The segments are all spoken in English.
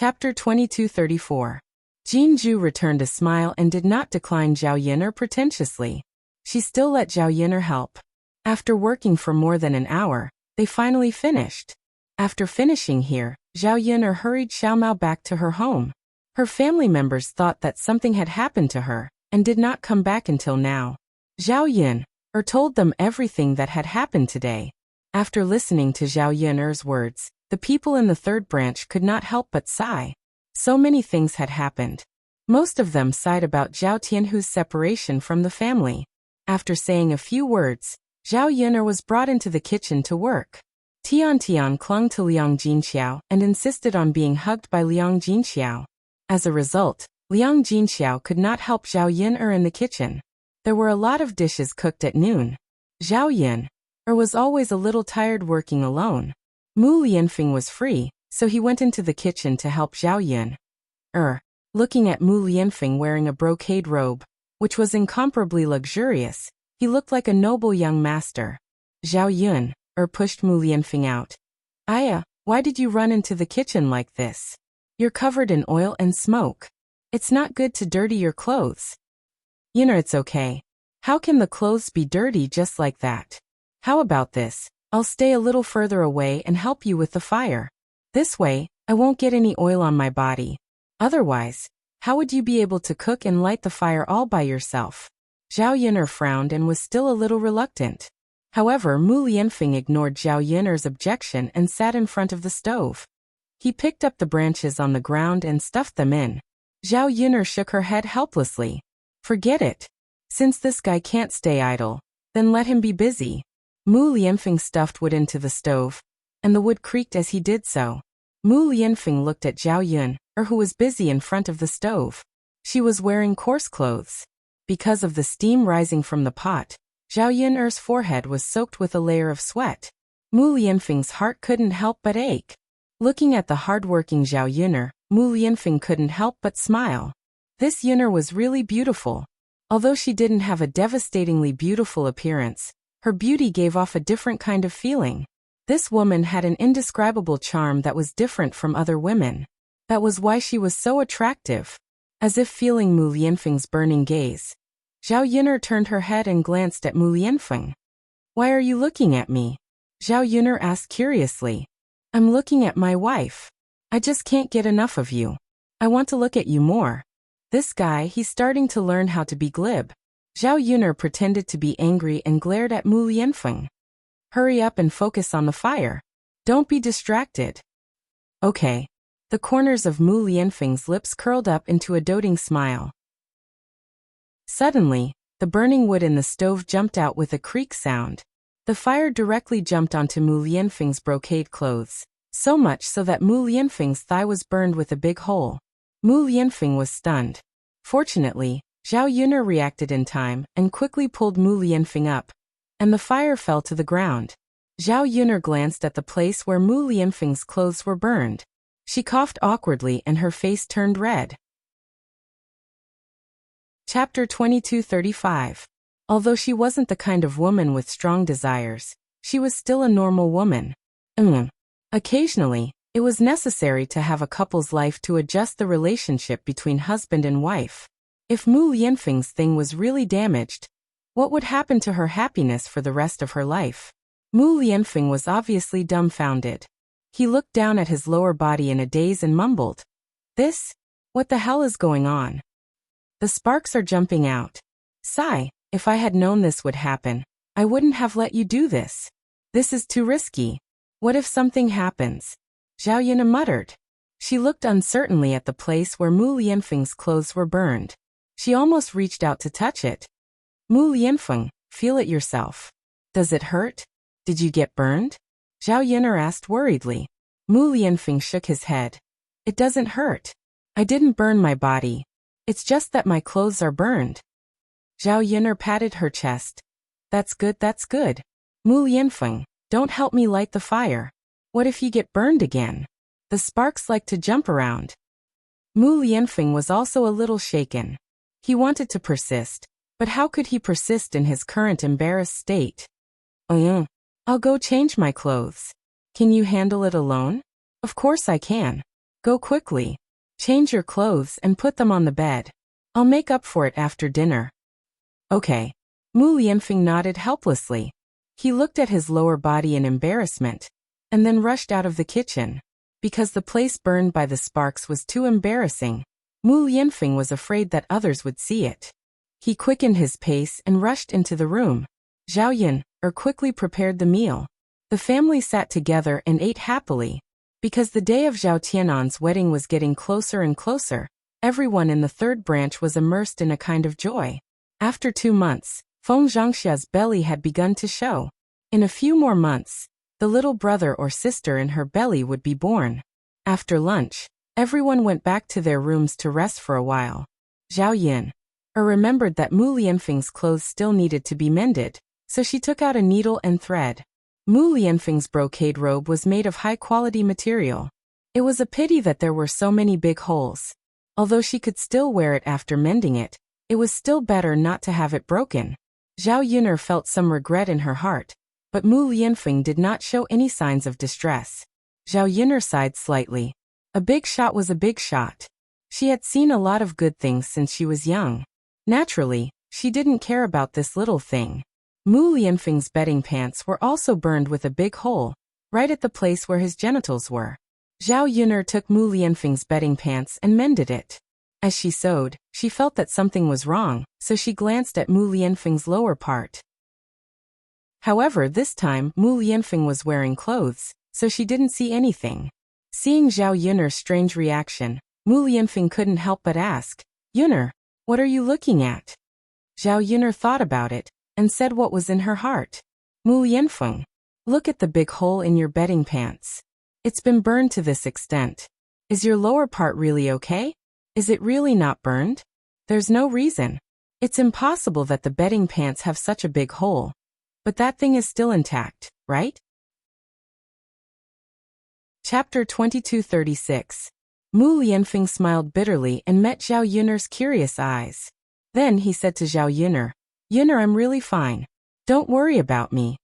Chapter 2234. Jinju returned a smile and did not decline Zhao Yin'er pretentiously. She still let Zhao Yin'er help. After working for more than an hour, they finally finished. After finishing here, Zhao Yin'er hurried Xiaomao back to her home. Her family members thought that something had happened to her, and did not come back until now. Zhao Yin'er told them everything that had happened today. After listening to Zhao Yin'er's words, the people in the third branch could not help but sigh. So many things had happened. Most of them sighed about Zhao Tianhu's separation from the family. After saying a few words, Zhao Yin'er was brought into the kitchen to work. Tian clung to Liang Jinxiao and insisted on being hugged by Liang Jinxiao. As a result, Liang Jinxiao could not help Zhao Yin'er in the kitchen. There were a lot of dishes cooked at noon. Zhao Yin'er was always a little tired working alone. Mu Lianfeng was free, so he went into the kitchen to help Zhao Yin'er. Looking at Mu Lianfeng wearing a brocade robe, which was incomparably luxurious, he looked like a noble young master. Zhao Yin'er pushed Mu Lianfeng out. "Aya, why did you run into the kitchen like this? You're covered in oil and smoke. It's not good to dirty your clothes." "Yin'er, it's okay. How can the clothes be dirty just like that? How about this? I'll stay a little further away and help you with the fire. This way, I won't get any oil on my body. Otherwise, how would you be able to cook and light the fire all by yourself?" Zhao Yin'er frowned and was still a little reluctant. However, Mu Lianfeng ignored Zhao Yin'er's objection and sat in front of the stove. He picked up the branches on the ground and stuffed them in. Zhao Yin'er shook her head helplessly. "Forget it. Since this guy can't stay idle, then let him be busy." Mu Lianfeng stuffed wood into the stove, and the wood creaked as he did so. Mu Lianfeng looked at Zhao Yin'er, who was busy in front of the stove. She was wearing coarse clothes. Because of the steam rising from the pot, Zhao Yin'er's forehead was soaked with a layer of sweat. Mu Lianfeng's heart couldn't help but ache. Looking at the hard-working Zhao Yin'er, Mu Lianfeng couldn't help but smile. This Yin'er was really beautiful. Although she didn't have a devastatingly beautiful appearance, her beauty gave off a different kind of feeling. This woman had an indescribable charm that was different from other women. That was why she was so attractive. As if feeling Mu Lianfeng's burning gaze, Zhao Yin'er turned her head and glanced at Mu Lianfeng. "Why are you looking at me?" Zhao Yin'er asked curiously. "I'm looking at my wife. I just can't get enough of you. I want to look at you more." This guy, he's starting to learn how to be glib. Zhao Yin'er pretended to be angry and glared at Mu Lianfeng. "Hurry up and focus on the fire. Don't be distracted." "Okay." The corners of Mu Lianfeng's lips curled up into a doting smile. Suddenly, the burning wood in the stove jumped out with a creak sound. The fire directly jumped onto Mu Lianfeng's brocade clothes, so much so that Mu Lianfeng's thigh was burned with a big hole. Mu Lianfeng was stunned. Fortunately, Zhao Yin'er reacted in time and quickly pulled Mu Lianfeng up, and the fire fell to the ground. Zhao Yin'er glanced at the place where Mu Lianfeng's clothes were burned. She coughed awkwardly and her face turned red. Chapter 2235. Although she wasn't the kind of woman with strong desires, she was still a normal woman. Occasionally, it was necessary to have a couple's life to adjust the relationship between husband and wife. If Mu Lianfeng's thing was really damaged, what would happen to her happiness for the rest of her life? Mu Lianfeng was obviously dumbfounded. He looked down at his lower body in a daze and mumbled, "This? What the hell is going on? The sparks are jumping out. Sigh, if I had known this would happen, I wouldn't have let you do this. This is too risky. What if something happens?" Zhao Yin'er muttered. She looked uncertainly at the place where Mu Lianfeng's clothes were burned. She almost reached out to touch it. "Mu Lianfeng, feel it yourself. Does it hurt? Did you get burned?" Zhao Yin'er asked worriedly. Mu Lianfeng shook his head. "It doesn't hurt. I didn't burn my body. It's just that my clothes are burned." Zhao Yin'er patted her chest. That's good, that's good. Mu Lianfeng, don't help me light the fire. What if you get burned again? The sparks like to jump around." Mu Lianfeng was also a little shaken. He wanted to persist, but how could he persist in his current embarrassed state? I'll go change my clothes. Can you handle it alone?" "Of course I can. Go quickly. Change your clothes and put them on the bed. I'll make up for it after dinner. Okay. Mu Lianfeng nodded helplessly. He looked at his lower body in embarrassment, and then rushed out of the kitchen. Because the place burned by the sparks was too embarrassing, Mu Lianfeng was afraid that others would see it. He quickened his pace and rushed into the room. Zhao Yin quickly prepared the meal. The family sat together and ate happily. Because the day of Zhao Tianan's wedding was getting closer and closer, everyone in the third branch was immersed in a kind of joy. After 2 months, Feng Zhangxia's belly had begun to show. In a few more months, the little brother or sister in her belly would be born. After lunch, everyone went back to their rooms to rest for a while. Zhao Yin remembered that Mu Lianfeng's clothes still needed to be mended, so she took out a needle and thread. Mu Lianfeng's brocade robe was made of high-quality material. It was a pity that there were so many big holes. Although she could still wear it after mending it, it was still better not to have it broken. Zhao Yun'er felt some regret in her heart, but Mu Lianfeng did not show any signs of distress. Zhao Yun'er sighed slightly. A big shot was a big shot. She had seen a lot of good things since she was young. Naturally, she didn't care about this little thing. Mu Lianfeng's bedding pants were also burned with a big hole, right at the place where his genitals were. Zhao Yun'er took Mu Lianfeng's bedding pants and mended it. As she sewed, she felt that something was wrong, so she glanced at Mu Lianfeng's lower part. However, this time Mu Lianfeng was wearing clothes, so she didn't see anything. Seeing Zhao Yun'er's strange reaction, Mu Lianfeng couldn't help but ask, "Yun'er, what are you looking at?" Zhao Yun'er thought about it, and said what was in her heart. "Mu Lianfeng, look at the big hole in your bedding pants. It's been burned to this extent. Is your lower part really okay? Is it really not burned? There's no reason. It's impossible that the bedding pants have such a big hole. But that thing is still intact, right?" Chapter 2236. Mu Lianfeng smiled bitterly and met Zhao Yun'er's curious eyes. Then he said to Zhao Yun'er, "Yun'er, I'm really fine. Don't worry about me."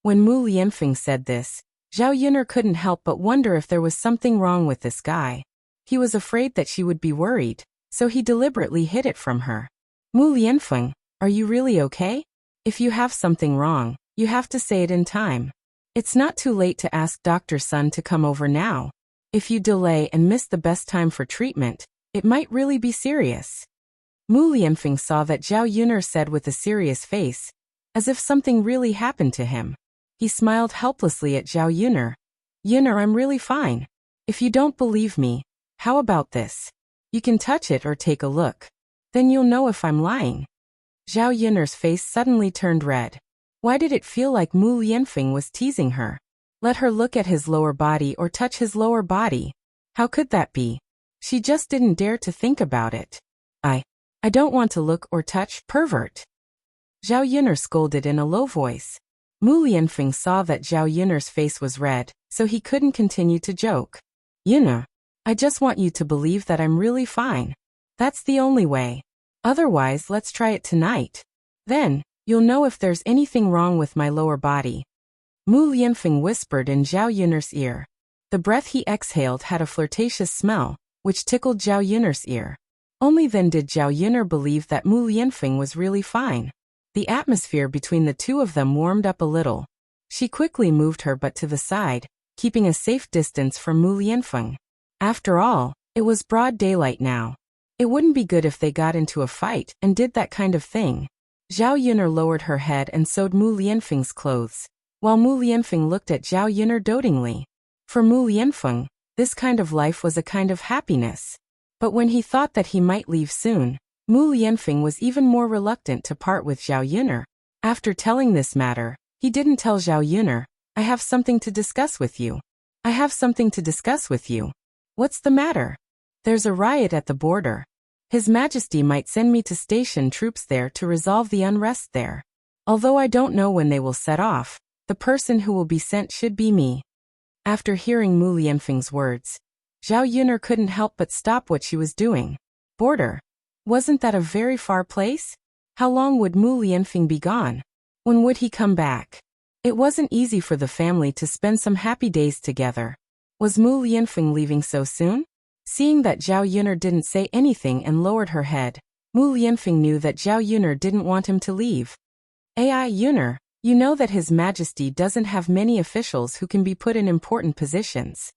When Mu Lianfeng said this, Zhao Yun'er couldn't help but wonder if there was something wrong with this guy. He was afraid that she would be worried, so he deliberately hid it from her. "Mu Lianfeng, are you really okay? If you have something wrong, you have to say it in time. It's not too late to ask Dr. Sun to come over now. If you delay and miss the best time for treatment, it might really be serious." Mu Lianfeng saw that Zhao Yun'er said with a serious face, as if something really happened to him. He smiled helplessly at Zhao Yun'er. "Yun'er, I'm really fine. If you don't believe me, how about this? You can touch it or take a look. Then you'll know if I'm lying." Zhao Yun'er's face suddenly turned red. Why did it feel like Mu Lianfeng was teasing her? Let her look at his lower body or touch his lower body. How could that be? She just didn't dare to think about it. I don't want to look or touch, pervert." Zhao Yun'er scolded in a low voice. Mu Lianfeng saw that Zhao Yun'er's face was red, so he couldn't continue to joke. "Yun'er, I just want you to believe that I'm really fine. That's the only way. Otherwise, let's try it tonight. Then, you'll know if there's anything wrong with my lower body." Mu Lianfeng whispered in Zhao Yun'er's ear. The breath he exhaled had a flirtatious smell, which tickled Zhao Yun'er's ear. Only then did Zhao Yun'er believe that Mu Lianfeng was really fine. The atmosphere between the two of them warmed up a little. She quickly moved her butt to the side, keeping a safe distance from Mu Lianfeng. After all, it was broad daylight now. It wouldn't be good if they got into a fight and did that kind of thing. Zhao Yun'er lowered her head and sewed Mu Lianfeng's clothes, while Mu Lianfeng looked at Zhao Yun'er dotingly. For Mu Lianfeng, this kind of life was a kind of happiness. But when he thought that he might leave soon, Mu Lianfeng was even more reluctant to part with Zhao Yun'er. After telling this matter, he didn't tell Zhao Yun'er, "I have something to discuss with you. I have something to discuss with you. What's the matter? There's a riot at the border. His Majesty might send me to station troops there to resolve the unrest there. Although I don't know when they will set off, the person who will be sent should be me." After hearing Mu Lianfeng's words, Zhao Yun'er couldn't help but stop what she was doing. Border? Wasn't that a very far place? How long would Mu Lianfeng be gone? When would he come back? It wasn't easy for the family to spend some happy days together. Was Mu Lianfeng leaving so soon? Seeing that Zhao Yun'er didn't say anything and lowered her head, Mu Lianfeng knew that Zhao Yun'er didn't want him to leave. Ai Yun'er, you know that His Majesty doesn't have many officials who can be put in important positions.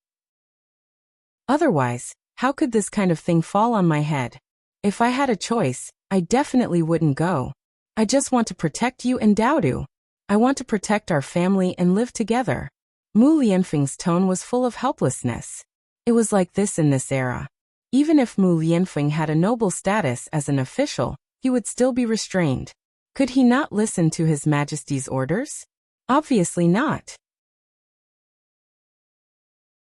Otherwise, how could this kind of thing fall on my head? If I had a choice, I definitely wouldn't go. I just want to protect you and Daodu. I want to protect our family and live together. Mu Lianfeng's tone was full of helplessness. It was like this in this era. Even if Mu Lianfeng had a noble status as an official, he would still be restrained. Could he not listen to His Majesty's orders? Obviously not.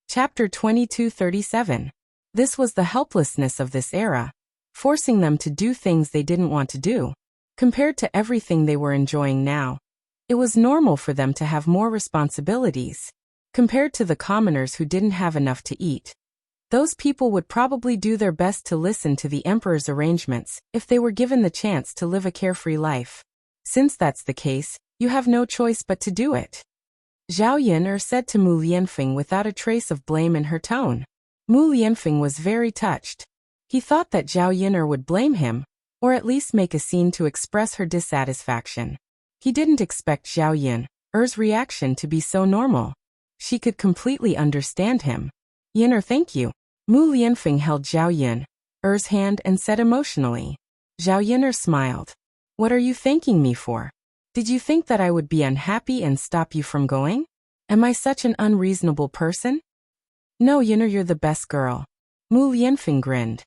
Chapter 2237. This was the helplessness of this era, forcing them to do things they didn't want to do. Compared to everything they were enjoying now, it was normal for them to have more responsibilities. Compared to the commoners who didn't have enough to eat, those people would probably do their best to listen to the emperor's arrangements if they were given the chance to live a carefree life. Since that's the case, you have no choice but to do it. Zhao Yun'er said to Mu Lianfeng without a trace of blame in her tone. Mu Lianfeng was very touched. He thought that Zhao Yun'er would blame him, or at least make a scene to express her dissatisfaction. He didn't expect Zhao Yun'er's reaction to be so normal. She could completely understand him. Yun'er, thank you. Mu Lianfeng held Zhao Yun'er's hand and said emotionally. Zhao Yun'er smiled. What are you thanking me for? Did you think that I would be unhappy and stop you from going? Am I such an unreasonable person? No, Yun'er, you're the best girl. Mu Lianfeng grinned.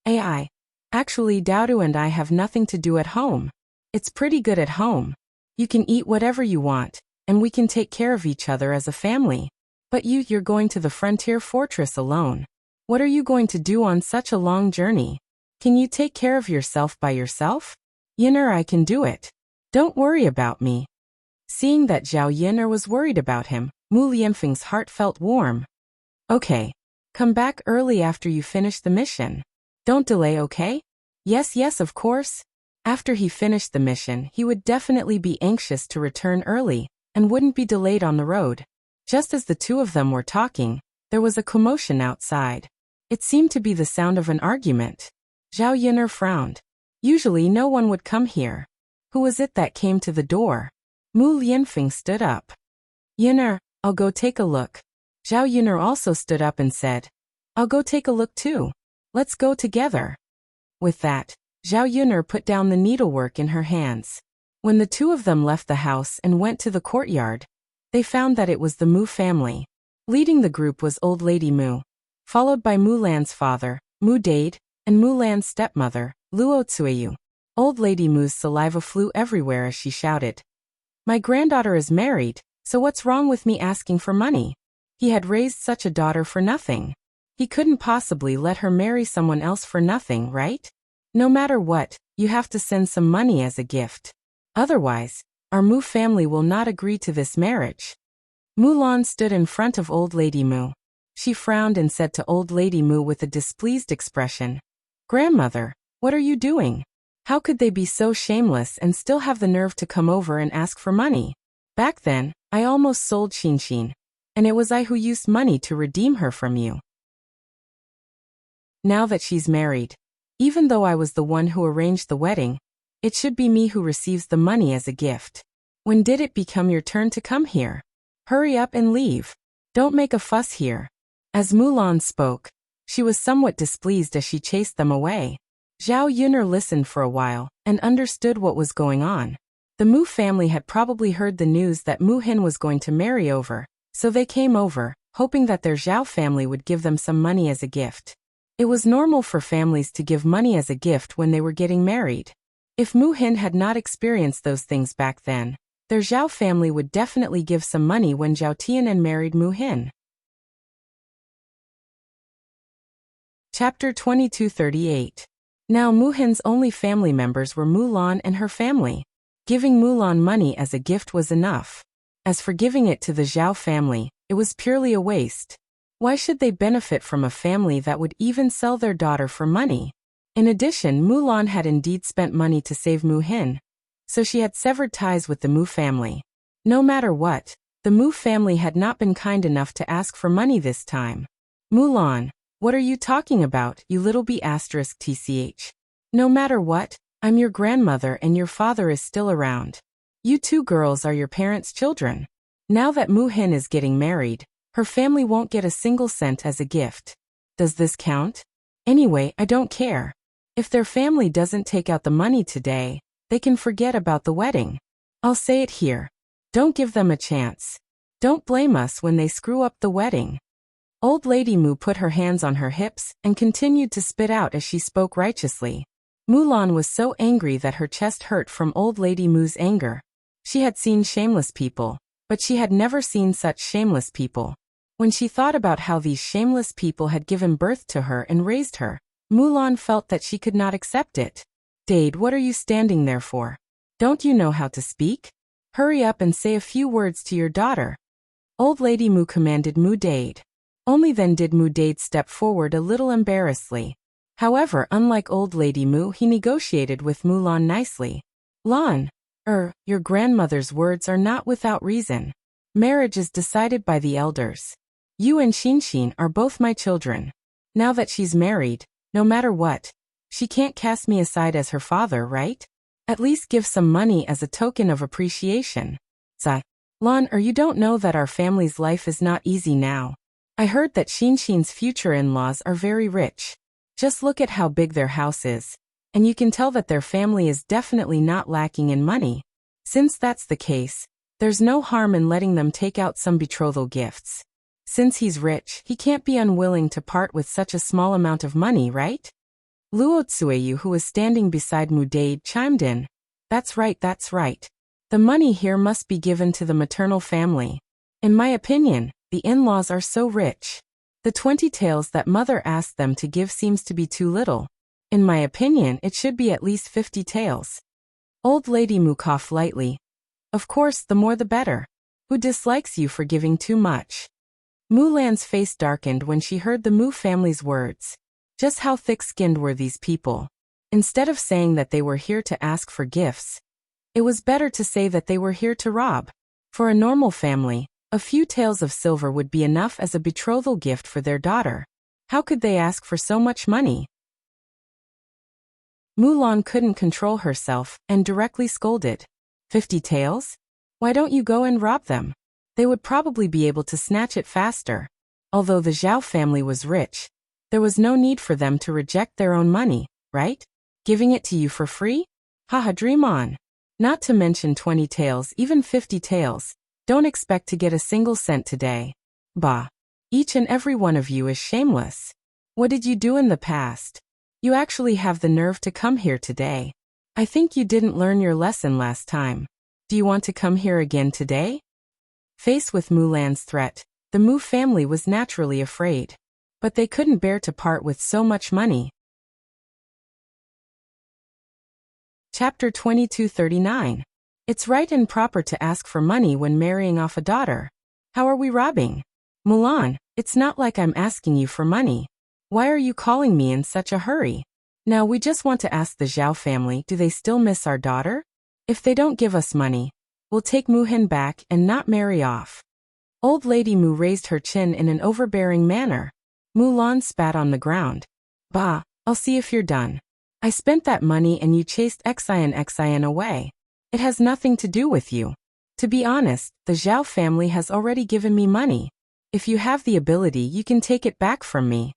Ai. Actually, Daodu and I have nothing to do at home. It's pretty good at home. You can eat whatever you want, and we can take care of each other as a family. But you're going to the frontier fortress alone. What are you going to do on such a long journey? Can you take care of yourself by yourself? Yun'er, I can do it. Don't worry about me. Seeing that Zhao Yun'er was worried about him, Mu Lianfeng's heart felt warm. Okay. Come back early after you finish the mission. Don't delay, okay? Yes, of course. After he finished the mission, he would definitely be anxious to return early, and wouldn't be delayed on the road. Just as the two of them were talking, there was a commotion outside. It seemed to be the sound of an argument. Zhao Yun'er frowned. Usually no one would come here. Who was it that came to the door? Mu Lianfeng stood up. Yun'er, I'll go take a look. Zhao Yun'er also stood up and said, I'll go take a look too. Let's go together. With that, Zhao Yun'er put down the needlework in her hands. When the two of them left the house and went to the courtyard, they found that it was the Mu family. Leading the group was Old Lady Mu, followed by Mulan's father, Mu Dade, and Mulan's stepmother, Luo Tsueyu. Old Lady Mu's saliva flew everywhere as she shouted. My granddaughter is married, so what's wrong with me asking for money? He had raised such a daughter for nothing. He couldn't possibly let her marry someone else for nothing, right? No matter what, you have to send some money as a gift. Otherwise, our Mu family will not agree to this marriage. Mulan stood in front of Old Lady Mu. She frowned and said to Old Lady Mu with a displeased expression, Grandmother, what are you doing? How could they be so shameless and still have the nerve to come over and ask for money? Back then, I almost sold Xin, and it was I who used money to redeem her from you. Now that she's married, even though I was the one who arranged the wedding, it should be me who receives the money as a gift. When did it become your turn to come here? Hurry up and leave. Don't make a fuss here. As Mulan spoke, she was somewhat displeased as she chased them away. Zhao Yun'er listened for a while and understood what was going on. The Mu family had probably heard the news that Mu Hin was going to marry over, so they came over, hoping that their Zhao family would give them some money as a gift. It was normal for families to give money as a gift when they were getting married. If Mu Hin had not experienced those things back then, their Zhao family would definitely give some money when Zhao Tianan married Mu Hin. Chapter 2238. Now Mu Hin's only family members were Mulan and her family. Giving Mulan money as a gift was enough. As for giving it to the Zhao family, it was purely a waste. Why should they benefit from a family that would even sell their daughter for money? In addition, Mulan had indeed spent money to save Mu Hin, so she had severed ties with the Mu family. No matter what, the Mu family had not been kind enough to ask for money this time. Mulan, What are you talking about, you little b*tch? No matter what, I'm your grandmother and your father is still around. You two girls are your parents' children. Now that Mu-hin is getting married, her family won't get a single cent as a gift. Does this count? Anyway, I don't care. If their family doesn't take out the money today, they can forget about the wedding. I'll say it here. Don't give them a chance. Don't blame us when they screw up the wedding. Old Lady Mu put her hands on her hips and continued to spit out as she spoke righteously. Mulan was so angry that her chest hurt from Old Lady Mu's anger. She had seen shameless people, but she had never seen such shameless people. When she thought about how these shameless people had given birth to her and raised her, Mulan felt that she could not accept it. Dade, what are you standing there for? Don't you know how to speak? Hurry up and say a few words to your daughter. Old Lady Mu commanded Mu Dade. Only then did Mu Dade step forward a little embarrassedly. However, unlike Old Lady Mu, he negotiated with Mulan nicely. Lan, your grandmother's words are not without reason. Marriage is decided by the elders. You and Xinshin are both my children. Now that she's married, no matter what, she can't cast me aside as her father, right? At least give some money as a token of appreciation. Lan, you don't know that our family's life is not easy now. I heard that Xinshin's future in-laws are very rich. Just look at how big their house is, and you can tell that their family is definitely not lacking in money. Since that's the case, there's no harm in letting them take out some betrothal gifts. Since he's rich, he can't be unwilling to part with such a small amount of money, right? Luo Tsueyu, who was standing beside Mu Dade, chimed in. That's right. The money here must be given to the maternal family. In my opinion, the in-laws are so rich. The 20 taels that mother asked them to give seems to be too little. In my opinion, it should be at least 50 taels. Old Lady Mu coughed lightly. Of course, the more the better. Who dislikes you for giving too much? Mulan's face darkened when she heard the Mu family's words. Just how thick-skinned were these people? Instead of saying that they were here to ask for gifts, it was better to say that they were here to rob. For a normal family, a few taels of silver would be enough as a betrothal gift for their daughter. How could they ask for so much money? Mulan couldn't control herself and directly scolded. 50 taels? Why don't you go and rob them? They would probably be able to snatch it faster. Although the Zhao family was rich, there was no need for them to reject their own money, right? Giving it to you for free? Haha, dream on. Not to mention 20 taels, even 50 taels. Don't expect to get a single cent today. Bah. Each and every one of you is shameless. What did you do in the past? You actually have the nerve to come here today. I think you didn't learn your lesson last time. Do you want to come here again today? Faced with Mulan's threat, the Mu family was naturally afraid. But they couldn't bear to part with so much money. Chapter 2239. It's right and proper to ask for money when marrying off a daughter. How are we robbing? Mulan, it's not like I'm asking you for money. Why are you calling me in such a hurry? Now we just want to ask the Zhao family, do they still miss our daughter? If they don't give us money, we'll take Mu-hin back and not marry off. Old Lady Mu raised her chin in an overbearing manner. Mulan spat on the ground. Bah, I'll see if you're done. I spent that money and you chased Xian away. It has nothing to do with you. To be honest, the Zhao family has already given me money. If you have the ability, you can take it back from me.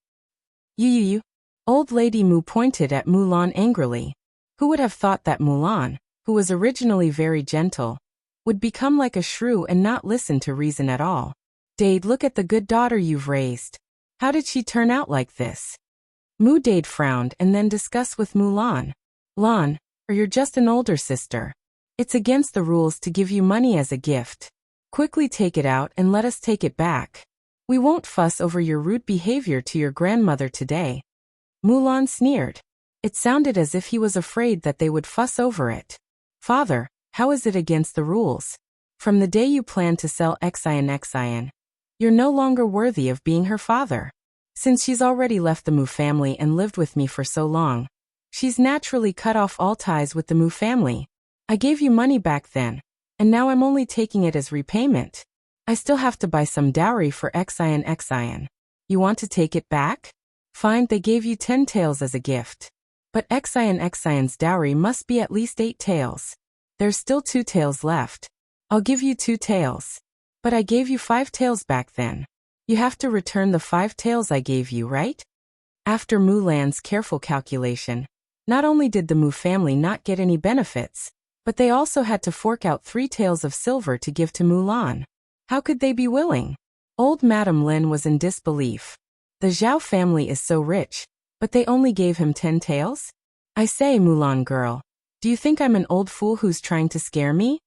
You. Old Lady Mu pointed at Mulan angrily. Who would have thought that Mulan, who was originally very gentle, would become like a shrew and not listen to reason at all? Dade, look at the good daughter you've raised. How did she turn out like this? Mu Dade frowned and then discussed with Mulan. Lan, you're just an older sister. It's against the rules to give you money as a gift. Quickly take it out and let us take it back. We won't fuss over your rude behavior to your grandmother today. Mulan sneered. It sounded as if he was afraid that they would fuss over it. Father, how is it against the rules? From the day you planned to sell Xian, you're no longer worthy of being her father. Since she's already left the Mu family and lived with me for so long, she's naturally cut off all ties with the Mu family. I gave you money back then, and now I'm only taking it as repayment. I still have to buy some dowry for Xian. You want to take it back? Fine, they gave you 10 taels as a gift. But Xion's dowry must be at least 8 taels. There's still 2 taels left. I'll give you 2 taels. But I gave you 5 taels back then. You have to return the 5 taels I gave you, right? After Mulan's careful calculation, not only did the Mu family not get any benefits, but they also had to fork out 3 taels of silver to give to Mulan. How could they be willing? Old Madame Lin was in disbelief. The Zhao family is so rich, but they only gave him 10 taels? I say, Mulan girl, do you think I'm an old fool who's trying to scare me?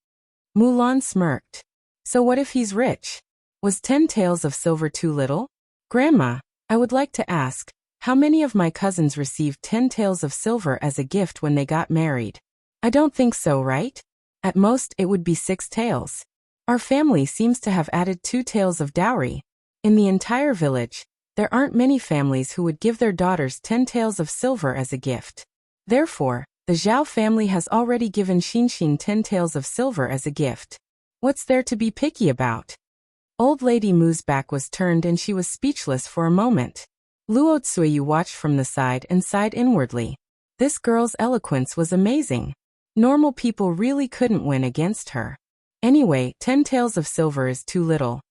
Mulan smirked. So what if he's rich? Was 10 taels of silver too little? Grandma, I would like to ask, how many of my cousins received 10 taels of silver as a gift when they got married? I don't think so, right? At most, it would be 6 taels. Our family seems to have added 2 taels of dowry. In the entire village, there aren't many families who would give their daughters 10 taels of silver as a gift. Therefore, the Zhao family has already given Xinxin 10 taels of silver as a gift. What's there to be picky about? Old Lady Mu's back was turned and she was speechless for a moment. Luo Tsuyu watched from the side and sighed inwardly. This girl's eloquence was amazing. Normal people really couldn't win against her. Anyway, 10 taels of silver is too little.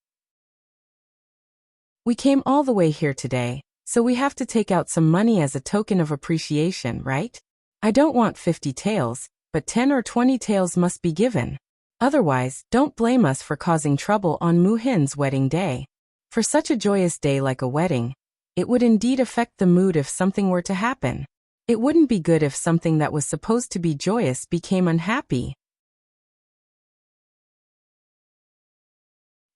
We came all the way here today, so we have to take out some money as a token of appreciation, right? I don't want 50 taels, but 10 or 20 taels must be given. Otherwise, don't blame us for causing trouble on Mu Hin's wedding day. For such a joyous day like a wedding, it would indeed affect the mood if something were to happen. It wouldn't be good if something that was supposed to be joyous became unhappy.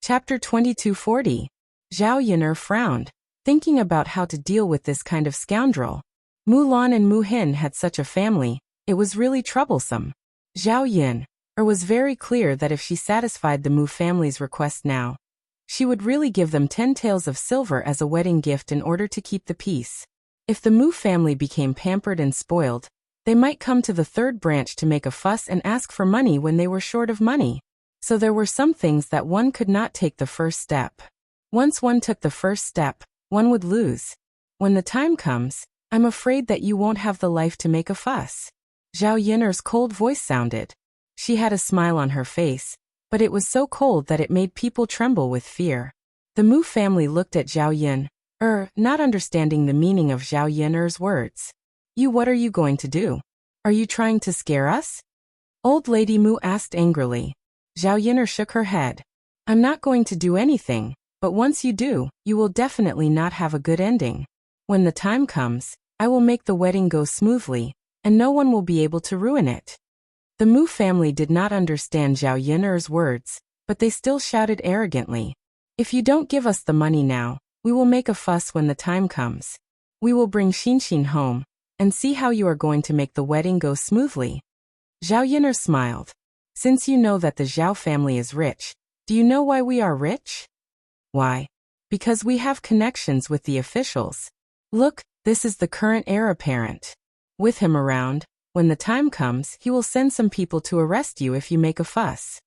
Chapter 2240. Zhao Yun'er frowned, thinking about how to deal with this kind of scoundrel. Mulan and Mu Hin had such a family, it was really troublesome. Zhao Yun'er was very clear that if she satisfied the Mu family's request now, she would really give them 10 taels of silver as a wedding gift in order to keep the peace. If the Mu family became pampered and spoiled, they might come to the third branch to make a fuss and ask for money when they were short of money. So there were some things that one could not take the first step. Once one took the first step, one would lose. When the time comes, I'm afraid that you won't have the life to make a fuss. Zhao Yun'er's cold voice sounded. She had a smile on her face, but it was so cold that it made people tremble with fear. The Mu family looked at Zhao Yun'er, not understanding the meaning of Zhao Yun'er's words. What are you going to do? Are you trying to scare us? Old Lady Mu asked angrily. Zhao Yun'er shook her head. I'm not going to do anything, but once you do, you will definitely not have a good ending. When the time comes, I will make the wedding go smoothly, and no one will be able to ruin it. The Mu family did not understand Zhao Yun'er's words, but they still shouted arrogantly. If you don't give us the money now, we will make a fuss when the time comes. We will bring Xinxin home, and see how you are going to make the wedding go smoothly. Zhao Yun'er smiled. Since you know that the Zhao family is rich, do you know why we are rich? Why? Because we have connections with the officials. Look, this is the current heir apparent. With him around, when the time comes, he will send some people to arrest you if you make a fuss.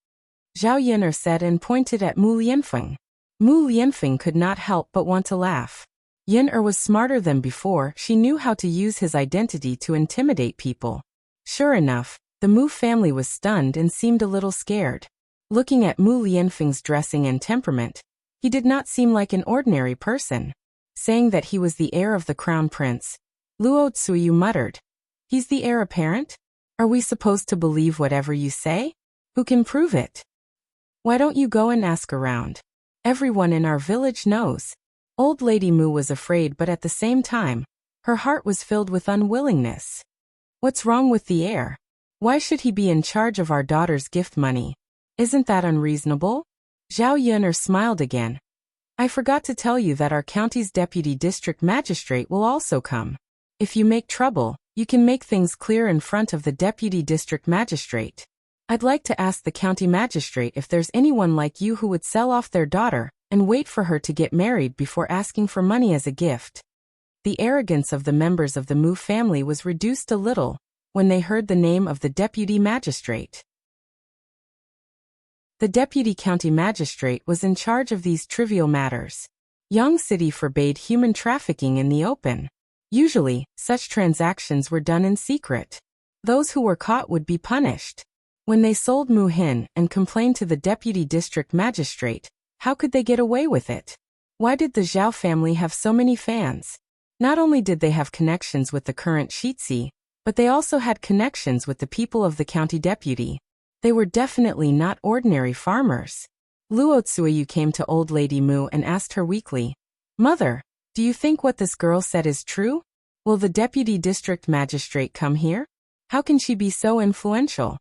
Zhao Yun'er said and pointed at Mu Lianfeng. Mu Lianfeng could not help but want to laugh. Yun'er was smarter than before, she knew how to use his identity to intimidate people. Sure enough, the Mu family was stunned and seemed a little scared. Looking at Mu Lianfeng's dressing and temperament, he did not seem like an ordinary person. Saying that he was the heir of the crown prince, Luo Tsuyu muttered. He's the heir apparent? Are we supposed to believe whatever you say? Who can prove it? Why don't you go and ask around? Everyone in our village knows. Old Lady Mu was afraid, but at the same time, her heart was filled with unwillingness. What's wrong with the heir? Why should he be in charge of our daughter's gift money? Isn't that unreasonable? Zhao Yun'er smiled again. I forgot to tell you that our county's deputy district magistrate will also come. If you make trouble, you can make things clear in front of the deputy district magistrate. I'd like to ask the county magistrate if there's anyone like you who would sell off their daughter and wait for her to get married before asking for money as a gift. The arrogance of the members of the Mu family was reduced a little when they heard the name of the deputy magistrate. The deputy county magistrate was in charge of these trivial matters. Yang City forbade human trafficking in the open. Usually, such transactions were done in secret. Those who were caught would be punished. When they sold Mu Hin and complained to the deputy district magistrate, how could they get away with it? Why did the Zhao family have so many fans? Not only did they have connections with the current Shitsi, but they also had connections with the people of the county deputy. They were definitely not ordinary farmers. Luo Tsuyu came to old lady Mu and asked her weakly, "Mother, do you think what this girl said is true? Will the deputy district magistrate come here? How can she be so influential?"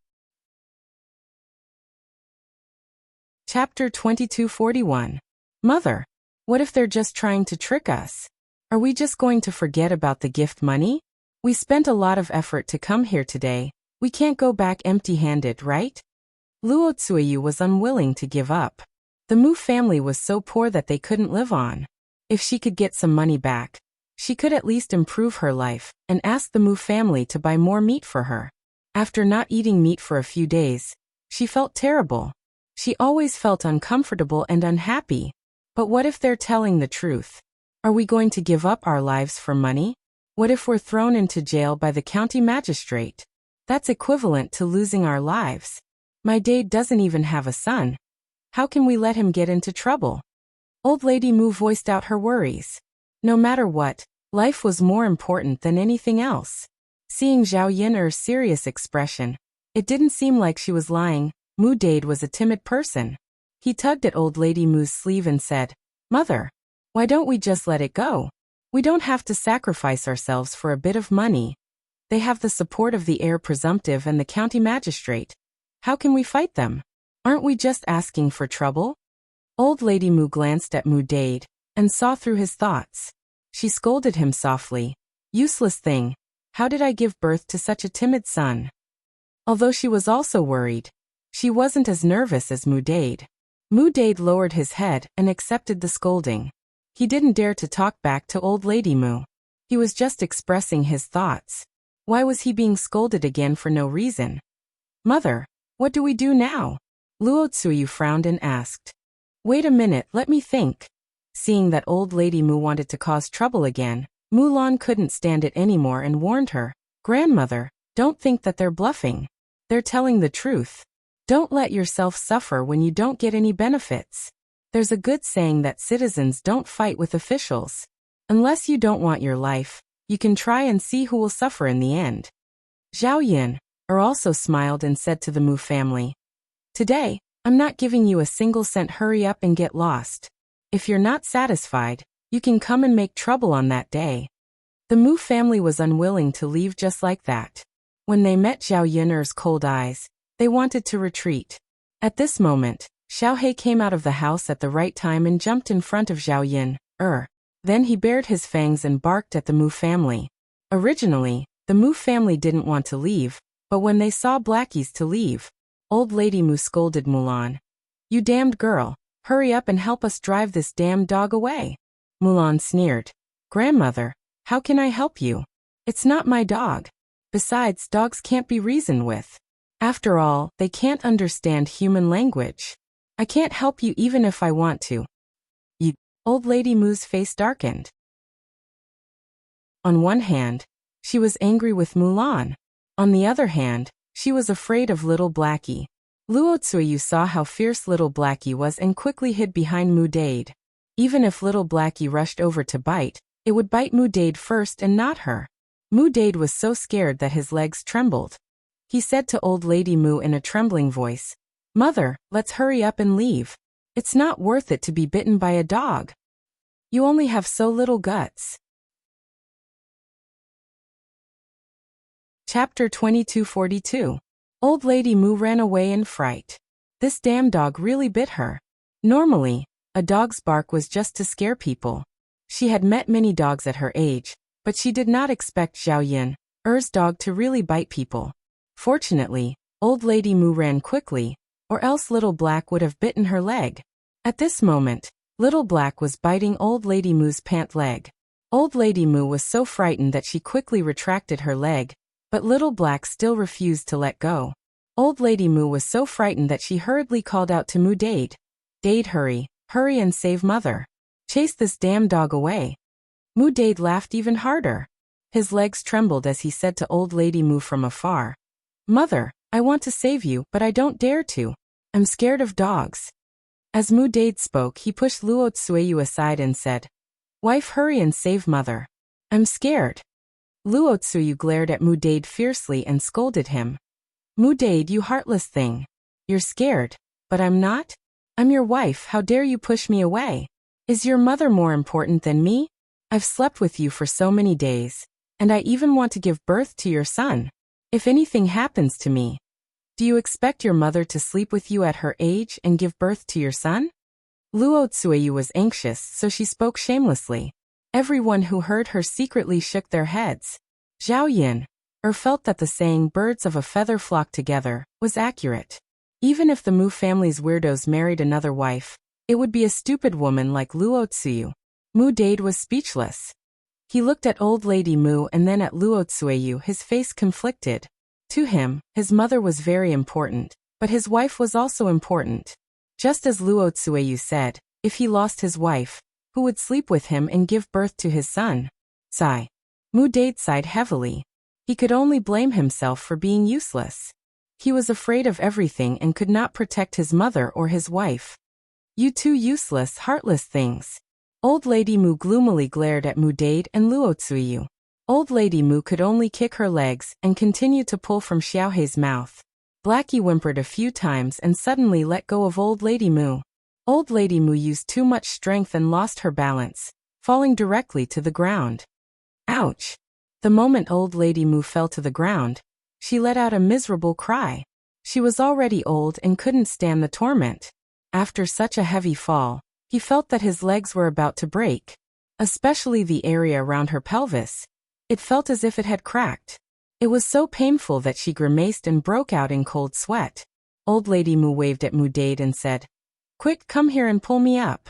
Chapter 2241. Mother, what if they're just trying to trick us? Are we just going to forget about the gift money? We spent a lot of effort to come here today. We can't go back empty-handed, right? Luo Tsuyu was unwilling to give up. The Mu family was so poor that they couldn't live on. If she could get some money back, she could at least improve her life and ask the Mu family to buy more meat for her. After not eating meat for a few days, she felt terrible. She always felt uncomfortable and unhappy. But what if they're telling the truth? Are we going to give up our lives for money? What if we're thrown into jail by the county magistrate? That's equivalent to losing our lives. My dad doesn't even have a son. How can we let him get into trouble? Old Lady Mu voiced out her worries. No matter what, life was more important than anything else. Seeing Zhao Yin'er's serious expression, it didn't seem like she was lying. Mu Dade was a timid person. He tugged at Old Lady Mu's sleeve and said, "Mother, why don't we just let it go? We don't have to sacrifice ourselves for a bit of money. They have the support of the heir presumptive and the county magistrate. How can we fight them? Aren't we just asking for trouble?" Old Lady Mu glanced at Mu Dade and saw through his thoughts. She scolded him softly. "Useless thing. How did I give birth to such a timid son?" Although she was also worried, she wasn't as nervous as Mu Dade. Mu Dade lowered his head and accepted the scolding. He didn't dare to talk back to Old Lady Mu. He was just expressing his thoughts. Why was he being scolded again for no reason? "Mother, what do we do now?" Luo Tsuyu frowned and asked. "Wait a minute, let me think." Seeing that Old Lady Mu wanted to cause trouble again, Mulan couldn't stand it anymore and warned her, "Grandmother, don't think that they're bluffing. They're telling the truth. Don't let yourself suffer when you don't get any benefits. There's a good saying that citizens don't fight with officials. Unless you don't want your life, you can try and see who will suffer in the end." Zhao Yin also smiled and said to the Mu family, "Today, I'm not giving you a single cent. Hurry up and get lost. If you're not satisfied, you can come and make trouble on that day." The Mu family was unwilling to leave just like that. When they met Zhao Yin'er's cold eyes, they wanted to retreat. At this moment, Xiao He came out of the house at the right time and jumped in front of Zhao Yin. Then he bared his fangs and barked at the Mu family. Originally, the Mu family didn't want to leave, but when they saw Blackies to leave, Old Lady Mu scolded Mulan. "You damned girl, hurry up and help us drive this damned dog away." Mulan sneered. "Grandmother, how can I help you? It's not my dog. Besides, dogs can't be reasoned with. After all, they can't understand human language. I can't help you even if I want to." Old Lady Mu's face darkened. On one hand, she was angry with Mulan. On the other hand, she was afraid of little Blackie. Luo Tsuyu saw how fierce little Blackie was and quickly hid behind Mu Dade. Even if little Blackie rushed over to bite, it would bite Mu Dade first and not her. Mu Dade was so scared that his legs trembled. He said to Old Lady Mu in a trembling voice, "Mother, let's hurry up and leave. It's not worth it to be bitten by a dog. You only have so little guts." Chapter 2242. Old Lady Mu ran away in fright. This damn dog really bit her. Normally, a dog's bark was just to scare people. She had met many dogs at her age, but she did not expect Zhao Yin'er's dog to really bite people. Fortunately, Old Lady Mu ran quickly, or else Little Black would have bitten her leg. At this moment, Little Black was biting Old Lady Mu's pant leg. Old Lady Mu was so frightened that she quickly retracted her leg, but Little Black still refused to let go. Old Lady Mu was so frightened that she hurriedly called out to Mu Dade, "Dade, hurry, hurry and save Mother." Chase this damn dog away. Mu Dade laughed even harder. His legs trembled as he said to Old Lady Mu from afar, "Mother, I want to save you, but I don't dare to. I'm scared of dogs." As Mu Dade spoke, he pushed Luo Tsueyu aside and said, "Wife, hurry and save mother. I'm scared." Luo Tsueyu glared at Mu Dade fiercely and scolded him. "Mu Dade, you heartless thing. You're scared, but I'm not? I'm your wife, how dare you push me away? Is your mother more important than me? I've slept with you for so many days, and I even want to give birth to your son. If anything happens to me, do you expect your mother to sleep with you at her age and give birth to your son?" Luo Tsueyu was anxious, so she spoke shamelessly. Everyone who heard her secretly shook their heads. Zhao Yin, felt that the saying "birds of a feather flock together" was accurate. Even if the Mu family's weirdos married another wife, it would be a stupid woman like Luo Tsueyu. Mu Dade was speechless. He looked at Old Lady Mu and then at Luo Tsueyu, his face conflicted. To him, his mother was very important, but his wife was also important. Just as Luo Tsueyu said, if he lost his wife, who would sleep with him and give birth to his son? Sigh. Mu Dade sighed heavily. He could only blame himself for being useless. He was afraid of everything and could not protect his mother or his wife. "You two useless, heartless things." Old Lady Mu gloomily glared at Mu Dade and Luo Tsueyu. Old Lady Mu could only kick her legs and continue to pull from Xiaohei's mouth. Blackie whimpered a few times and suddenly let go of Old Lady Mu. Old Lady Mu used too much strength and lost her balance, falling directly to the ground. Ouch! The moment Old Lady Mu fell to the ground, she let out a miserable cry. She was already old and couldn't stand the torment. After such a heavy fall, he felt that his legs were about to break, especially the area around her pelvis. It felt as if it had cracked. It was so painful that she grimaced and broke out in cold sweat. Old Lady Mu waved at Mu Dade and said, "Quick, come here and pull me up."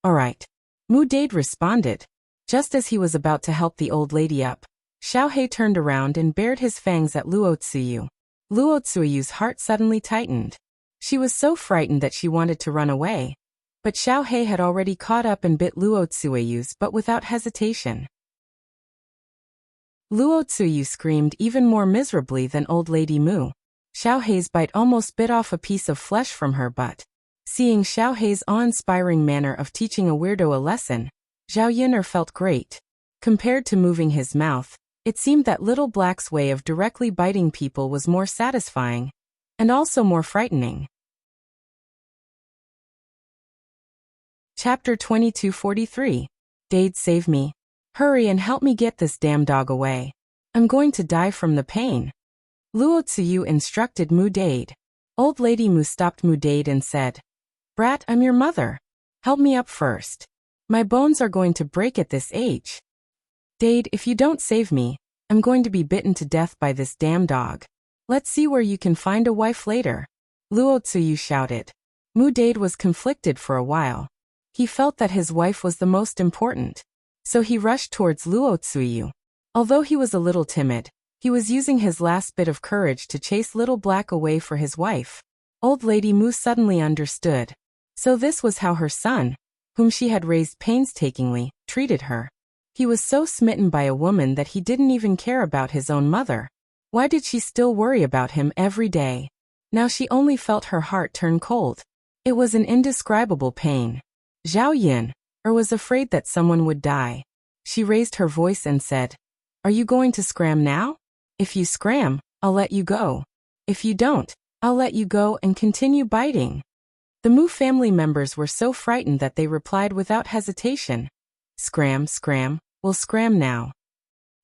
"All right." Mu Dade responded. Just as he was about to help the old lady up, Xiaohei turned around and bared his fangs at Luo Tsueyu. Luo Tsueyu's heart suddenly tightened. She was so frightened that she wanted to run away. But Xiaohei had already caught up and bit Luo Tsueyu's butt without hesitation. Luo Tsueyu screamed even more miserably than Old Lady Mu. Xiaohei's bite almost bit off a piece of flesh from her butt. Seeing Xiaohei's awe-inspiring manner of teaching a weirdo a lesson, Zhao Yin'er felt great. Compared to moving his mouth, it seemed that Little Black's way of directly biting people was more satisfying, and also more frightening. Chapter 2243. Dade, save me. Hurry and help me get this damn dog away. I'm going to die from the pain. Luo Tsueyu instructed Mu Dade. Old Lady Mu stopped Mu Dade and said, "Brat, I'm your mother. Help me up first. My bones are going to break at this age. Dade, if you don't save me, I'm going to be bitten to death by this damn dog. Let's see where you can find a wife later." Luo Tsueyu shouted. Mu Dade was conflicted for a while. He felt that his wife was the most important. So he rushed towards Luo Tsueyu. Although he was a little timid, he was using his last bit of courage to chase Little Black away for his wife. Old Lady Mu suddenly understood. So this was how her son, whom she had raised painstakingly, treated her. He was so smitten by a woman that he didn't even care about his own mother. Why did she still worry about him every day? Now she only felt her heart turn cold. It was an indescribable pain. Zhao Yin was afraid that someone would die. She raised her voice and said, "Are you going to scram now? If you scram, I'll let you go. If you don't, I'll let you go and continue biting." The Mu family members were so frightened that they replied without hesitation, "Scram, scram, we'll scram now."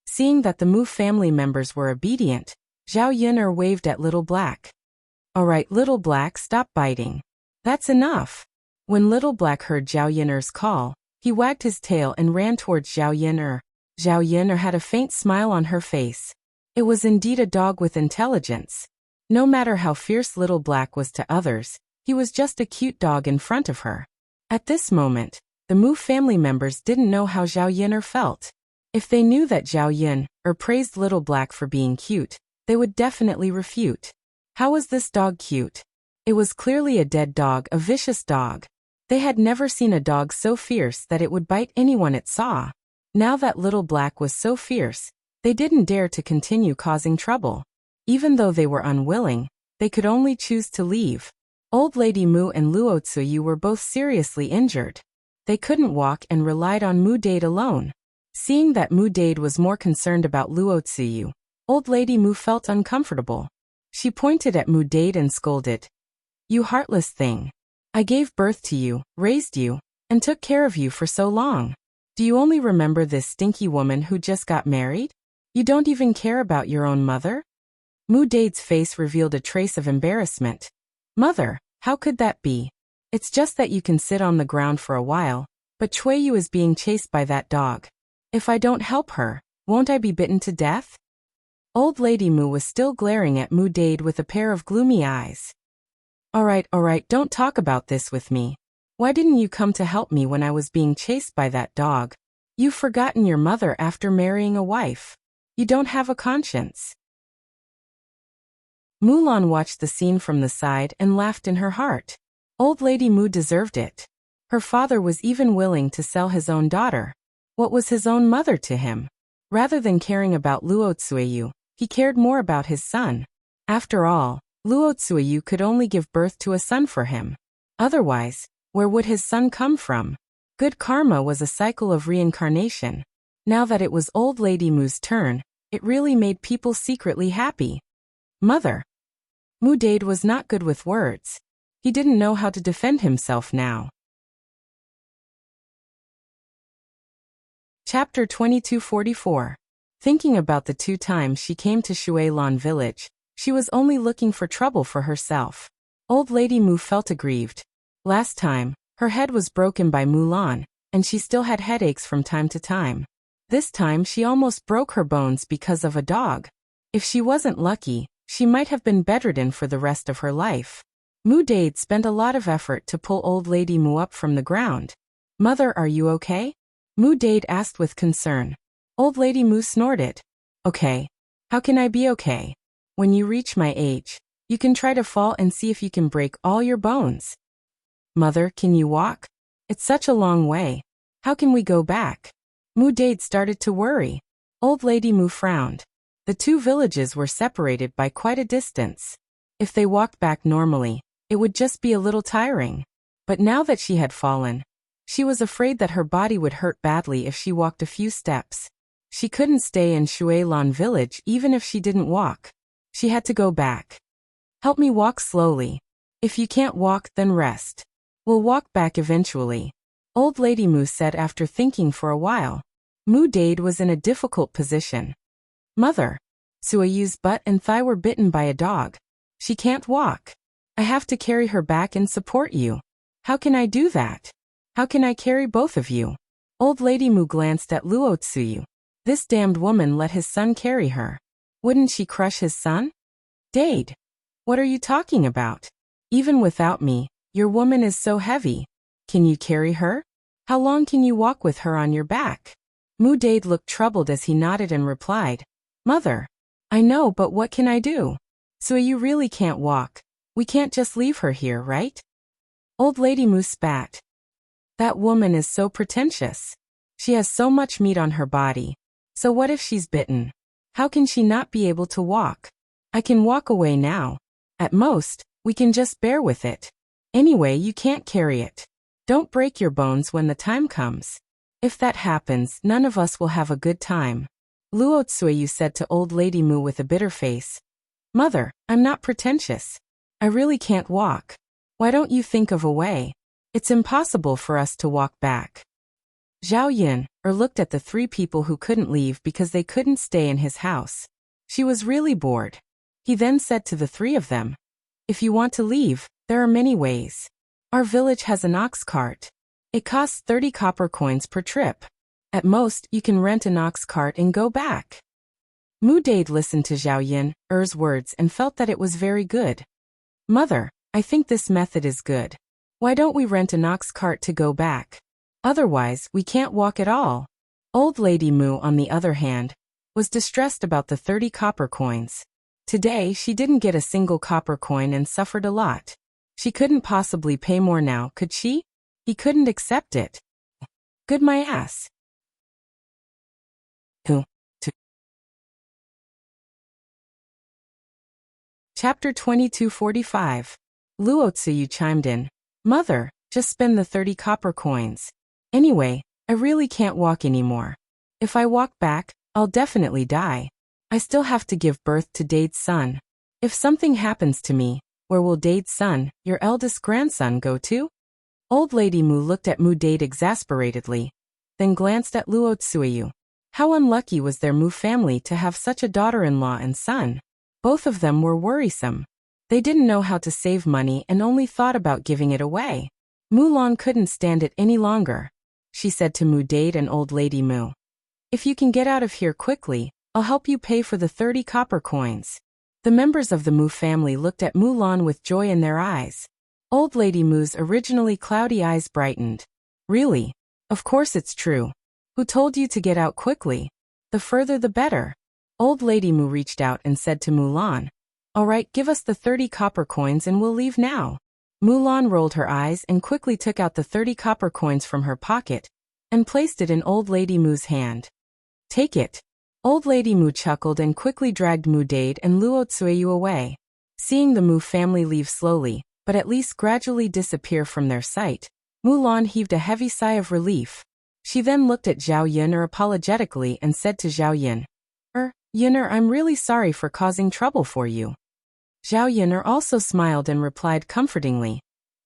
Seeing that the Mu family members were obedient, Zhao Yin'er waved at Little Black. "All right, Little Black, stop biting. That's enough." When Little Black heard Zhao Yin'er's call, he wagged his tail and ran towards Zhao Yin'er. Zhao Yin'er had a faint smile on her face. It was indeed a dog with intelligence. No matter how fierce Little Black was to others, he was just a cute dog in front of her. At this moment, the Mu family members didn't know how Zhao Yin'er felt. If they knew that Zhao Yin'er praised Little Black for being cute, they would definitely refute. How was this dog cute? It was clearly a dead dog, a vicious dog. They had never seen a dog so fierce that it would bite anyone it saw. Now that Little Black was so fierce, they didn't dare to continue causing trouble. Even though they were unwilling, they could only choose to leave. Old Lady Mu and Luo Tsuyu were both seriously injured. They couldn't walk and relied on Mu Dade alone. Seeing that Mu Dade was more concerned about Luo Tsuyu, Old Lady Mu felt uncomfortable. She pointed at Mu Dade and scolded. "You heartless thing. I gave birth to you, raised you, and took care of you for so long. Do you only remember this stinky woman who just got married? You don't even care about your own mother?" Mu Dade's face revealed a trace of embarrassment. "Mother, how could that be? It's just that you can sit on the ground for a while, but Chueyu is being chased by that dog. If I don't help her, won't I be bitten to death?" Old Lady Mu was still glaring at Mu Dade with a pair of gloomy eyes. All right, don't talk about this with me. Why didn't you come to help me when I was being chased by that dog? You've forgotten your mother after marrying a wife. You don't have a conscience." Mulan watched the scene from the side and laughed in her heart. Old Lady Mu deserved it. Her father was even willing to sell his own daughter. What was his own mother to him? Rather than caring about Luo Tsuyu, he cared more about his son. After all, Luo Tsuyu could only give birth to a son for him. Otherwise, where would his son come from? Good karma was a cycle of reincarnation. Now that it was Old Lady Mu's turn, it really made people secretly happy. "Mother." Mu Dade was not good with words. He didn't know how to defend himself now. Chapter 2244. Thinking about the 2 times she came to Shuilan village, she was only looking for trouble for herself. Old Lady Mu felt aggrieved. Last time, her head was broken by Mulan, and she still had headaches from time to time. This time she almost broke her bones because of a dog. If she wasn't lucky, she might have been bedridden for the rest of her life. Mu Dade spent a lot of effort to pull Old Lady Mu up from the ground. "Mother, are you okay?" Mu Dade asked with concern. Old Lady Mu snorted. "Okay. How can I be okay? When you reach my age, you can try to fall and see if you can break all your bones." "Mother, can you walk? It's such a long way. How can we go back?" Mu Dade started to worry. Old Lady Mu frowned. The 2 villages were separated by quite a distance. If they walked back normally, it would just be a little tiring. But now that she had fallen, she was afraid that her body would hurt badly if she walked a few steps. She couldn't stay in Shuilan village even if she didn't walk. She had to go back. "Help me walk slowly. If you can't walk, then rest. We'll walk back eventually," Old Lady Mu said after thinking for a while. Mu Dade was in a difficult position. "Mother, Suayu's butt and thigh were bitten by a dog. She can't walk. I have to carry her back and support you. How can I do that? How can I carry both of you?" Old Lady Mu glanced at Luo Tsuyu. This damned woman let his son carry her. Wouldn't she crush his son? "Dade, what are you talking about? Even without me, your woman is so heavy. Can you carry her? How long can you walk with her on your back?" Mu Dade looked troubled as he nodded and replied, "Mother, I know, but what can I do? So you really can't walk. We can't just leave her here, right?" Old Lady Mu spat. "That woman is so pretentious. She has so much meat on her body. So what if she's bitten? How can she not be able to walk? I can walk away now. At most, we can just bear with it. Anyway, you can't carry it. Don't break your bones when the time comes. If that happens, none of us will have a good time." Luo Tsuyu said to Old Lady Mu with a bitter face. "Mother, I'm not pretentious. I really can't walk. Why don't you think of a way? It's impossible for us to walk back." Zhao Yin looked at the 3 people who couldn't leave because they couldn't stay in his house. She was really bored. He then said to the 3 of them, "If you want to leave, there are many ways. Our village has an ox cart. It costs 30 copper coins per trip. At most, you can rent an ox cart and go back." Mu Dade listened to Zhao Yin's words and felt that it was very good. "Mother, I think this method is good. Why don't we rent an ox cart to go back? Otherwise, we can't walk at all." Old Lady Mu, on the other hand, was distressed about the 30 copper coins. Today, she didn't get a single copper coin and suffered a lot. She couldn't possibly pay more now, could she? He couldn't accept it. Good my ass. Who? Chapter 2245. Luozi chimed in. Mother, just spend the 30 copper coins. Anyway, I really can't walk anymore. If I walk back, I'll definitely die. I still have to give birth to Dade's son. If something happens to me, where will Dade's son, your eldest grandson, go to? Old Lady Mu looked at Mu Dade exasperatedly, then glanced at Luo Tsuyu. How unlucky was their Mu family to have such a daughter-in-law and son? Both of them were worrisome. They didn't know how to save money and only thought about giving it away. Mulan couldn't stand it any longer. She said to Mu Dade and Old Lady Mu, if you can get out of here quickly, I'll help you pay for the 30 copper coins. The members of the Mu family looked at Mulan with joy in their eyes. Old Lady Mu's originally cloudy eyes brightened. Really? Of course it's true. Who told you to get out quickly? The further the better. Old Lady Mu reached out and said to Mulan, all right, give us the 30 copper coins and we'll leave now. Mulan rolled her eyes and quickly took out the 30 copper coins from her pocket and placed it in Old Lady Mu's hand. Take it. Old Lady Mu chuckled and quickly dragged Mu Dade and Luo Tsuyu away. Seeing the Mu family leave slowly, but at least gradually disappear from their sight, Mulan heaved a heavy sigh of relief. She then looked at Zhao Yun'er apologetically and said to Zhao Yun'er, I'm really sorry for causing trouble for you. Zhao Yun'er also smiled and replied comfortingly,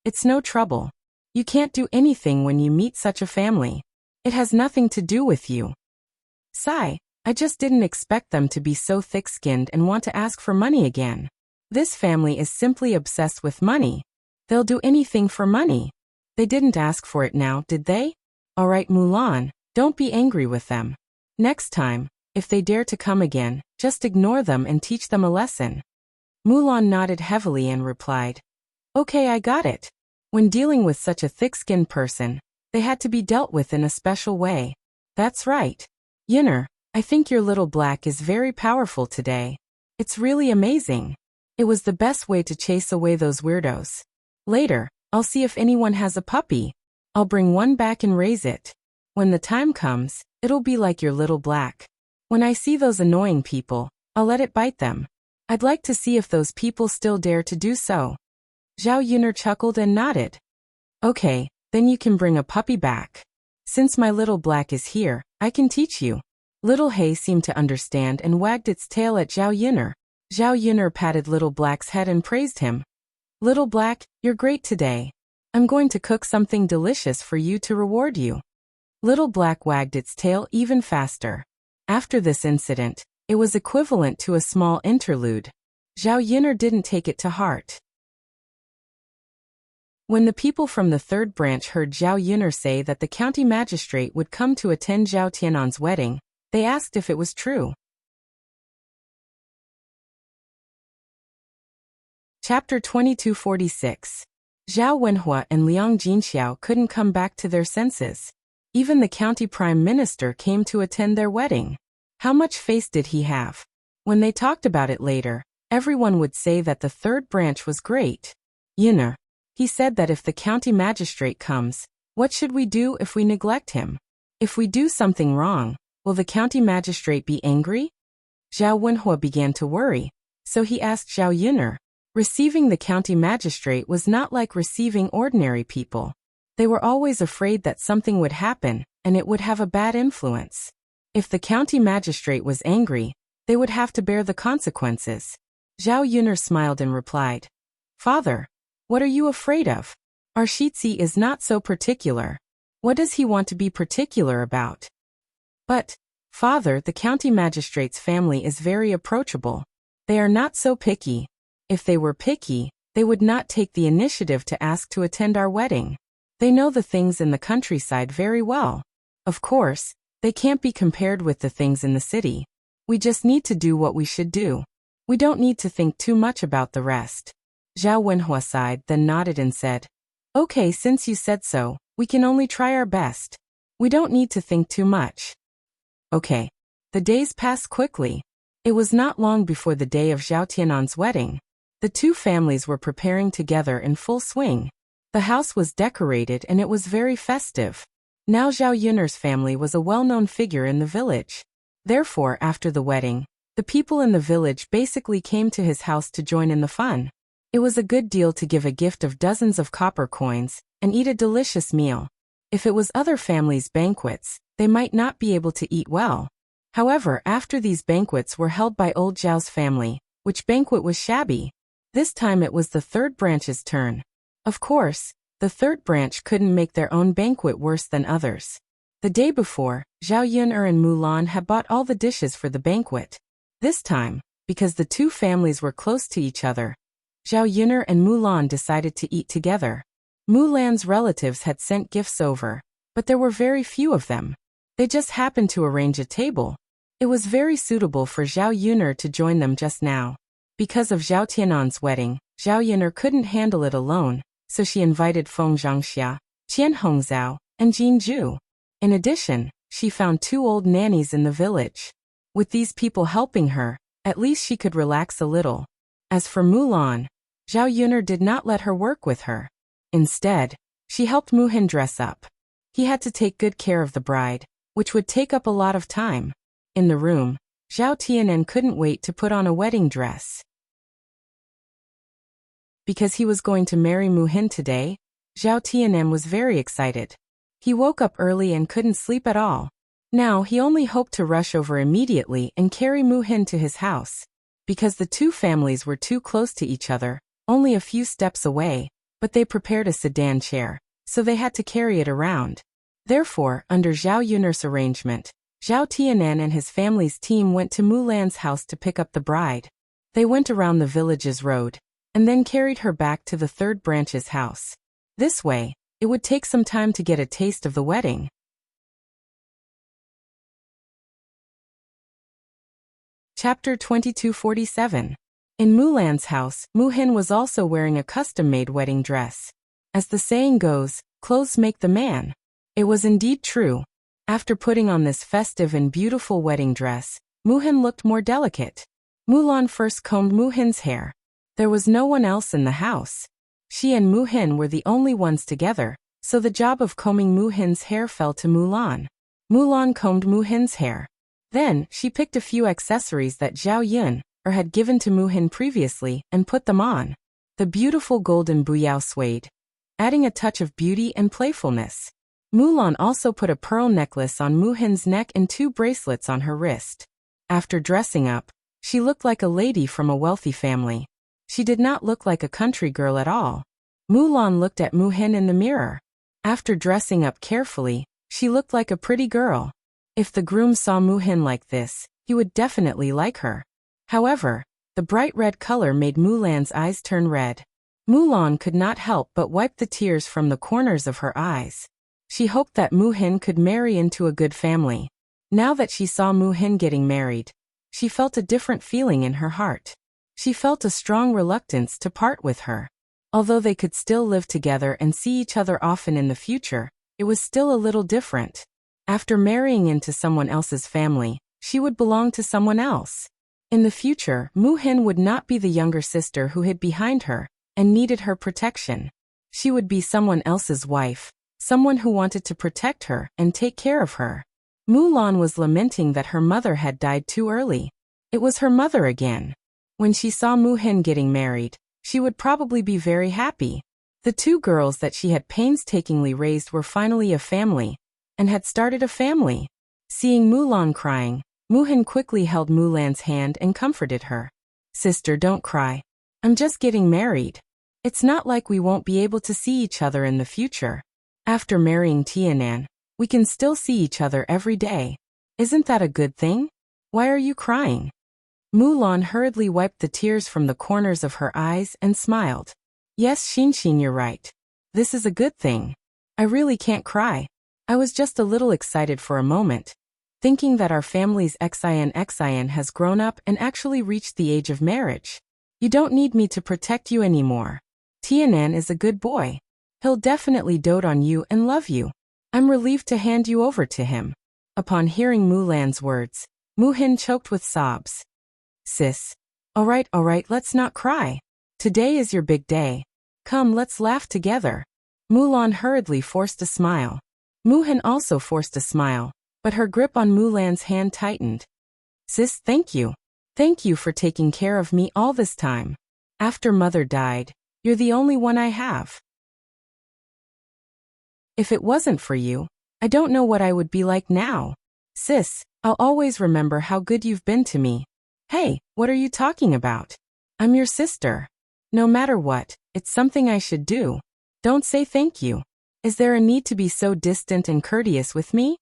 it's no trouble. You can't do anything when you meet such a family. It has nothing to do with you. Sigh, I just didn't expect them to be so thick-skinned and want to ask for money again. This family is simply obsessed with money. They'll do anything for money. They didn't ask for it now, did they? All right, Mulan, don't be angry with them. Next time, if they dare to come again, just ignore them and teach them a lesson. Mulan nodded heavily and replied, okay, I got it. When dealing with such a thick-skinned person, they had to be dealt with in a special way. That's right. Yun'er, I think your little black is very powerful today. It's really amazing. It was the best way to chase away those weirdos. Later, I'll see if anyone has a puppy. I'll bring one back and raise it. When the time comes, it'll be like your little black. When I see those annoying people, I'll let it bite them. I'd like to see if those people still dare to do so. Zhao Yun'er chuckled and nodded. Okay, then you can bring a puppy back. Since my little black is here, I can teach you. Little Hay seemed to understand and wagged its tail at Zhao Yun'er. Zhao Yun'er patted Little Black's head and praised him. Little Black, you're great today. I'm going to cook something delicious for you to reward you. Little Black wagged its tail even faster. After this incident, it was equivalent to a small interlude. Zhao Yun'er didn't take it to heart. When the people from the third branch heard Zhao Yun'er say that the county magistrate would come to attend Zhao Tianan's wedding, they asked if it was true. Chapter 2246. Zhao Wenhua and Liang Jinxiao couldn't come back to their senses. Even the county prime minister came to attend their wedding. How much face did he have? When they talked about it later, everyone would say that the third branch was great. Yun'er, he said that if the county magistrate comes, what should we do if we neglect him? If we do something wrong, will the county magistrate be angry? Zhao Wenhua began to worry, so he asked Zhao Yun'er. Receiving the county magistrate was not like receiving ordinary people. They were always afraid that something would happen, and it would have a bad influence. If the county magistrate was angry, they would have to bear the consequences. Zhao Yun'er smiled and replied, Father, what are you afraid of? Our Shitzi is not so particular. What does he want to be particular about? But, Father, the county magistrate's family is very approachable. They are not so picky. If they were picky, they would not take the initiative to ask to attend our wedding. They know the things in the countryside very well. Of course, they can't be compared with the things in the city. We just need to do what we should do. We don't need to think too much about the rest. Zhao Wenhua sighed, then nodded and said, Okay, since you said so, we can only try our best. We don't need to think too much. Okay. The days passed quickly. It was not long before the day of Zhao Tianan's wedding. The two families were preparing together in full swing. The house was decorated and it was very festive. Now Zhao Yun'er's family was a well-known figure in the village. Therefore, after the wedding, the people in the village basically came to his house to join in the fun. It was a good deal to give a gift of dozens of copper coins and eat a delicious meal. If it was other families' banquets, they might not be able to eat well. However, after these banquets were held by old Zhao's family, which banquet was shabby. This time it was the third branch's turn. Of course, the third branch couldn't make their own banquet worse than others. The day before, Zhao Yun'er and Mulan had bought all the dishes for the banquet. This time, because the two families were close to each other, Zhao Yun'er and Mulan decided to eat together. Mulan's relatives had sent gifts over, but there were very few of them. They just happened to arrange a table. It was very suitable for Zhao Yun'er to join them just now. Because of Zhao Tianan's wedding, Zhao Yun'er couldn't handle it alone, so she invited Feng Zhangxia, Qian Hongzhao, and Jin Zhu. In addition, she found 2 old nannies in the village. With these people helping her, at least she could relax a little. As for Mulan, Zhao Yun'er did not let her work with her. Instead, she helped Mu Hin dress up. He had to take good care of the bride, which would take up a lot of time. In the room, Zhao Tianan couldn't wait to put on a wedding dress. Because he was going to marry Mu Hin today, Zhao Tianan was very excited. He woke up early and couldn't sleep at all. Now he only hoped to rush over immediately and carry Mu Hin to his house. Because the two families were too close to each other, only a few steps away, but they prepared a sedan chair, so they had to carry it around. Therefore, under Zhao Yun'er's arrangement, Zhao Tianan and his family's team went to Mulan's house to pick up the bride. They went around the village's road, and then carried her back to the third branch's house. This way, it would take some time to get a taste of the wedding. Chapter 2247. In Mulan's house, Mu Hin was also wearing a custom-made wedding dress. As the saying goes, clothes make the man. It was indeed true. After putting on this festive and beautiful wedding dress, Mu Hin looked more delicate. Mulan first combed Mu Hin's hair. There was no one else in the house. She and Mu Hin were the only ones together, so the job of combing Mu Hin's hair fell to Mulan. Mulan combed Mu Hin's hair. Then, she picked a few accessories that Zhao Yun'er had given to Mu Hin previously and put them on. The beautiful golden buyao suede, adding a touch of beauty and playfulness. Mulan also put a pearl necklace on Mu Hin's neck and 2 bracelets on her wrist. After dressing up, she looked like a lady from a wealthy family. She did not look like a country girl at all. Mulan looked at Mu Hin in the mirror. After dressing up carefully, she looked like a pretty girl. If the groom saw Mu Hin like this, he would definitely like her. However, the bright red color made Mulan's eyes turn red. Mulan could not help but wipe the tears from the corners of her eyes. She hoped that Mu Hin could marry into a good family. Now that she saw Mu Hin getting married, she felt a different feeling in her heart. She felt a strong reluctance to part with her. Although they could still live together and see each other often in the future, it was still a little different. After marrying into someone else's family, she would belong to someone else. In the future, Mu Hin would not be the younger sister who hid behind her and needed her protection. She would be someone else's wife, someone who wanted to protect her and take care of her. Mulan was lamenting that her mother had died too early. It was her mother again. When she saw Mu Hin getting married, she would probably be very happy. The 2 girls that she had painstakingly raised were finally a family, and had started a family. Seeing Mulan crying, Mu Hin quickly held Mulan's hand and comforted her. "Sister, don't cry. I'm just getting married. It's not like we won't be able to see each other in the future. After marrying Tianan, we can still see each other every day. Isn't that a good thing? Why are you crying?" Mulan hurriedly wiped the tears from the corners of her eyes and smiled. "Yes, Xinxin, you're right. This is a good thing. I really can't cry. I was just a little excited for a moment, thinking that our family's Xin has grown up and actually reached the age of marriage. You don't need me to protect you anymore. Tianan is a good boy. He'll definitely dote on you and love you. I'm relieved to hand you over to him." Upon hearing Mulan's words, Mu Hin choked with sobs. "Sis. All right, let's not cry. Today is your big day. Come, let's laugh together. Mulan hurriedly forced a smile. Muhan also forced a smile, but her grip on Mulan's hand tightened. Sis, thank you. Thank you for taking care of me all this time. After mother died, you're the only one I have. If it wasn't for you, I don't know what I would be like now. Sis, I'll always remember how good you've been to me. Hey, what are you talking about? I'm your sister. No matter what, it's something I should do. Don't say thank you. Is there a need to be so distant and courteous with me?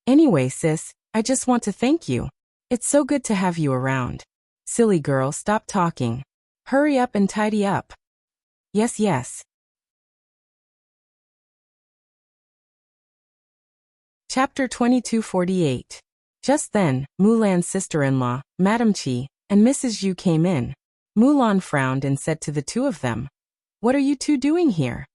Anyway, sis, I just want to thank you. It's so good to have you around. Silly girl, stop talking. Hurry up and tidy up. Yes, yes. Chapter 2248. Just then, Mulan's sister-in-law, Madame Qi, and Mrs. Yu came in. Mulan frowned and said to the two of them, "What are you two doing here?"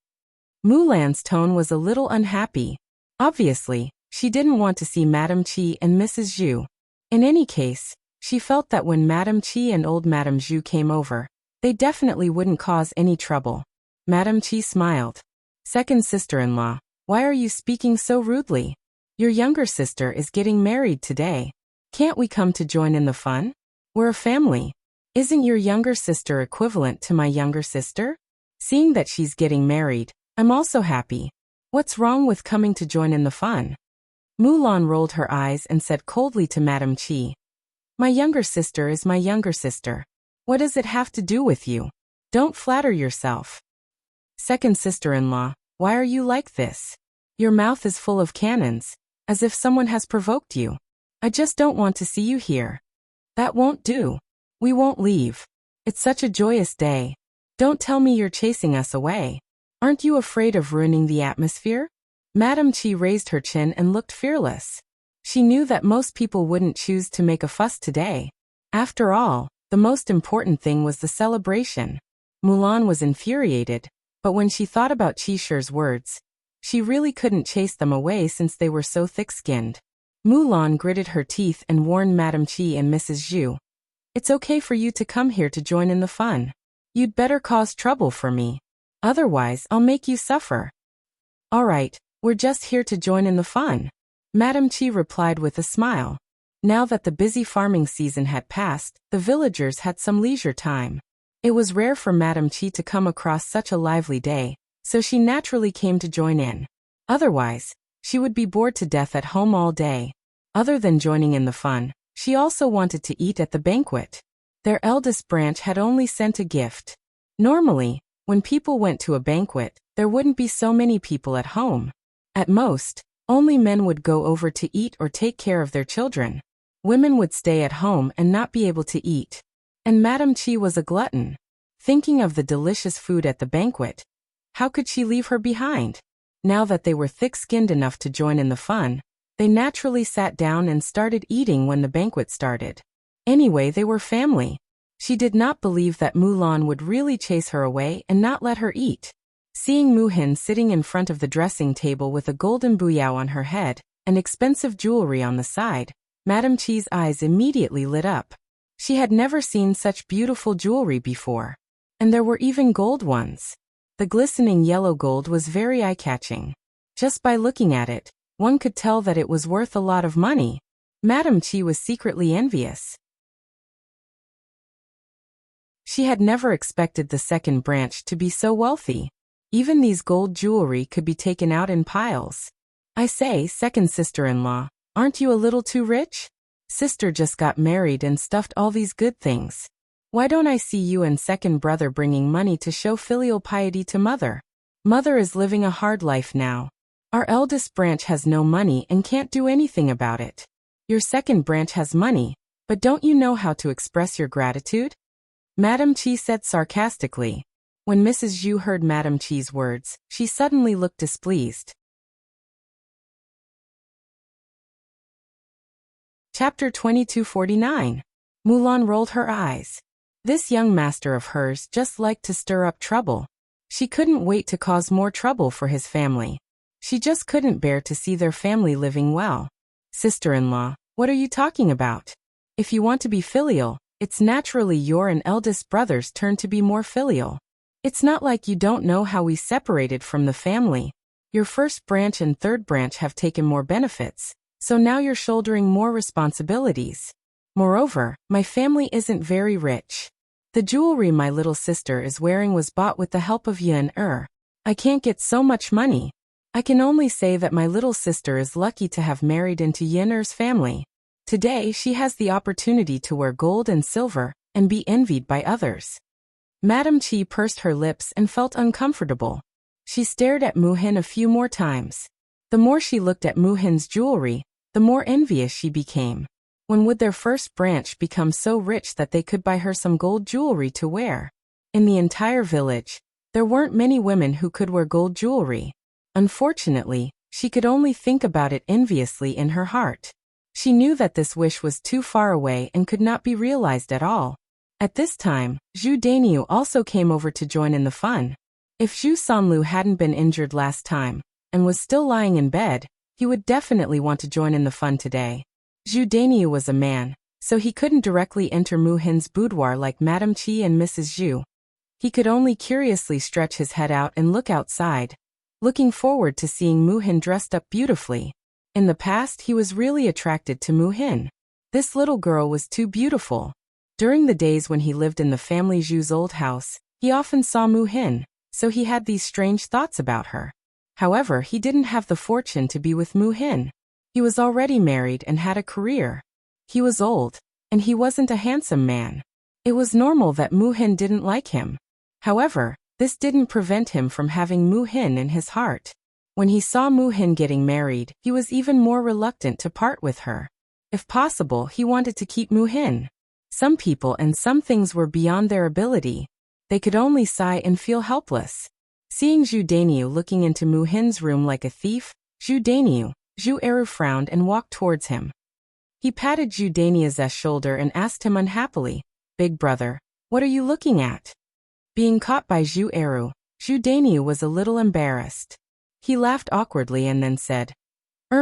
Mulan's tone was a little unhappy. Obviously, she didn't want to see Madame Qi and Mrs. Yu. In any case, she felt that when Madame Qi and old Madame Zhu came over, they definitely wouldn't cause any trouble. Madame Qi smiled. Second sister-in-law, why are you speaking so rudely? Your younger sister is getting married today. Can't we come to join in the fun? We're a family. Isn't your younger sister equivalent to my younger sister? Seeing that she's getting married, I'm also happy. What's wrong with coming to join in the fun? Mulan rolled her eyes and said coldly to Madame Qi, "My younger sister is my younger sister. What does it have to do with you? Don't flatter yourself." Second sister-in-law, why are you like this? Your mouth is full of cannons, as if someone has provoked you. I just don't want to see you here. That won't do. We won't leave. It's such a joyous day. Don't tell me you're chasing us away. Aren't you afraid of ruining the atmosphere? Madame Qi raised her chin and looked fearless. She knew that most people wouldn't choose to make a fuss today. After all, the most important thing was the celebration. Mulan was infuriated, but when she thought about Qi Shi's words, she really couldn't chase them away since they were so thick-skinned. Mulan gritted her teeth and warned Madame Qi and Mrs. Zhu, "It's okay for you to come here to join in the fun. You'd better cause trouble for me. Otherwise, I'll make you suffer." "All right, we're just here to join in the fun," Madame Qi replied with a smile. Now that the busy farming season had passed, the villagers had some leisure time. It was rare for Madame Qi to come across such a lively day, so she naturally came to join in. Otherwise, she would be bored to death at home all day. Other than joining in the fun, she also wanted to eat at the banquet. Their eldest branch had only sent a gift. Normally, when people went to a banquet, there wouldn't be so many people at home. At most, only men would go over to eat or take care of their children. Women would stay at home and not be able to eat. And Madame Qi was a glutton. Thinking of the delicious food at the banquet, how could she leave her behind? Now that they were thick-skinned enough to join in the fun, they naturally sat down and started eating when the banquet started. Anyway, they were family. She did not believe that Mulan would really chase her away and not let her eat. Seeing Muhin sitting in front of the dressing table with a golden buyao on her head and expensive jewelry on the side, Madame Qi's eyes immediately lit up. She had never seen such beautiful jewelry before. And there were even gold ones. The glistening yellow gold was very eye-catching. Just by looking at it, one could tell that it was worth a lot of money. Madame Qi was secretly envious. She had never expected the second branch to be so wealthy. Even these gold jewelry could be taken out in piles. I say, second sister-in-law, aren't you a little too rich? Sister just got married and stuffed all these good things. Why don't I see you and second brother bringing money to show filial piety to mother? Mother is living a hard life now. Our eldest branch has no money and can't do anything about it. Your second branch has money, but don't you know how to express your gratitude? Madame Qi said sarcastically. When Mrs. Zhu heard Madame Qi's words, she suddenly looked displeased. Chapter 2249. Mulan rolled her eyes. This young master of hers just liked to stir up trouble. She couldn't wait to cause more trouble for his family. She just couldn't bear to see their family living well. Sister-in-law, what are you talking about? If you want to be filial, it's naturally your and eldest brother's turn to be more filial. It's not like you don't know how we separated from the family. Your first branch and third branch have taken more benefits, so now you're shouldering more responsibilities. Moreover, my family isn't very rich. The jewelry my little sister is wearing was bought with the help of Yin Er. I can't get so much money. I can only say that my little sister is lucky to have married into Yin Er's family. Today she has the opportunity to wear gold and silver, and be envied by others. Madame Qi pursed her lips and felt uncomfortable. She stared at Mu Hin a few more times. The more she looked at Mu Hin's jewelry, the more envious she became. When would their first branch become so rich that they could buy her some gold jewelry to wear? In the entire village, there weren't many women who could wear gold jewelry. Unfortunately, she could only think about it enviously in her heart. She knew that this wish was too far away and could not be realized at all. At this time, Zhu Dainiu also came over to join in the fun. If Zhu Sanlu hadn't been injured last time, and was still lying in bed, he would definitely want to join in the fun today. Zhu Dainiu was a man, so he couldn't directly enter Mu Hin's boudoir like Madame Qi and Mrs. Zhu. He could only curiously stretch his head out and look outside, looking forward to seeing Mu Hin dressed up beautifully. In the past he was really attracted to Mu Hin. This little girl was too beautiful. During the days when he lived in the family Zhu's old house, he often saw Mu Hin, so he had these strange thoughts about her. However, he didn't have the fortune to be with Mu Hin. He was already married and had a career. He was old, and he wasn't a handsome man. It was normal that Mu Hin didn't like him. However, this didn't prevent him from having Mu Hin in his heart. When he saw Mu Hin getting married, he was even more reluctant to part with her. If possible, he wanted to keep Mu Hin. Some people and some things were beyond their ability. They could only sigh and feel helpless. Seeing Zhu Dainiu looking into Mu Hin's room like a thief, Zhu Eru frowned and walked towards him. He patted Zhu Dainiu's shoulder and asked him unhappily, "Big brother, what are you looking at?" Being caught by Zhu Eru, Zhu Dainiu was a little embarrassed. He laughed awkwardly and then said,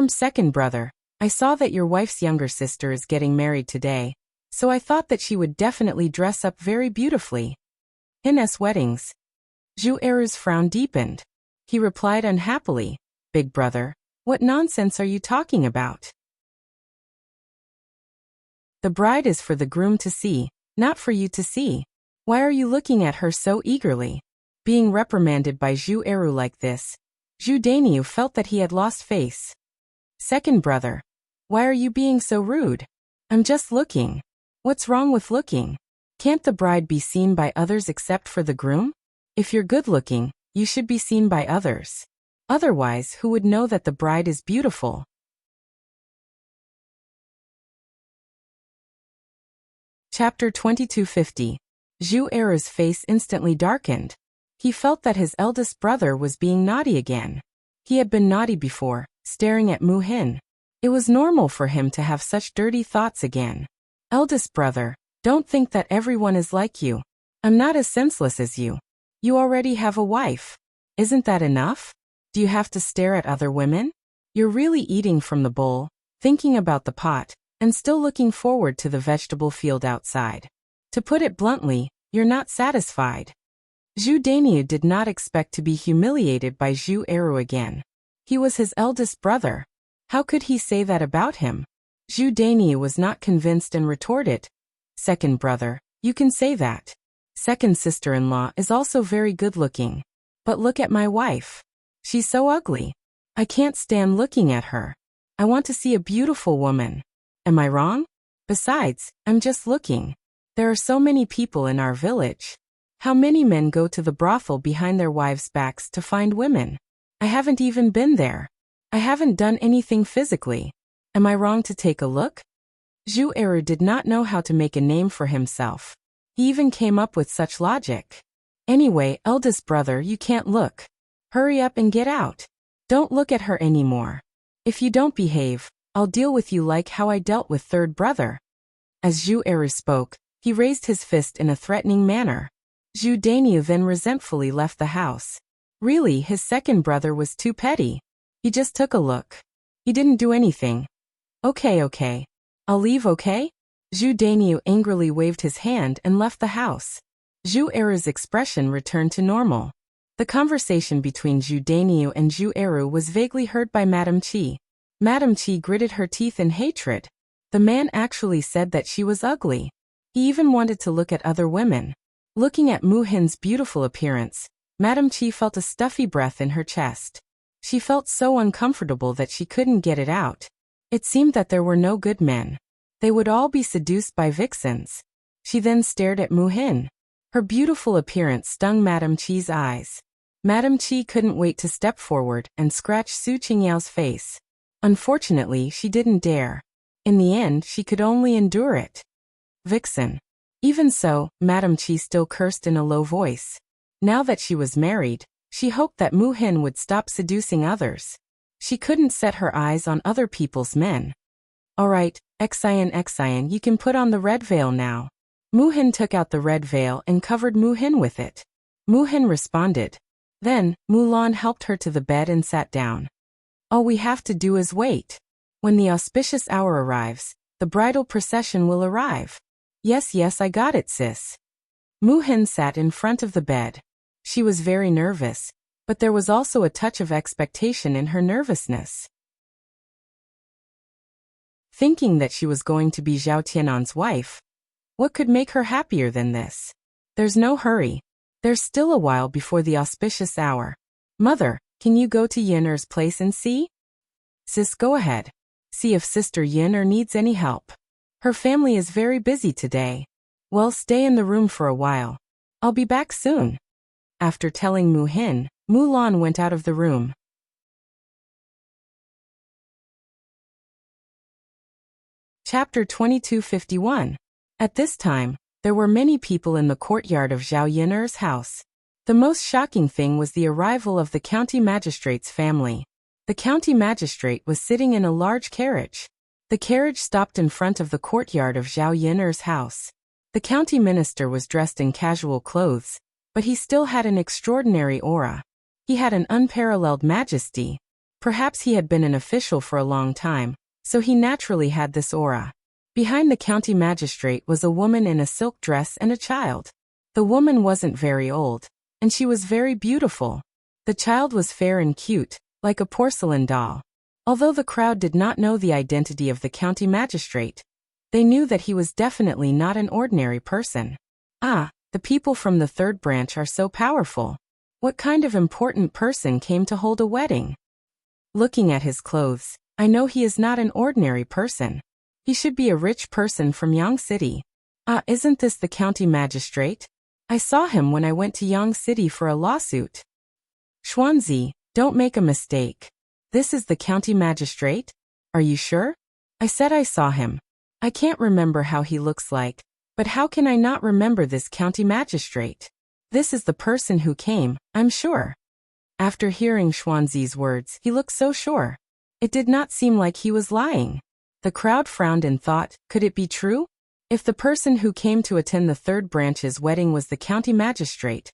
Second brother, I saw that your wife's younger sister is getting married today, so I thought that she would definitely dress up very beautifully. Hin's weddings." Zhu Eru's frown deepened. He replied unhappily, "Big brother, what nonsense are you talking about? The bride is for the groom to see, not for you to see. Why are you looking at her so eagerly?" Being reprimanded by Zhu Eru like this, Zhu Dainiu felt that he had lost face. "Second brother, why are you being so rude? I'm just looking. What's wrong with looking? Can't the bride be seen by others except for the groom? If you're good looking, you should be seen by others. Otherwise, who would know that the bride is beautiful?" Chapter 2250. Zhu Eru's face instantly darkened. He felt that his eldest brother was being naughty again. He had been naughty before, staring at Mu Hin. It was normal for him to have such dirty thoughts again. "Eldest brother, don't think that everyone is like you. I'm not as senseless as you. You already have a wife. Isn't that enough? Do you have to stare at other women? You're really eating from the bowl, thinking about the pot, and still looking forward to the vegetable field outside. To put it bluntly, you're not satisfied." Zhu Dainiu did not expect to be humiliated by Zhu Eru again. He was his eldest brother. How could he say that about him? Zhu Dainiu was not convinced and retorted, "Second brother, you can say that. Second sister-in-law is also very good-looking. But look at my wife. She's so ugly. I can't stand looking at her. I want to see a beautiful woman. Am I wrong? Besides, I'm just looking. There are so many people in our village. How many men go to the brothel behind their wives' backs to find women? I haven't even been there. I haven't done anything physically. Am I wrong to take a look?" Zhu Eru did not know how to make a name for himself. He even came up with such logic. "Anyway, eldest brother, you can't look. Hurry up and get out. Don't look at her anymore. If you don't behave, I'll deal with you like how I dealt with third brother." As Zhu Eru spoke, he raised his fist in a threatening manner. Zhu Dainiu then resentfully left the house. Really, his second brother was too petty. He just took a look. He didn't do anything. Okay. I'll leave, okay?" Zhu Dainiu angrily waved his hand and left the house. Zhu Eru's expression returned to normal. The conversation between Zhu Dainiu and Zhu Eru was vaguely heard by Madame Qi. Madame Qi gritted her teeth in hatred. The man actually said that she was ugly. He even wanted to look at other women. Looking at Mu Hin's beautiful appearance, Madame Qi felt a stuffy breath in her chest. She felt so uncomfortable that she couldn't get it out. It seemed that there were no good men. They would all be seduced by vixens. She then stared at Mu Hin. Her beautiful appearance stung Madame Qi's eyes. Madame Qi couldn't wait to step forward and scratch Su Qingyao's face. Unfortunately, she didn't dare. In the end, she could only endure it. Vixen. Even so, Madame Qi still cursed in a low voice. Now that she was married, she hoped that Mu Hin would stop seducing others. She couldn't set her eyes on other people's men. Alright, Xian, you can put on the red veil now. Mu Hin took out the red veil and covered Mu Hin with it. Mu Hin responded. Then, Mulan helped her to the bed and sat down. All we have to do is wait. When the auspicious hour arrives, the bridal procession will arrive. Yes, I got it, sis. Mu Hin sat in front of the bed. She was very nervous, but there was also a touch of expectation in her nervousness. Thinking that she was going to be Zhao Tianan's wife, what could make her happier than this? There's no hurry. There's still a while before the auspicious hour. Mother, can you go to Yiner's place and see? Sis, go ahead. See if Sister Yiner needs any help. Her family is very busy today. Well, stay in the room for a while. I'll be back soon. After telling Mu Hin, Mulan went out of the room. Chapter 2251. At this time, there were many people in the courtyard of Zhao Yiner's house. The most shocking thing was the arrival of the county magistrate's family. The county magistrate was sitting in a large carriage. The carriage stopped in front of the courtyard of Zhao Yiner's house. The county minister was dressed in casual clothes, but he still had an extraordinary aura. He had an unparalleled majesty. Perhaps he had been an official for a long time, so he naturally had this aura. Behind the county magistrate was a woman in a silk dress and a child. The woman wasn't very old, and she was very beautiful. The child was fair and cute, like a porcelain doll. Although the crowd did not know the identity of the county magistrate, they knew that he was definitely not an ordinary person. Ah, the people from the third branch are so powerful. What kind of important person came to hold a wedding? Looking at his clothes, I know he is not an ordinary person. He should be a rich person from Yang City. Ah, isn't this the county magistrate? I saw him when I went to Yang City for a lawsuit. Xuanzi, don't make a mistake. This is the county magistrate? Are you sure? I said I saw him. I can't remember how he looks like, but how can I not remember this county magistrate? This is the person who came, I'm sure. After hearing Xuanzi's words, he looked so sure. It did not seem like he was lying. The crowd frowned and thought, could it be true? If the person who came to attend the third branch's wedding was the county magistrate,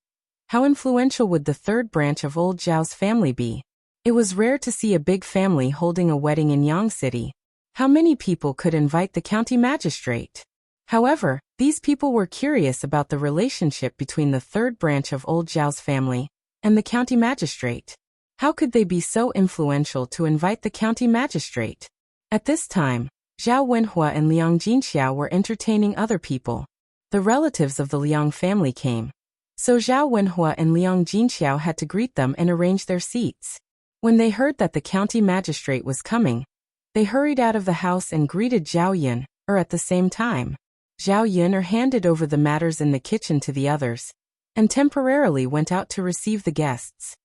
how influential would the third branch of old Zhao's family be? It was rare to see a big family holding a wedding in Yang City. How many people could invite the county magistrate? However, these people were curious about the relationship between the third branch of old Zhao's family and the county magistrate. How could they be so influential to invite the county magistrate? At this time, Zhao Wenhua and Liang Jinxiao were entertaining other people. The relatives of the Liang family came. So Zhao Wenhua and Liang Jinxiao had to greet them and arrange their seats. When they heard that the county magistrate was coming, they hurried out of the house and greeted Zhao Yin, at the same time. Zhao Yin handed over the matters in the kitchen to the others, and temporarily went out to receive the guests.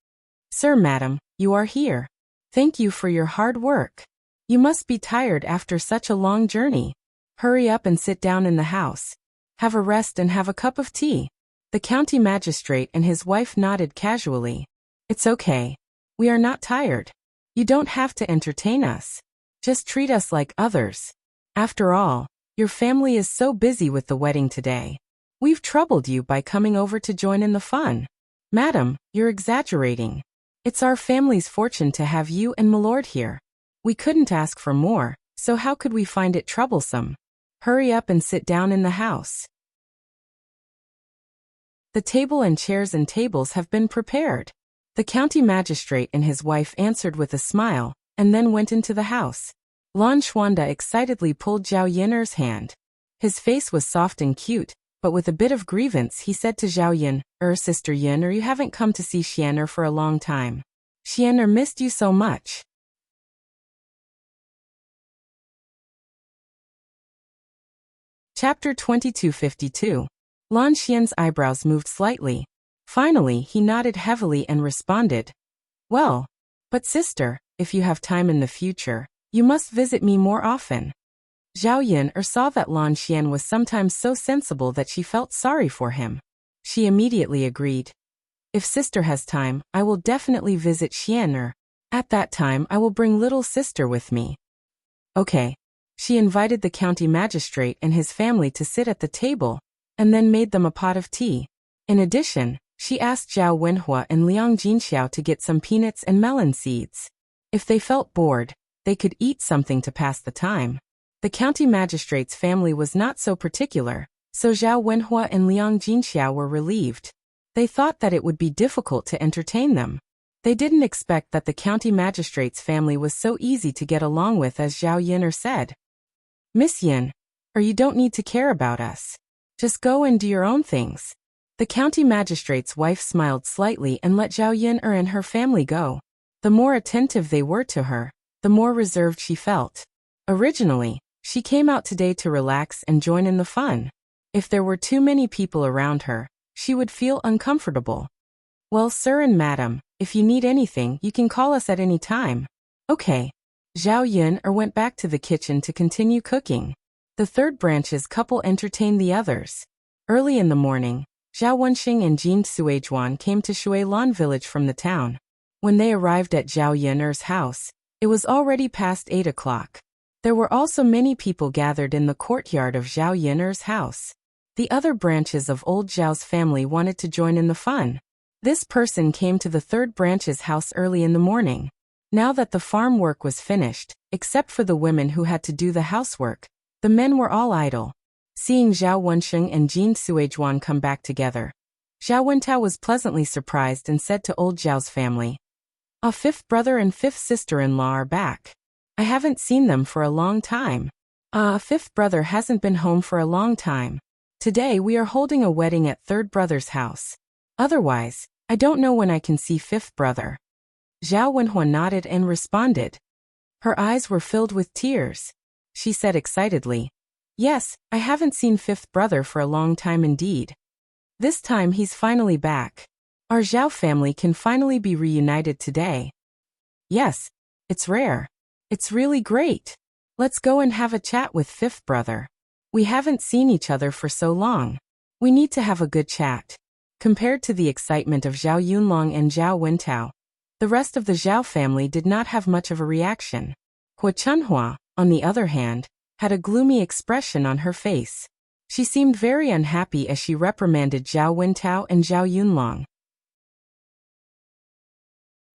Sir, madam, you are here. Thank you for your hard work. You must be tired after such a long journey. Hurry up and sit down in the house. Have a rest and have a cup of tea. The county magistrate and his wife nodded casually. It's okay. We are not tired. You don't have to entertain us. Just treat us like others. After all, your family is so busy with the wedding today. We've troubled you by coming over to join in the fun. Madam, you're exaggerating. It's our family's fortune to have you and Milord here. We couldn't ask for more, so how could we find it troublesome? Hurry up and sit down in the house. The table and chairs and tables have been prepared. The county magistrate and his wife answered with a smile, and then went into the house. Lan Xuanda excitedly pulled Zhao Yiner's hand. His face was soft and cute, but with a bit of grievance he said to Zhao Yin, Sister Yin, you haven't come to see Xianer for a long time. Xianer missed you so much. Chapter 2252. Lan Xian's eyebrows moved slightly. Finally, he nodded heavily and responded, Well, but sister, if you have time in the future, you must visit me more often. Zhao Yin saw that Lan Xian was sometimes so sensible that she felt sorry for him. She immediately agreed. If sister has time, I will definitely visit Xianer. At that time I will bring little sister with me. Okay. She invited the county magistrate and his family to sit at the table, and then made them a pot of tea. In addition, she asked Zhao Wenhua and Liang Jinxiao to get some peanuts and melon seeds. If they felt bored, they could eat something to pass the time. The county magistrate's family was not so particular, so Zhao Wenhua and Liang Jinxiao were relieved. They thought that it would be difficult to entertain them. They didn't expect that the county magistrate's family was so easy to get along with, as Zhao Yiner said. Miss Yin, you don't need to care about us. Just go and do your own things. The county magistrate's wife smiled slightly and let Zhao Yin and her family go. The more attentive they were to her, the more reserved she felt. Originally, she came out today to relax and join in the fun. If there were too many people around her, she would feel uncomfortable. Well, sir and madam, if you need anything, you can call us at any time. Okay. Zhao Yin went back to the kitchen to continue cooking. The third branch's couple entertained the others. Early in the morning, Zhao Wenxing and Jin Suizhuan came to Shuilan village from the town. When they arrived at Zhao Yiner's house, it was already past 8 o'clock. There were also many people gathered in the courtyard of Zhao Yiner's house. The other branches of old Zhao's family wanted to join in the fun. This person came to the third branch's house early in the morning. Now that the farm work was finished, except for the women who had to do the housework, the men were all idle. Seeing Zhao Wenxing and Jin Suizhuan come back together, Zhao Wentao was pleasantly surprised and said to old Zhao's family, "A fifth brother and fifth sister-in-law are back. I haven't seen them for a long time. A fifth brother hasn't been home for a long time. Today we are holding a wedding at third brother's house. Otherwise, I don't know when I can see fifth brother." Zhao Wenhua nodded and responded. Her eyes were filled with tears. She said excitedly, "Yes, I haven't seen fifth brother for a long time indeed. This time he's finally back. Our Zhao family can finally be reunited today. Yes, it's rare. It's really great. Let's go and have a chat with fifth brother. We haven't seen each other for so long. We need to have a good chat." Compared to the excitement of Zhao Yunlong and Zhao Wentao, the rest of the Zhao family did not have much of a reaction. Hua Chunhua, on the other hand, had a gloomy expression on her face. She seemed very unhappy as she reprimanded Zhao Wentao and Zhao Yunlong.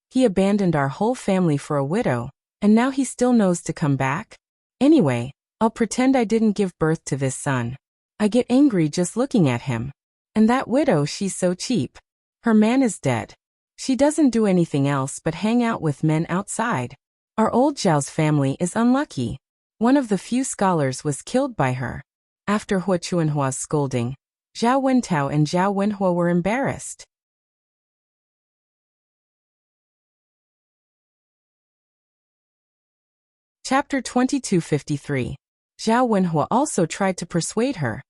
"He abandoned our whole family for a widow, and now he still knows to come back? Anyway, I'll pretend I didn't give birth to this son. I get angry just looking at him. And that widow, she's so cheap. Her man is dead. She doesn't do anything else but hang out with men outside. Our old Zhao's family is unlucky. One of the few scholars was killed by her." After Hua Chuanhua's scolding, Zhao Wentao and Zhao Wenhua were embarrassed. Chapter 2253. Zhao Wenhua also tried to persuade her.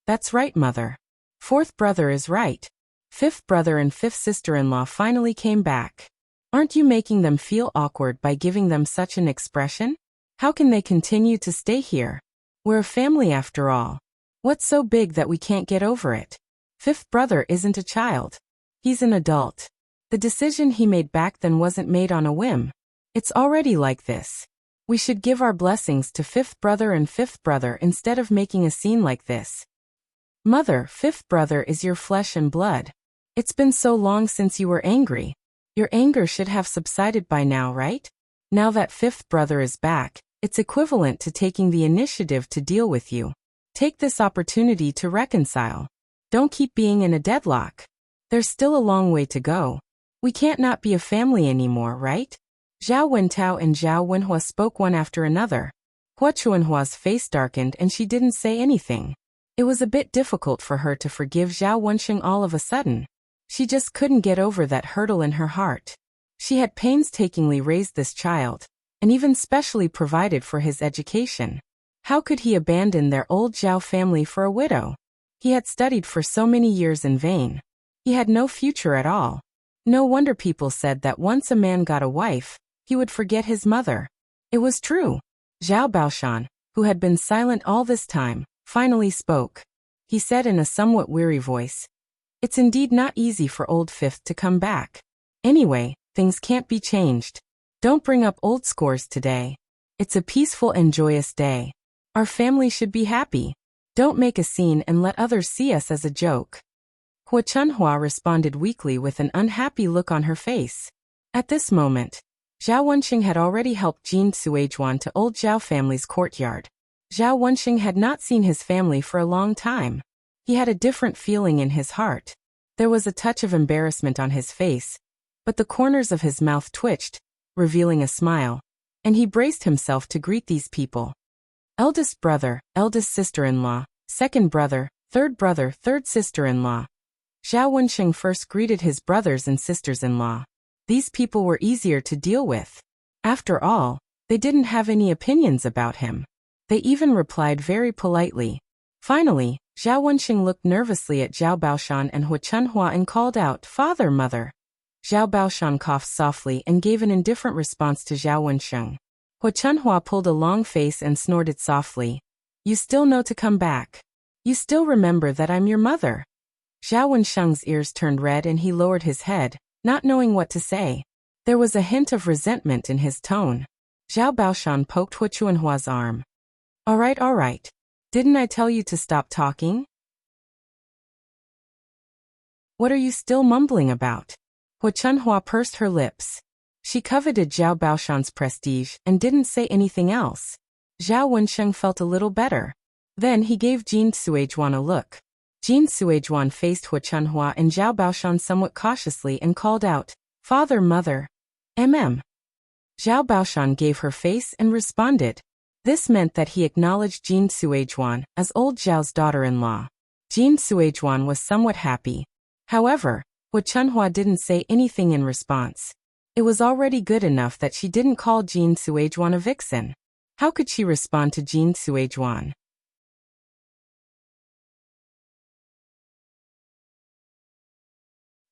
"That's right, mother. Fourth brother is right. Fifth brother and fifth sister-in-law finally came back. Aren't you making them feel awkward by giving them such an expression? How can they continue to stay here? We're a family after all. What's so big that we can't get over it? Fifth brother isn't a child. He's an adult. The decision he made back then wasn't made on a whim. It's already like this. We should give our blessings to fifth brother and fifth brother instead of making a scene like this. Mother, fifth brother is your flesh and blood. It's been so long since you were angry. Your anger should have subsided by now, right? Now that fifth brother is back, it's equivalent to taking the initiative to deal with you. Take this opportunity to reconcile. Don't keep being in a deadlock. There's still a long way to go. We can't not be a family anymore, right? Zhao Wentao and Zhao Wenhua spoke one after another. Hua Chuanhua's face darkened and she didn't say anything. It was a bit difficult for her to forgive Zhao Wensheng all of a sudden. She just couldn't get over that hurdle in her heart. She had painstakingly raised this child, and even specially provided for his education. How could he abandon their old Zhao family for a widow? He had studied for so many years in vain. He had no future at all. No wonder people said that once a man got a wife, he would forget his mother. It was true. Zhao Baoshan, who had been silent all this time, finally spoke. He said in a somewhat weary voice, "It's indeed not easy for old Fifth to come back. Anyway, things can't be changed. Don't bring up old scores today. It's a peaceful and joyous day. Our family should be happy. Don't make a scene and let others see us as a joke." Hua Chunhua responded weakly with an unhappy look on her face. At this moment, Zhao Wensheng had already helped Jin Suizhuan to old Zhao family's courtyard. Zhao Wensheng had not seen his family for a long time. He had a different feeling in his heart. There was a touch of embarrassment on his face, but the corners of his mouth twitched, revealing a smile, and he braced himself to greet these people. Eldest brother, eldest sister-in-law, second brother, third sister-in-law. Zhao Wensheng first greeted his brothers and sisters-in-law. These people were easier to deal with. After all, they didn't have any opinions about him. They even replied very politely. Finally, Zhao Wensheng looked nervously at Zhao Baoshan and Hua Chunhua and called out, "Father, mother." Zhao Baoshan coughed softly and gave an indifferent response to Zhao Wensheng. Hua Chunhua pulled a long face and snorted softly. "You still know to come back. You still remember that I'm your mother." Zhao Wensheng's ears turned red and he lowered his head, not knowing what to say. There was a hint of resentment in his tone. Zhao Baoshan poked Hua Chuanhua's arm. All right. Didn't I tell you to stop talking? What are you still mumbling about?" Hua Chunhua pursed her lips. She coveted Zhao Baoshan's prestige and didn't say anything else. Zhao Wensheng felt a little better. Then he gave Jin Suizhuan a look. Jin Suizhuan faced Hua Chunhua and Zhao Baoshan somewhat cautiously and called out, "Father, mother." Zhao Baoshan gave her face and responded. This meant that he acknowledged Jin Suizhuan as old Zhao's daughter-in-law. Jin Suizhuan was somewhat happy. However, Hua Chunhua didn't say anything in response. It was already good enough that she didn't call Jin Suizhuan a vixen. How could she respond to Jin Suizhuan?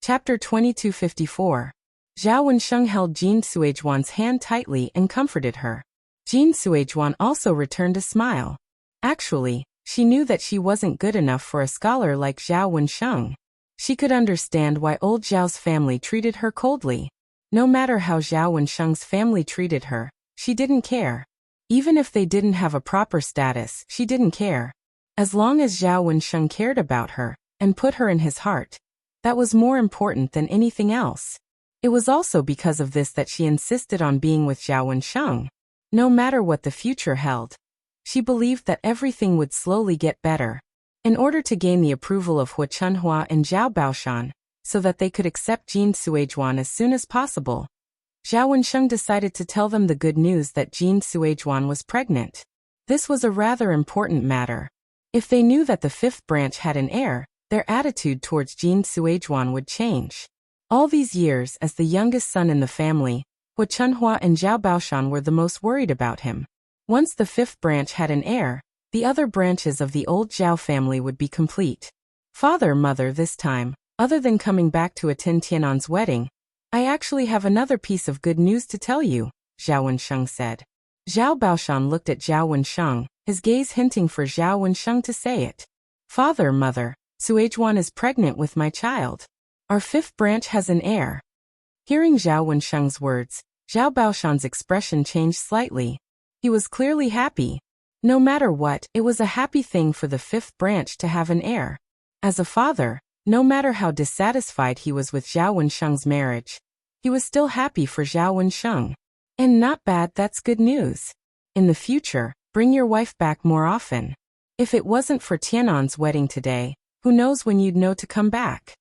Chapter 2254. Zhao Wensheng held Jin Suizhuan's hand tightly and comforted her. Jin Suizhuan also returned a smile. Actually, she knew that she wasn't good enough for a scholar like Zhao Wensheng. She could understand why old Zhao's family treated her coldly. No matter how Zhao Wensheng's family treated her, she didn't care. Even if they didn't have a proper status, she didn't care. As long as Zhao Wensheng cared about her and put her in his heart, that was more important than anything else. It was also because of this that she insisted on being with Zhao Wensheng. No matter what the future held, she believed that everything would slowly get better. In order to gain the approval of Hua Chunhua and Zhao Baoshan, so that they could accept Jin Suizhuan as soon as possible, Zhao Wensheng decided to tell them the good news that Jin Suizhuan was pregnant. This was a rather important matter. If they knew that the fifth branch had an heir, their attitude towards Jin Suizhuan would change. All these years as the youngest son in the family, Hua Chunhua and Zhao Baoshan were the most worried about him. Once the fifth branch had an heir, the other branches of the old Zhao family would be complete. "Father, mother, this time, other than coming back to attend Tianan's wedding, I actually have another piece of good news to tell you," Zhao Wensheng said. Zhao Baoshan looked at Zhao Wensheng, his gaze hinting for Zhao Wensheng to say it. "Father, mother, Suizhuan is pregnant with my child. Our fifth branch has an heir." Hearing Zhao Wensheng's words, Zhao Baoshan's expression changed slightly. He was clearly happy. No matter what, it was a happy thing for the fifth branch to have an heir. As a father, no matter how dissatisfied he was with Zhao Wensheng's marriage, he was still happy for Zhao Wensheng. And not bad, that's good news. In the future, bring your wife back more often. If it wasn't for Tianan's wedding today, Who knows when you'd know to come back?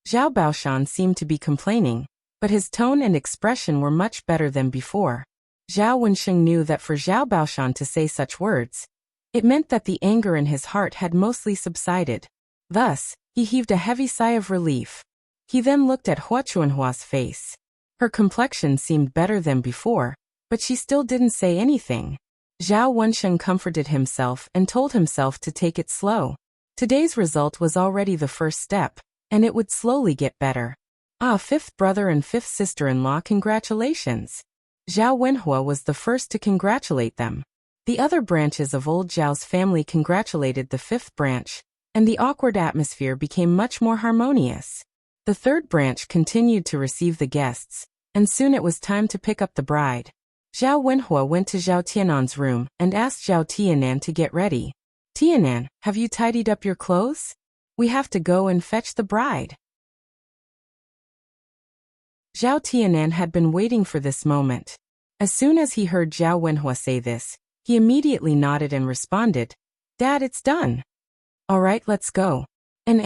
Zhao Baoshan seemed to be complaining, but his tone and expression were much better than before. Zhao Wensheng knew that for Zhao Baoshan to say such words, it meant that the anger in his heart had mostly subsided. Thus, he heaved a heavy sigh of relief. He then looked at Hua Chuanhua's face. Her complexion seemed better than before, but she still didn't say anything. Zhao Wensheng comforted himself and told himself to take it slow. Today's result was already the first step, and it would slowly get better. Ah, fifth brother and fifth sister-in-law, congratulations. Zhao Wenhua was the first to congratulate them. The other branches of old Zhao's family congratulated the fifth branch, and the awkward atmosphere became much more harmonious. The third branch continued to receive the guests, and soon it was time to pick up the bride. Zhao Wenhua went to Zhao Tianan's room and asked Zhao Tianan to get ready. Tianan, have you tidied up your clothes? We have to go and fetch the bride. Zhao Tianan had been waiting for this moment. As soon as he heard Zhao Wenhua say this, he immediately nodded and responded, Dad, it's done. All right, let's go. And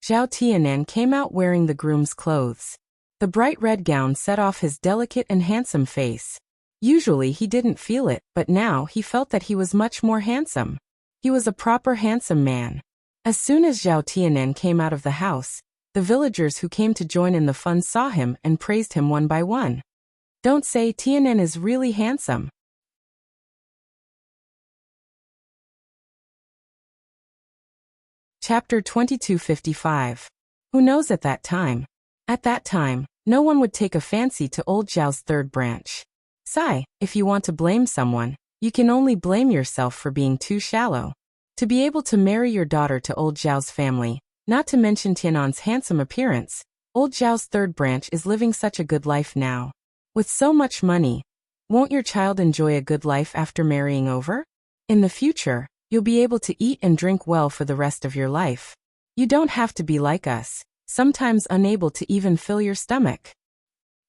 Zhao Tianan came out wearing the groom's clothes. The bright red gown set off his delicate and handsome face. Usually he didn't feel it, but now he felt that he was much more handsome. He was a proper handsome man. As soon as Zhao Tianan came out of the house, the villagers who came to join in the fun saw him and praised him one by one. Don't say Tianan is really handsome. Chapter 2255. Who knows at that time? At that time, no one would take a fancy to old Zhao's third branch. Sigh, if you want to blame someone, you can only blame yourself for being too shallow. To be able to marry your daughter to old Zhao's family, not to mention Tianan's handsome appearance, old Zhao's third branch is living such a good life now. With so much money, won't your child enjoy a good life after marrying over? In the future, you'll be able to eat and drink well for the rest of your life. You don't have to be like us, sometimes unable to even fill your stomach.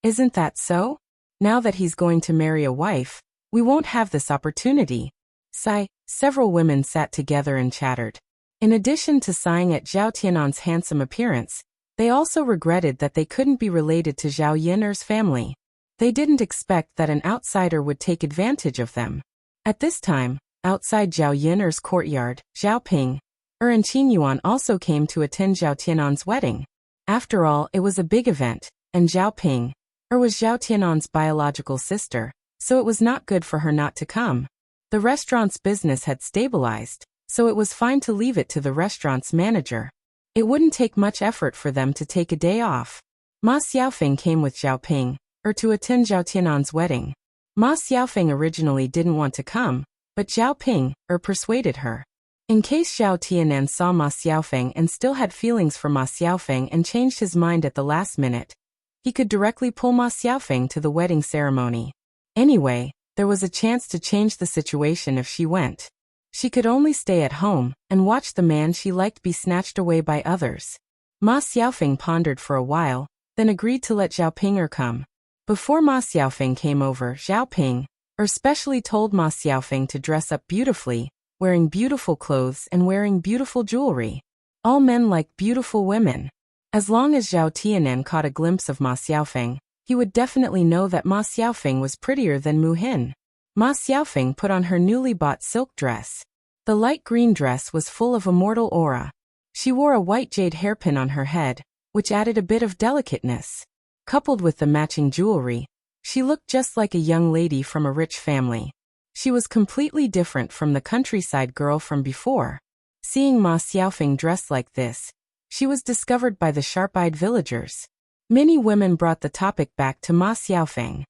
Isn't that so? Now that he's going to marry a wife, we won't have this opportunity. Sigh, several women sat together and chattered. In addition to sighing at Zhao Tianan's handsome appearance, they also regretted that they couldn't be related to Zhao Yiner's family. They didn't expect that an outsider would take advantage of them. At this time, outside Zhao Yiner's courtyard, Zhao Ping, and Qin Yuan also came to attend Zhao Tianan's wedding. After all, it was a big event, and Zhao Ping, was Zhao Tianan's biological sister, so it was not good for her not to come. The restaurant's business had stabilized, so it was fine to leave it to the restaurant's manager. It wouldn't take much effort for them to take a day off. Ma Xiaofeng came with Zhao Ping, to attend Zhao Tianan's wedding. Ma Xiaofeng originally didn't want to come, but Zhao Ping, persuaded her. In case Zhao Tianan saw Ma Xiaofeng and still had feelings for Ma Xiaofeng and changed his mind at the last minute, he could directly pull Ma Xiaofeng to the wedding ceremony. Anyway, there was a chance to change the situation if she went. She could only stay at home and watch the man she liked be snatched away by others. Ma Xiaofeng pondered for a while, then agreed to let Zhao Ping come. Before Ma Xiaofeng came over, Zhao Ping, specially told Ma Xiaofeng to dress up beautifully, wearing beautiful clothes and wearing beautiful jewelry. All men like beautiful women. As long as Zhao Tianan caught a glimpse of Ma Xiaofeng, he would definitely know that Ma Xiaofeng was prettier than Mu Hin. Ma Xiaofeng put on her newly bought silk dress. The light green dress was full of immortal aura. She wore a white jade hairpin on her head, which added a bit of delicateness. Coupled with the matching jewelry, she looked just like a young lady from a rich family. She was completely different from the countryside girl from before. Seeing Ma Xiaofeng dressed like this, she was discovered by the sharp-eyed villagers. Many women brought the topic back to Ma Xiaofeng.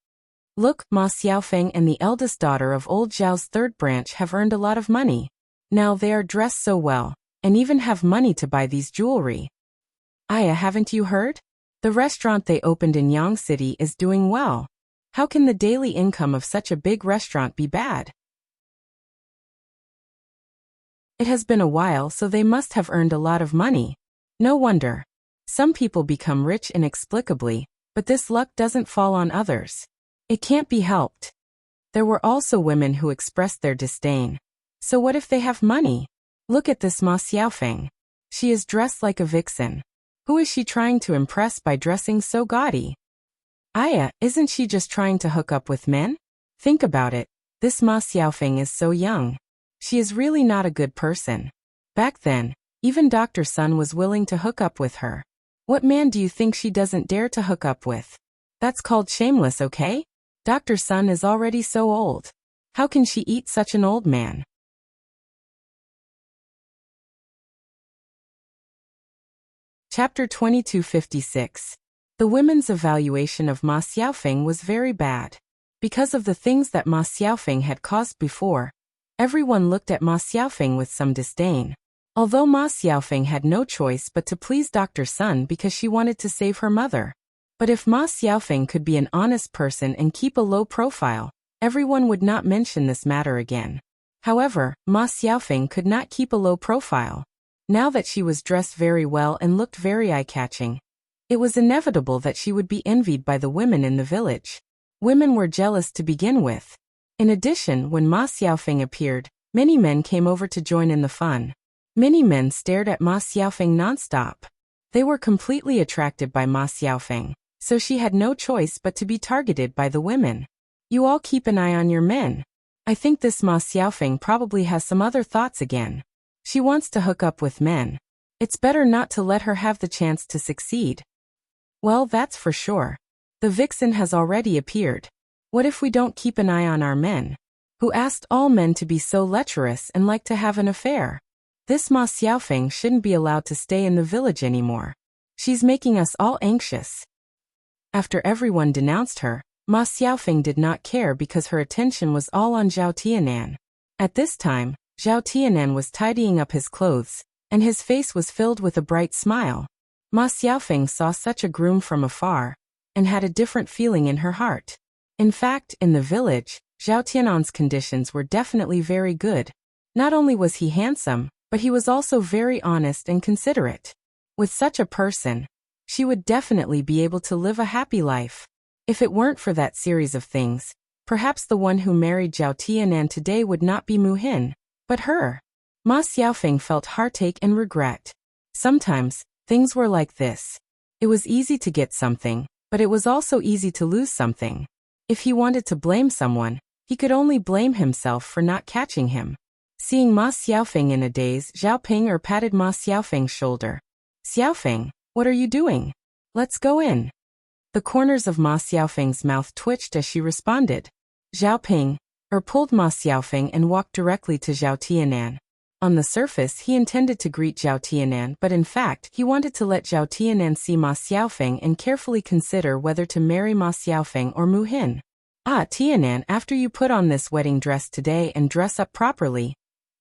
Look, Ma Xiaofeng and the eldest daughter of old Zhao's third branch have earned a lot of money. Now they are dressed so well, and even have money to buy these jewelry. Aya, haven't you heard? The restaurant they opened in Yang City is doing well. How can the daily income of such a big restaurant be bad? It has been a while, so they must have earned a lot of money. No wonder. Some people become rich inexplicably, but this luck doesn't fall on others. It can't be helped. There were also women who expressed their disdain. So what if they have money? Look at this Ma Xiaofeng. She is dressed like a vixen. Who is she trying to impress by dressing so gaudy? Aya, isn't she just trying to hook up with men? Think about it. This Ma Xiaofeng is so young. She is really not a good person. Back then, even Dr. Sun was willing to hook up with her. What man do you think she doesn't dare to hook up with? That's called shameless, okay? Dr. Sun is already so old. How can she eat such an old man? Chapter 2256. The women's evaluation of Ma Xiaofeng was very bad. Because of the things that Ma Xiaofeng had caused before, everyone looked at Ma Xiaofeng with some disdain. Although Ma Xiaofeng had no choice but to please Dr. Sun because she wanted to save her mother. But if Ma Xiaofeng could be an honest person and keep a low profile, everyone would not mention this matter again. However, Ma Xiaofeng could not keep a low profile. Now that she was dressed very well and looked very eye-catching, it was inevitable that she would be envied by the women in the village. Women were jealous to begin with. In addition, when Ma Xiaofeng appeared, many men came over to join in the fun. Many men stared at Ma Xiaofeng nonstop. They were completely attracted by Ma Xiaofeng, so she had no choice but to be targeted by the women. You all keep an eye on your men. I think this Ma Xiaofeng probably has some other thoughts again. She wants to hook up with men. It's better not to let her have the chance to succeed. Well, that's for sure. The vixen has already appeared. What if we don't keep an eye on our men? Who asked all men to be so lecherous and like to have an affair? This Ma Xiaofeng shouldn't be allowed to stay in the village anymore. She's making us all anxious. After everyone denounced her, Ma Xiaofeng did not care because her attention was all on Zhao Tianan. At this time, Zhao Tianan was tidying up his clothes, and his face was filled with a bright smile. Ma Xiaofeng saw such a groom from afar, and had a different feeling in her heart. In fact, in the village, Zhao Tianan's conditions were definitely very good. Not only was he handsome, but he was also very honest and considerate. With such a person, she would definitely be able to live a happy life. If it weren't for that series of things, perhaps the one who married Zhao Tianan today would not be Mu Hin, but her. Ma Xiaofeng felt heartache and regret. Sometimes, things were like this. It was easy to get something, but it was also easy to lose something. If he wanted to blame someone, he could only blame himself for not catching him. Seeing Ma Xiaofeng in a daze, Zhao Ping patted Ma Xiaofeng's shoulder. Xiaofeng, what are you doing? Let's go in. The corners of Ma Xiaofeng's mouth twitched as she responded. Zhao Ping pulled Ma Xiaofeng and walked directly to Zhao Tianan. On the surface, he intended to greet Zhao Tianan, but in fact, he wanted to let Zhao Tianan see Ma Xiaofeng and carefully consider whether to marry Ma Xiaofeng or Mu Hin. Ah, Tianan, after you put on this wedding dress today and dress up properly,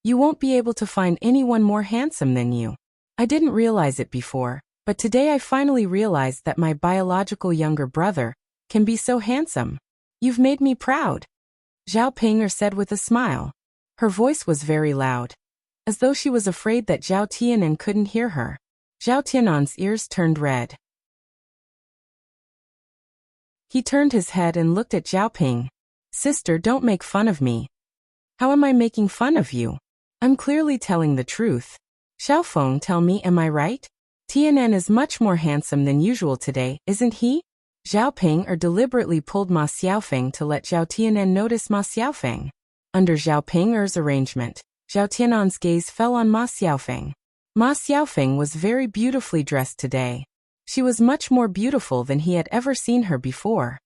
you won't be able to find anyone more handsome than you. I didn't realize it before, but today I finally realized that my biological younger brother can be so handsome. You've made me proud. Zhao Ping said with a smile. Her voice was very loud, as though she was afraid that Zhao Tianan couldn't hear her. Zhao Tianan's ears turned red. He turned his head and looked at Zhao Ping. Sister, don't make fun of me. How am I making fun of you? I'm clearly telling the truth. Xiaofeng, tell me, am I right? Tianan is much more handsome than usual today, isn't he? Zhao Ping deliberately pulled Ma Xiaofeng to let Zhao Tianan notice Ma Xiaofeng. Under Zhao Ping's arrangement, Zhao Tianan's gaze fell on Ma Xiaofeng. Ma Xiaofeng was very beautifully dressed today. She was much more beautiful than he had ever seen her before.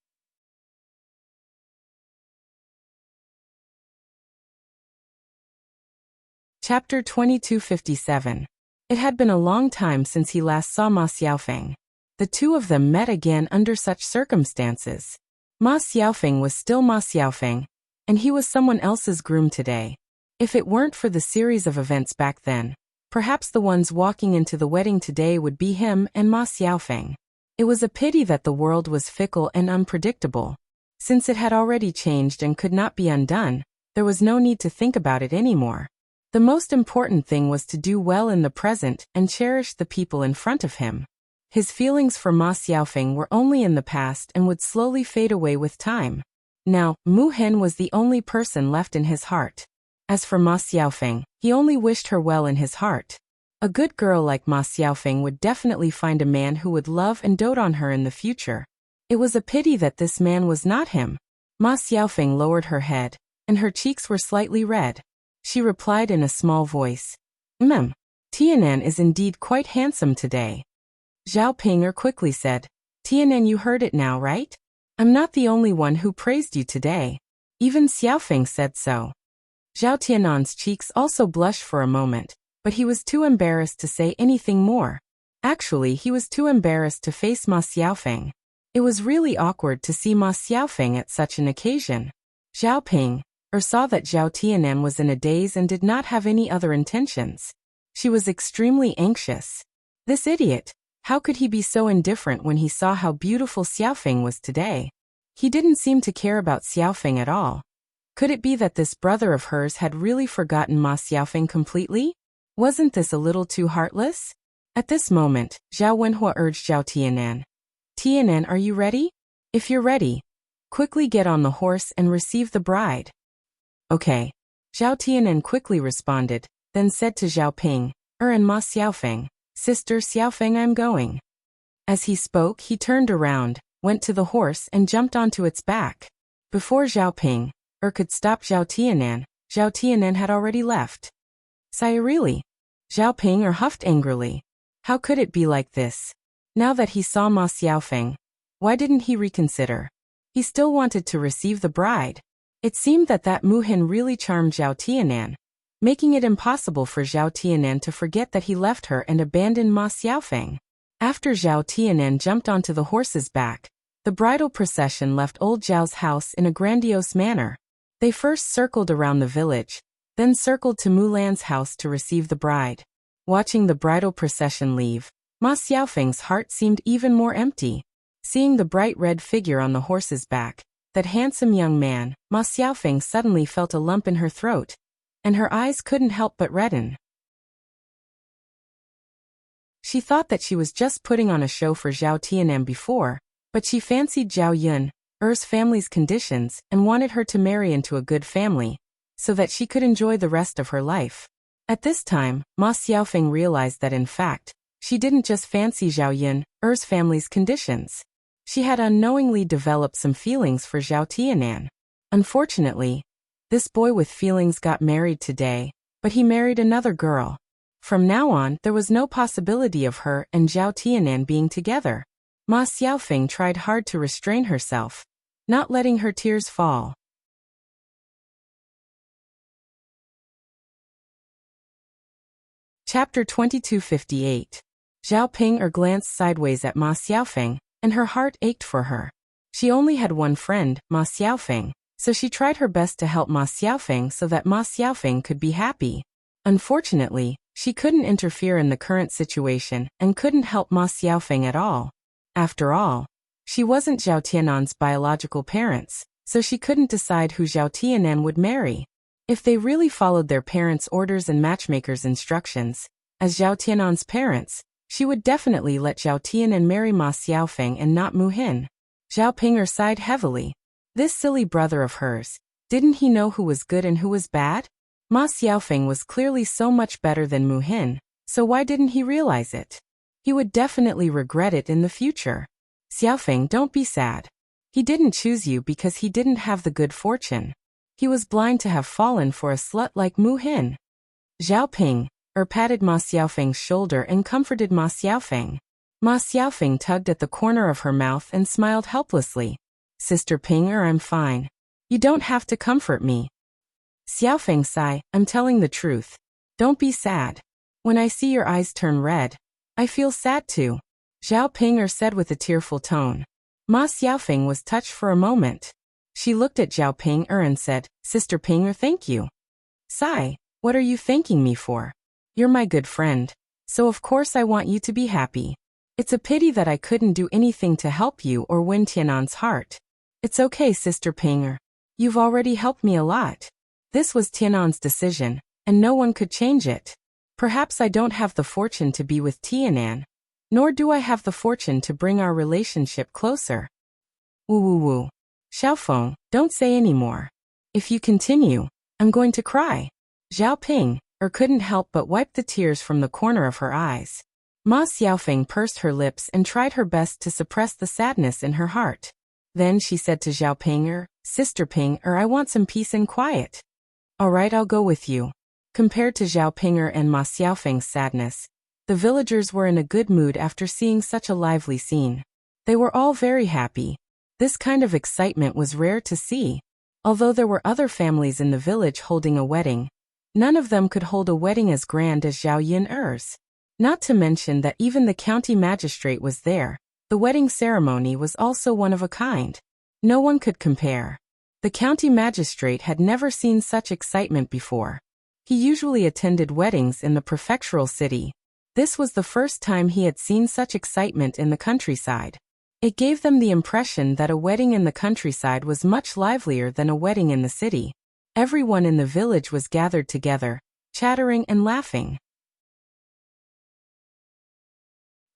Chapter 2257. It had been a long time since he last saw Ma Xiaofeng. The two of them met again under such circumstances. Ma Xiaofeng was still Ma Xiaofeng, and he was someone else's groom today. If it weren't for the series of events back then, perhaps the ones walking into the wedding today would be him and Ma Xiaofeng. It was a pity that the world was fickle and unpredictable. Since it had already changed and could not be undone, there was no need to think about it anymore. The most important thing was to do well in the present and cherish the people in front of him. His feelings for Ma Xiaofeng were only in the past and would slowly fade away with time. Now, Mu Hin was the only person left in his heart. As for Ma Xiaofeng, he only wished her well in his heart. A good girl like Ma Xiaofeng would definitely find a man who would love and dote on her in the future. It was a pity that this man was not him. Ma Xiaofeng lowered her head, and her cheeks were slightly red. She replied in a small voice, Tianan is indeed quite handsome today. Zhao Ping'er quickly said, Tianan, you heard it now, right? I'm not the only one who praised you today. Even Xiaofeng said so. Zhao Tianan's cheeks also blushed for a moment, but he was too embarrassed to say anything more. Actually, he was too embarrassed to face Ma Xiaofeng. It was really awkward to see Ma Xiaofeng at such an occasion. Zhao Ping'er saw that Zhao Tianan was in a daze and did not have any other intentions. She was extremely anxious. This idiot, how could he be so indifferent when he saw how beautiful Xiaofeng was today? He didn't seem to care about Xiaofeng at all. Could it be that this brother of hers had really forgotten Ma Xiaofeng completely? Wasn't this a little too heartless? At this moment, Zhao Wenhua urged Zhao Tianan. Tianan, are you ready? If you're ready, quickly get on the horse and receive the bride. Okay. Zhao Tianan quickly responded, then said to Zhao Ping'er and Ma Xiaofeng, Sister Xiaofeng, I'm going. As he spoke, he turned around, went to the horse and jumped onto its back. Before Zhao Ping'er could stop Zhao Tianan had already left. Sigh, really? Zhao Ping'er huffed angrily. How could it be like this? Now that he saw Ma Xiaofeng, why didn't he reconsider? He still wanted to receive the bride. It seemed that Mu Hin really charmed Zhao Tianan, making it impossible for Zhao Tianan to forget that he left her and abandoned Ma Xiaofeng. After Zhao Tianan jumped onto the horse's back, the bridal procession left old Zhao's house in a grandiose manner. They first circled around the village, then circled to Mulan's house to receive the bride. Watching the bridal procession leave, Ma Xiaofeng's heart seemed even more empty. Seeing the bright red figure on the horse's back, that handsome young man, Ma Xiaofeng suddenly felt a lump in her throat, and her eyes couldn't help but redden. She thought that she was just putting on a show for Zhao Tianan before, but she fancied Zhao Yun's family's conditions and wanted her to marry into a good family, so that she could enjoy the rest of her life. At this time, Ma Xiaofeng realized that in fact, she didn't just fancy Zhao Yun's family's conditions. She had unknowingly developed some feelings for Zhao Tianan. Unfortunately, this boy with feelings got married today, but he married another girl. From now on, there was no possibility of her and Zhao Tianan being together. Ma Xiaofeng tried hard to restrain herself, not letting her tears fall. Chapter 2258. Zhao Ping'er glanced sideways at Ma Xiaofeng, and her heart ached for her. She only had one friend, Ma Xiaofeng, so she tried her best to help Ma Xiaofeng so that Ma Xiaofeng could be happy. Unfortunately, she couldn't interfere in the current situation and couldn't help Ma Xiaofeng at all. After all, she wasn't Zhao Tianan's biological parents, so she couldn't decide who Zhao Tianan would marry. If they really followed their parents' orders and matchmakers' instructions, as Zhao Tianan's parents, she would definitely let Zhao Tianan marry Ma Xiaofeng and not Mu Hin. Zhao Ping'er sighed heavily. This silly brother of hers, didn't he know who was good and who was bad? Ma Xiaofeng was clearly so much better than Mu Hin, so why didn't he realize it? He would definitely regret it in the future. Xiaofeng, don't be sad. He didn't choose you because he didn't have the good fortune. He was blind to have fallen for a slut like Mu Hin. Zhao Ping'er patted Ma Xiaofeng's shoulder and comforted Ma Xiaofeng. Ma Xiaofeng tugged at the corner of her mouth and smiled helplessly. Sister Ping'er, I'm fine. You don't have to comfort me. Xiaofeng sighed, I'm telling the truth. Don't be sad. When I see your eyes turn red, I feel sad too. Zhao Ping'er said with a tearful tone. Ma Xiaofeng was touched for a moment. She looked at Zhao Ping'er and said, Sister Ping'er, thank you. Sigh, what are you thanking me for? You're my good friend, so of course I want you to be happy. It's a pity that I couldn't do anything to help you or win Tianan's heart. It's okay, Sister Ping'er. You've already helped me a lot. This was Tianan's decision, and no one could change it. Perhaps I don't have the fortune to be with Tianan, nor do I have the fortune to bring our relationship closer. Woo woo woo. Xiaofeng, don't say any more. If you continue, I'm going to cry. Zhao couldn't help but wipe the tears from the corner of her eyes. Ma Xiaofeng pursed her lips and tried her best to suppress the sadness in her heart. Then she said to Zhao Ping, Sister Ping, I want some peace and quiet. All right, I'll go with you. Compared to Zhao Ping and Ma Xiaofeng's sadness, the villagers were in a good mood after seeing such a lively scene. They were all very happy. This kind of excitement was rare to see. Although there were other families in the village holding a wedding, none of them could hold a wedding as grand as Zhao Yin's. Not to mention that even the county magistrate was there. The wedding ceremony was also one of a kind. No one could compare. The county magistrate had never seen such excitement before. He usually attended weddings in the prefectural city. This was the first time he had seen such excitement in the countryside. It gave them the impression that a wedding in the countryside was much livelier than a wedding in the city. Everyone in the village was gathered together, chattering and laughing.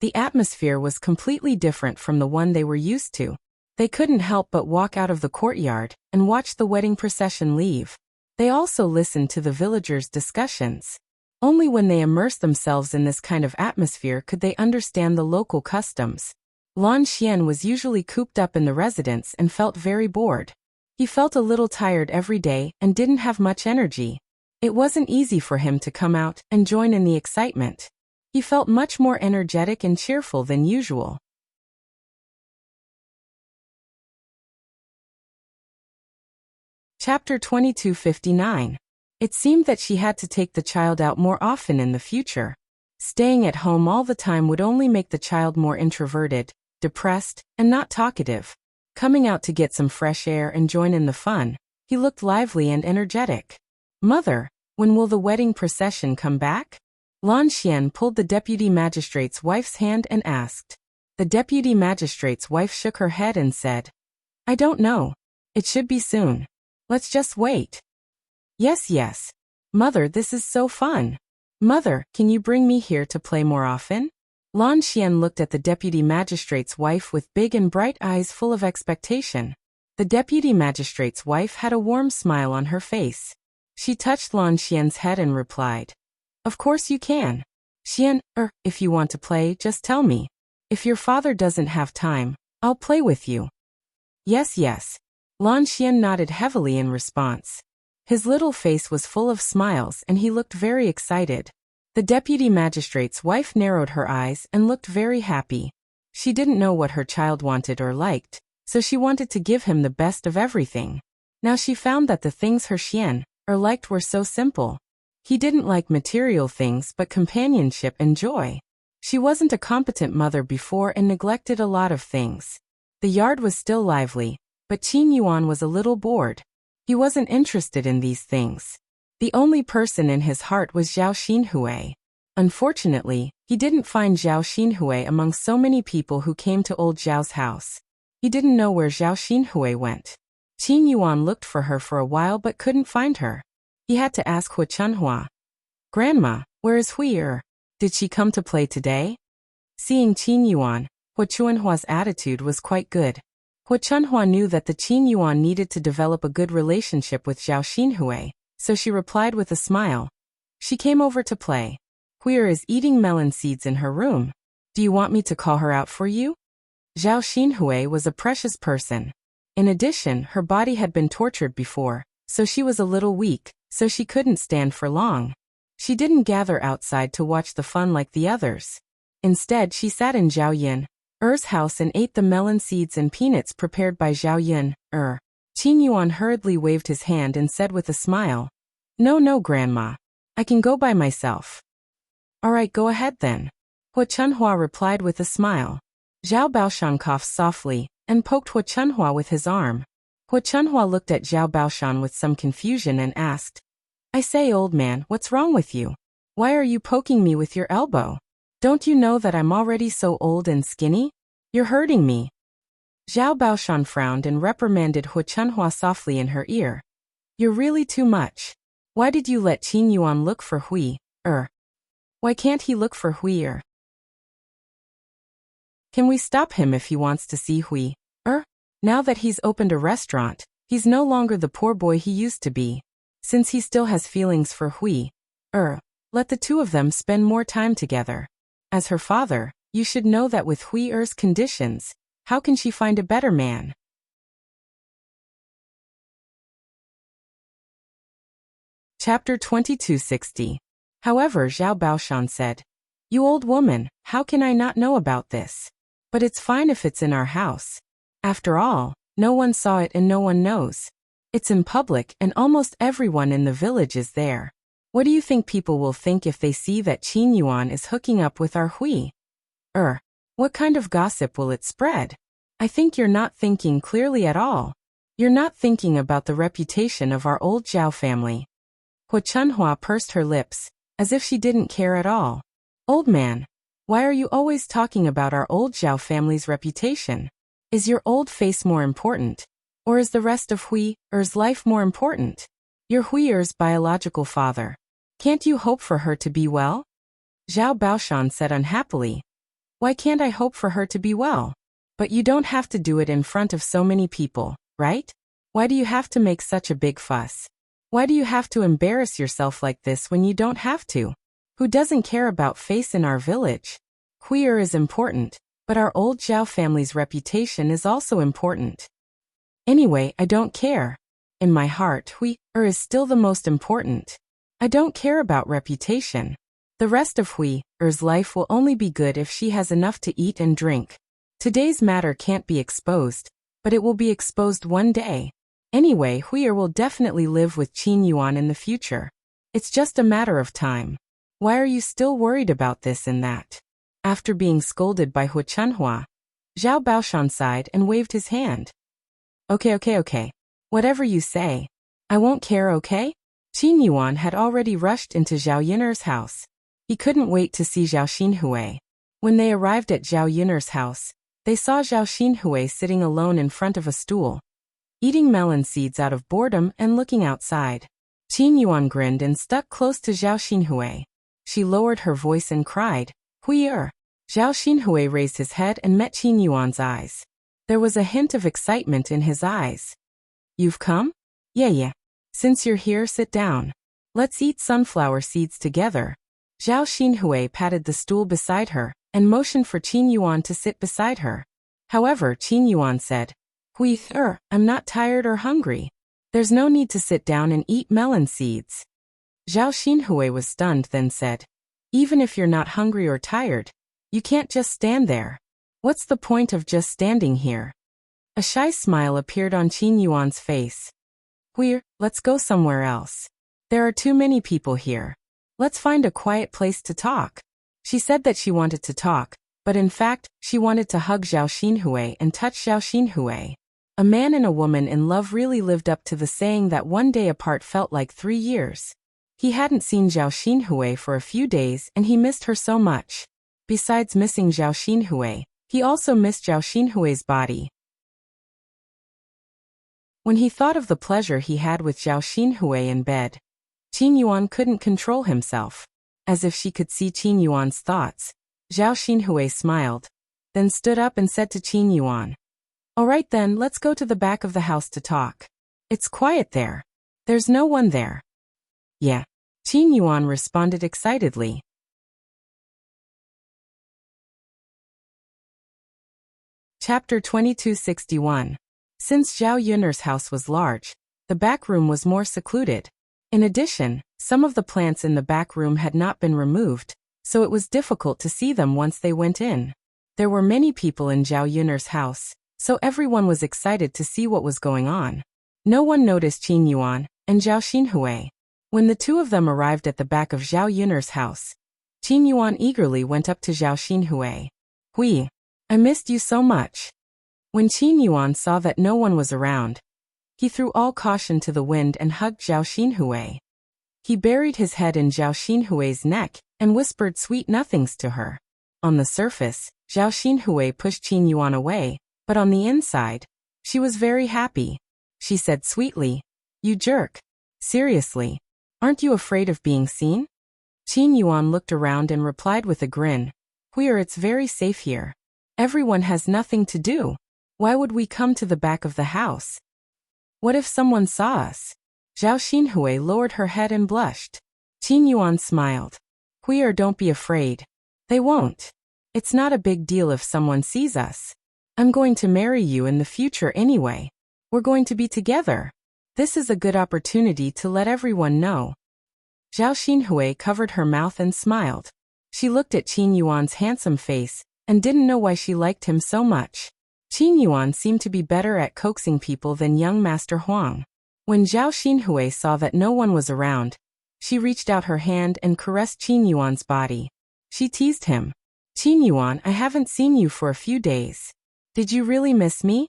The atmosphere was completely different from the one they were used to. They couldn't help but walk out of the courtyard and watch the wedding procession leave. They also listened to the villagers' discussions. Only when they immersed themselves in this kind of atmosphere could they understand the local customs. Lan Xian was usually cooped up in the residence and felt very bored. He felt a little tired every day and didn't have much energy. It wasn't easy for him to come out and join in the excitement. He felt much more energetic and cheerful than usual. Chapter 2259. It seemed that she had to take the child out more often in the future. Staying at home all the time would only make the child more introverted, depressed, and not talkative. Coming out to get some fresh air and join in the fun, he looked lively and energetic. Mother, when will the wedding procession come back? Lan Xian pulled the deputy magistrate's wife's hand and asked. The deputy magistrate's wife shook her head and said, I don't know. It should be soon. Let's just wait. Yes. Mother, this is so fun. Mother, can you bring me here to play more often? Lan Xian looked at the deputy magistrate's wife with big and bright eyes full of expectation. The deputy magistrate's wife had a warm smile on her face. She touched Lan Xian's head and replied, Of course you can. Xian, if you want to play, just tell me. If your father doesn't have time, I'll play with you. Yes. Lan Xian nodded heavily in response. His little face was full of smiles and he looked very excited. The deputy magistrate's wife narrowed her eyes and looked very happy. She didn't know what her child wanted or liked, so she wanted to give him the best of everything. Now she found that the things her Xian liked were so simple. He didn't like material things but companionship and joy. She wasn't a competent mother before and neglected a lot of things. The yard was still lively, but Qin Yuan was a little bored. He wasn't interested in these things. The only person in his heart was Zhao Xinhui. Unfortunately, he didn't find Zhao Xinhui among so many people who came to old Zhao's house. He didn't know where Zhao Xinhui went. Qin Yuan looked for her for a while but couldn't find her. He had to ask Hu Chunhua. Grandma, where is Hui? Did she come to play today? Seeing Qin Yuan, Hu Chunhua's attitude was quite good. Hu Chunhua knew that the Qin Yuan needed to develop a good relationship with Zhao Xinhui, so she replied with a smile. She came over to play. Hui is eating melon seeds in her room. Do you want me to call her out for you? Zhao Xinhui was a precious person. In addition, her body had been tortured before, so she was a little weak, so she couldn't stand for long. She didn't gather outside to watch the fun like the others. Instead, she sat in Zhao Yin's house and ate the melon seeds and peanuts prepared by Zhao Yin. Qin Yuan hurriedly waved his hand and said with a smile, No, Grandma. I can go by myself. All right, go ahead then. Hu Chunhua replied with a smile. Zhao Baoshan coughed softly and poked Hu Chunhua with his arm. Hu Chunhua looked at Zhao Baoshan with some confusion and asked, I say, old man, what's wrong with you? Why are you poking me with your elbow? Don't you know that I'm already so old and skinny? You're hurting me. Zhao Baoshan frowned and reprimanded Hu Chunhua softly in her ear. You're really too much. Why did you let Qin Yuan look for Hui? Why can't he look for Hui? Can we stop him if he wants to see Hui? Now that he's opened a restaurant, he's no longer the poor boy he used to be. Since he still has feelings for Hui, Let the two of them spend more time together. As her father, you should know that with Hui Er's conditions, how can she find a better man? Chapter 2260. However, Zhao Baoshan said, "You old woman, how can I not know about this? But it's fine if it's in our house. After all, no one saw it and no one knows. It's in public and almost everyone in the village is there. What do you think people will think if they see that Qin Yuan is hooking up with our Hui? What kind of gossip will it spread? I think you're not thinking clearly at all. You're not thinking about the reputation of our old Zhao family." Hu Chunhua pursed her lips, as if she didn't care at all. "Old man, why are you always talking about our old Zhao family's reputation? Is your old face more important? Or is the rest of Hui Er's life more important? You're Hui Er's biological father. Can't you hope for her to be well?" Zhao Baoshan said unhappily. "Why can't I hope for her to be well? But you don't have to do it in front of so many people, right? Why do you have to make such a big fuss? Why do you have to embarrass yourself like this when you don't have to? Who doesn't care about face in our village? Hui Er is important, but our old Zhao family's reputation is also important. Anyway, I don't care. In my heart, Hui Er is still the most important. I don't care about reputation. The rest of Hui Er's life will only be good if she has enough to eat and drink. Today's matter can't be exposed, but it will be exposed one day. Anyway, Hui Er will definitely live with Qin Yuan in the future. It's just a matter of time. Why are you still worried about this and that?" After being scolded by Hu Chunhua, Zhao Baoshan sighed and waved his hand. Okay. Whatever you say. I won't care, okay? Qin Yuan had already rushed into Zhao Yiner's house. He couldn't wait to see Zhao Xinhui. When they arrived at Zhao Yiner's house, they saw Zhao Xinhui sitting alone in front of a stool, eating melon seeds out of boredom and looking outside. Qin Yuan grinned and stuck close to Zhao Xinhui. She lowered her voice and cried, "Hui Er." Zhao Xinhui raised his head and met Qin Yuan's eyes. There was a hint of excitement in his eyes. "You've come? Yeah. Since you're here, sit down. Let's eat sunflower seeds together." Zhao Xinhui patted the stool beside her and motioned for Qin Yuan to sit beside her. However, Qin Yuan said, "Hui Er, I'm not tired or hungry. There's no need to sit down and eat melon seeds." Zhao Xinhui was stunned, then said, "Even if you're not hungry or tired, you can't just stand there. What's the point of just standing here?" A shy smile appeared on Qin Yuan's face. "Hui Er, let's go somewhere else. There are too many people here. Let's find a quiet place to talk." She said that she wanted to talk, but in fact, she wanted to hug Zhao Xinhui and touch Zhao Xinhui. A man and a woman in love really lived up to the saying that one day apart felt like 3 years. He hadn't seen Zhao Xinhui for a few days and he missed her so much. Besides missing Zhao Xinhui, he also missed Zhao Xinhui's body. When he thought of the pleasure he had with Zhao Xinhui in bed, Qin Yuan couldn't control himself. As if she could see Qin Yuan's thoughts, Zhao Xinhui smiled, then stood up and said to Qin Yuan, "All right then, let's go to the back of the house to talk. It's quiet there. There's no one there." "Yeah," Qin Yuan responded excitedly. Chapter 2261. Since Zhao Yun'er's house was large, the back room was more secluded. In addition, some of the plants in the back room had not been removed, so it was difficult to see them once they went in. There were many people in Zhao Yun'er's house, so everyone was excited to see what was going on. No one noticed Qin Yuan and Zhao Xinhui. When the two of them arrived at the back of Zhao Yun'er's house, Qin Yuan eagerly went up to Zhao Xinhui. "Hui, I missed you so much." When Qin Yuan saw that no one was around, he threw all caution to the wind and hugged Zhao Xinhui. He buried his head in Zhao Xinhui's neck and whispered sweet nothings to her. On the surface, Zhao Xinhui pushed Qin Yuan away, but on the inside, she was very happy. She said sweetly, "You jerk. Seriously, aren't you afraid of being seen?" Qin Yuan looked around and replied with a grin, "Hui Er, it's very safe here. Everyone has nothing to do. Why would we come to the back of the house? What if someone saw us?" Zhao Xinhui lowered her head and blushed. Qin Yuan smiled. Huier, don't be afraid. They won't. It's not a big deal if someone sees us. I'm going to marry you in the future anyway. We're going to be together. This is a good opportunity to let everyone know. Zhao Xinhui covered her mouth and smiled. She looked at Qin Yuan's handsome face and didn't know why she liked him so much. Qin Yuan seemed to be better at coaxing people than young Master Huang. When Zhao Xinhui saw that no one was around, she reached out her hand and caressed Qin Yuan's body. She teased him. Qin Yuan, I haven't seen you for a few days. Did you really miss me?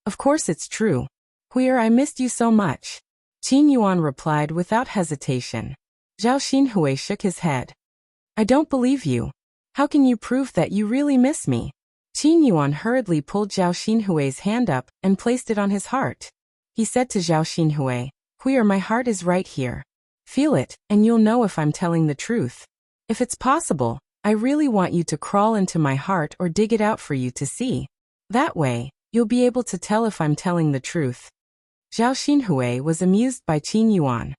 Of course it's true. Huier, I missed you so much. Qin Yuan replied without hesitation. Zhao Xinhui shook his head. I don't believe you. How can you prove that you really miss me? Qin Yuan hurriedly pulled Zhao Xinhui's hand up and placed it on his heart. He said to Zhao Xinhui, Huier, my heart is right here. Feel it, and you'll know if I'm telling the truth. If it's possible, I really want you to crawl into my heart or dig it out for you to see. That way, you'll be able to tell if I'm telling the truth. Zhao Xinhui was amused by Qin Yuan.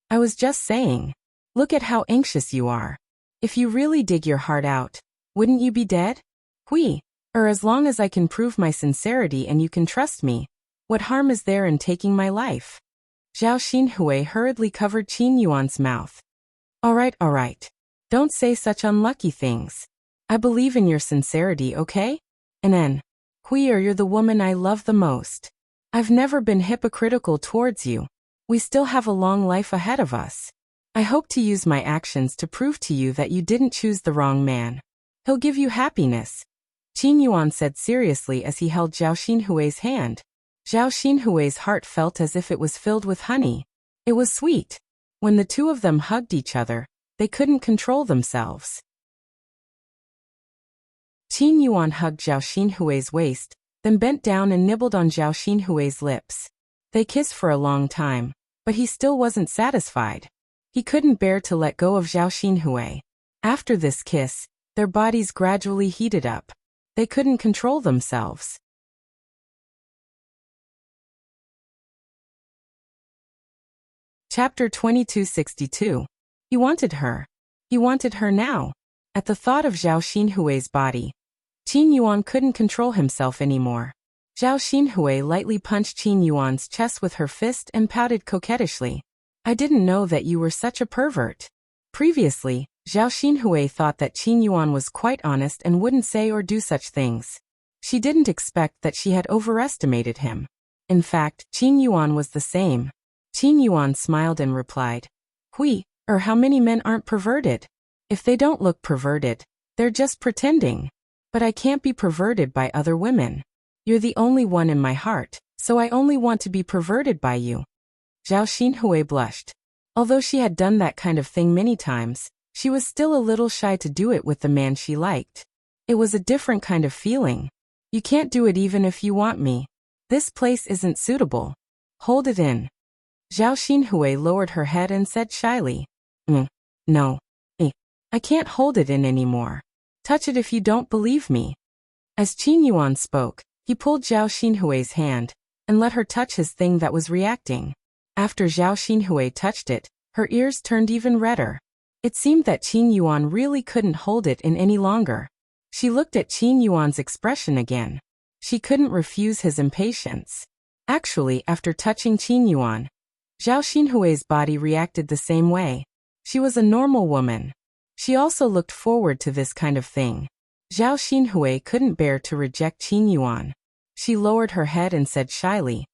I was just saying. Look at how anxious you are. If you really dig your heart out, wouldn't you be dead? As long as I can prove my sincerity and you can trust me, what harm is there in taking my life? Zhao Xinhui hurriedly covered Qin Yuan's mouth. All right. Don't say such unlucky things. I believe in your sincerity, okay? And then, Huier, you're the woman I love the most. I've never been hypocritical towards you. We still have a long life ahead of us. I hope to use my actions to prove to you that you didn't choose the wrong man. He'll give you happiness. Qin Yuan said seriously as he held Zhao Xinhui's hand. Zhao Xinhui's heart felt as if it was filled with honey. It was sweet. When the two of them hugged each other, they couldn't control themselves. Qin Yuan hugged Zhao Xinhui's waist, then bent down and nibbled on Zhao Xinhui's lips. They kissed for a long time, but he still wasn't satisfied. He couldn't bear to let go of Zhao Xinhui. After this kiss, their bodies gradually heated up. They couldn't control themselves. Chapter 2262. He wanted her. He wanted her now. At the thought of Zhao Xinhui's body, Qin Yuan couldn't control himself anymore. Zhao Xinhui lightly punched Qin Yuan's chest with her fist and pouted coquettishly. I didn't know that you were such a pervert. Previously, Zhao Xinhui thought that Qin Yuan was quite honest and wouldn't say or do such things. She didn't expect that she had overestimated him. In fact, Qin Yuan was the same. Qin Yuan smiled and replied, how many men aren't perverted? If they don't look perverted, they're just pretending. But I can't be perverted by other women. You're the only one in my heart, so I only want to be perverted by you. Zhao Xinhui blushed. Although she had done that kind of thing many times, she was still a little shy to do it with the man she liked. It was a different kind of feeling. You can't do it even if you want me. This place isn't suitable. Hold it in. Zhao Xinhui lowered her head and said shyly, No. I can't hold it in anymore. Touch it if you don't believe me. As Qin Yuan spoke, he pulled Zhao Xinhui's hand and let her touch his thing that was reacting. After Zhao Xinhui touched it, her ears turned even redder. It seemed that Qin Yuan really couldn't hold it in any longer. She looked at Qin Yuan's expression again. She couldn't refuse his impatience. Actually, after touching Qin Yuan, Zhao Xinhui's body reacted the same way. She was a normal woman. She also looked forward to this kind of thing. Zhao Xinhui couldn't bear to reject Qin Yuan. She lowered her head and said shyly,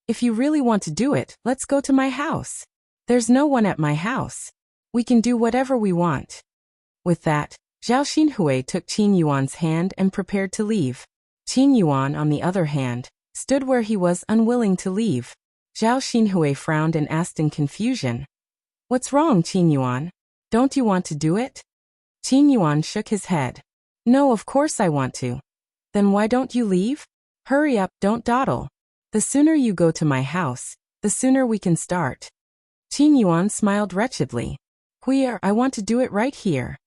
If you really want to do it, let's go to my house. There's no one at my house. We can do whatever we want. With that, Zhao Xinhui took Qin Yuan's hand and prepared to leave. Qin Yuan, on the other hand, stood where he was unwilling to leave. Zhao Xinhui frowned and asked in confusion, What's wrong, Qin Yuan? Don't you want to do it? Qin Yuan shook his head. No, of course I want to. Then why don't you leave? Hurry up, don't dawdle. The sooner you go to my house, the sooner we can start. Qin Yuan smiled wretchedly. I want to do it right here.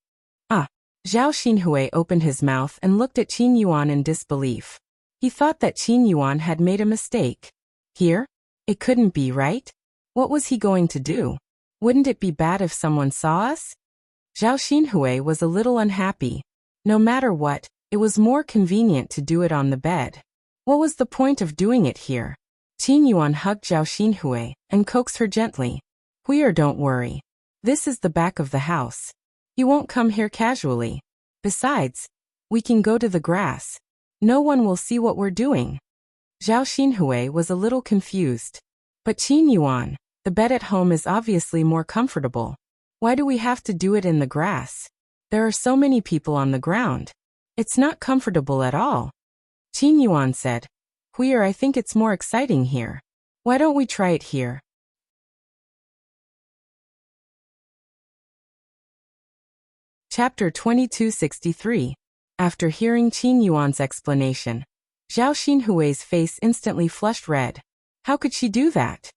Zhao Xinhui opened his mouth and looked at Qin Yuan in disbelief. He thought that Qin Yuan had made a mistake. Here? It couldn't be, right? What was he going to do? Wouldn't it be bad if someone saw us? Zhao Xinhui was a little unhappy. No matter what, it was more convenient to do it on the bed. What was the point of doing it here? Qin Yuan hugged Zhao Xinhui and coaxed her gently. Don't worry. This is the back of the house. You won't come here casually. Besides, we can go to the grass. No one will see what we're doing. Zhao Xinhui was a little confused. But Qin Yuan, the bed at home is obviously more comfortable. Why do we have to do it in the grass? There are so many people on the ground. It's not comfortable at all. Qin Yuan said, I think it's more exciting here. Why don't we try it here? Chapter 2263. After hearing Qin Yuan's explanation, Zhao Xinhui's face instantly flushed red. How could she do that?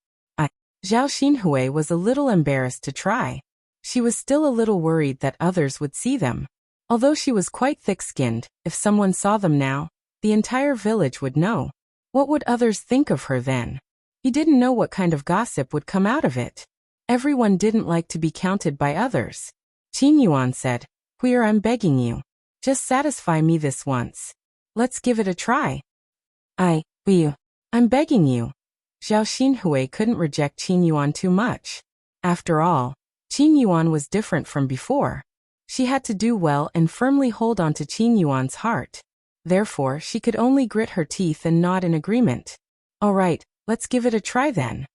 Zhao Xinhui was a little embarrassed to try. She was still a little worried that others would see them. Although she was quite thick-skinned, if someone saw them now, the entire village would know. What would others think of her then? He didn't know what kind of gossip would come out of it. Everyone didn't like to be counted by others. Qin Yuan said, I'm begging you. Just satisfy me this once. Let's give it a try. I'm begging you. Zhao Xinhui couldn't reject Qin Yuan too much. After all, Qin Yuan was different from before. She had to do well and firmly hold on to Qin Yuan's heart. Therefore, she could only grit her teeth and nod in agreement. All right, let's give it a try then.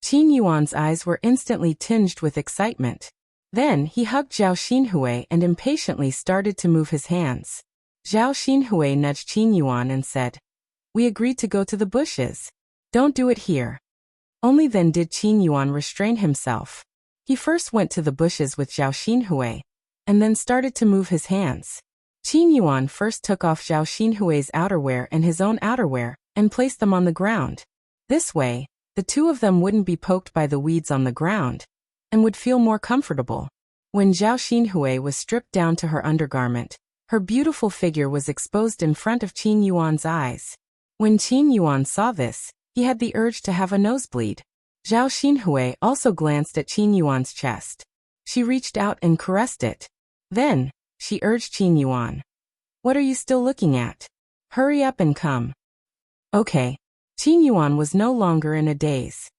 Qin Yuan's eyes were instantly tinged with excitement. Then he hugged Zhao Xinhui and impatiently started to move his hands. Zhao Xinhui nudged Qin Yuan and said, We agreed to go to the bushes. Don't do it here. Only then did Qin Yuan restrain himself. He first went to the bushes with Zhao Xinhui, and then started to move his hands. Qin Yuan first took off Zhao Xinhui's outerwear and his own outerwear, and placed them on the ground. This way, the two of them wouldn't be poked by the weeds on the ground, and would feel more comfortable. When Zhao Xinhui was stripped down to her undergarment, her beautiful figure was exposed in front of Qin Yuan's eyes. When Qin Yuan saw this, he had the urge to have a nosebleed. Zhao Xinhui also glanced at Qin Yuan's chest. She reached out and caressed it. Then, she urged Qin Yuan. What are you still looking at? Hurry up and come. Okay. Qin Yuan was no longer in a daze.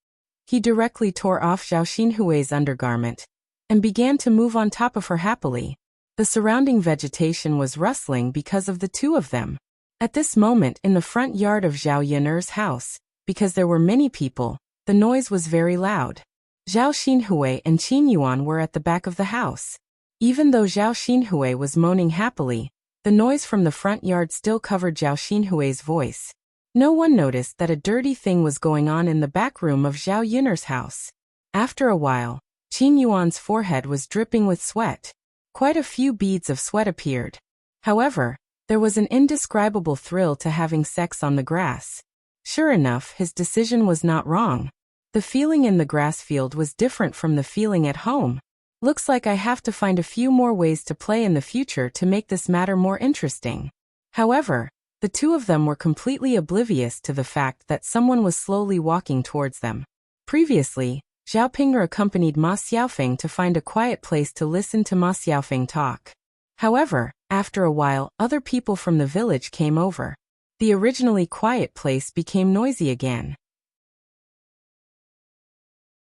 He directly tore off Zhao Xinhui's undergarment and began to move on top of her happily. The surrounding vegetation was rustling because of the two of them. At this moment in the front yard of Zhao Yiner's house, because there were many people, the noise was very loud. Zhao Xinhui and Qin Yuan were at the back of the house. Even though Zhao Xinhui was moaning happily, the noise from the front yard still covered Zhao Xinhui's voice. No one noticed that a dirty thing was going on in the back room of Zhao Yiner's house. After a while, Qin Yuan's forehead was dripping with sweat. Quite a few beads of sweat appeared. However, there was an indescribable thrill to having sex on the grass. Sure enough, his decision was not wrong. The feeling in the grass field was different from the feeling at home. Looks like I have to find a few more ways to play in the future to make this matter more interesting. However, the two of them were completely oblivious to the fact that someone was slowly walking towards them. Previously, Zhao Ping'er accompanied Ma Xiaofeng to find a quiet place to listen to Ma Xiaofeng talk. However, after a while, other people from the village came over. The originally quiet place became noisy again.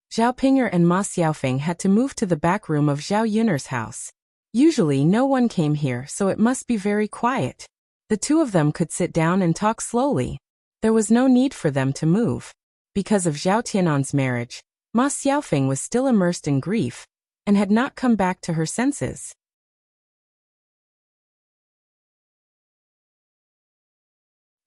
Zhao Ping'er and Ma Xiaofeng had to move to the back room of Zhao Yiner's house. Usually no one came here, so it must be very quiet. The two of them could sit down and talk slowly. There was no need for them to move. Because of Zhao Tianan's marriage, Ma Xiaofeng was still immersed in grief, and had not come back to her senses.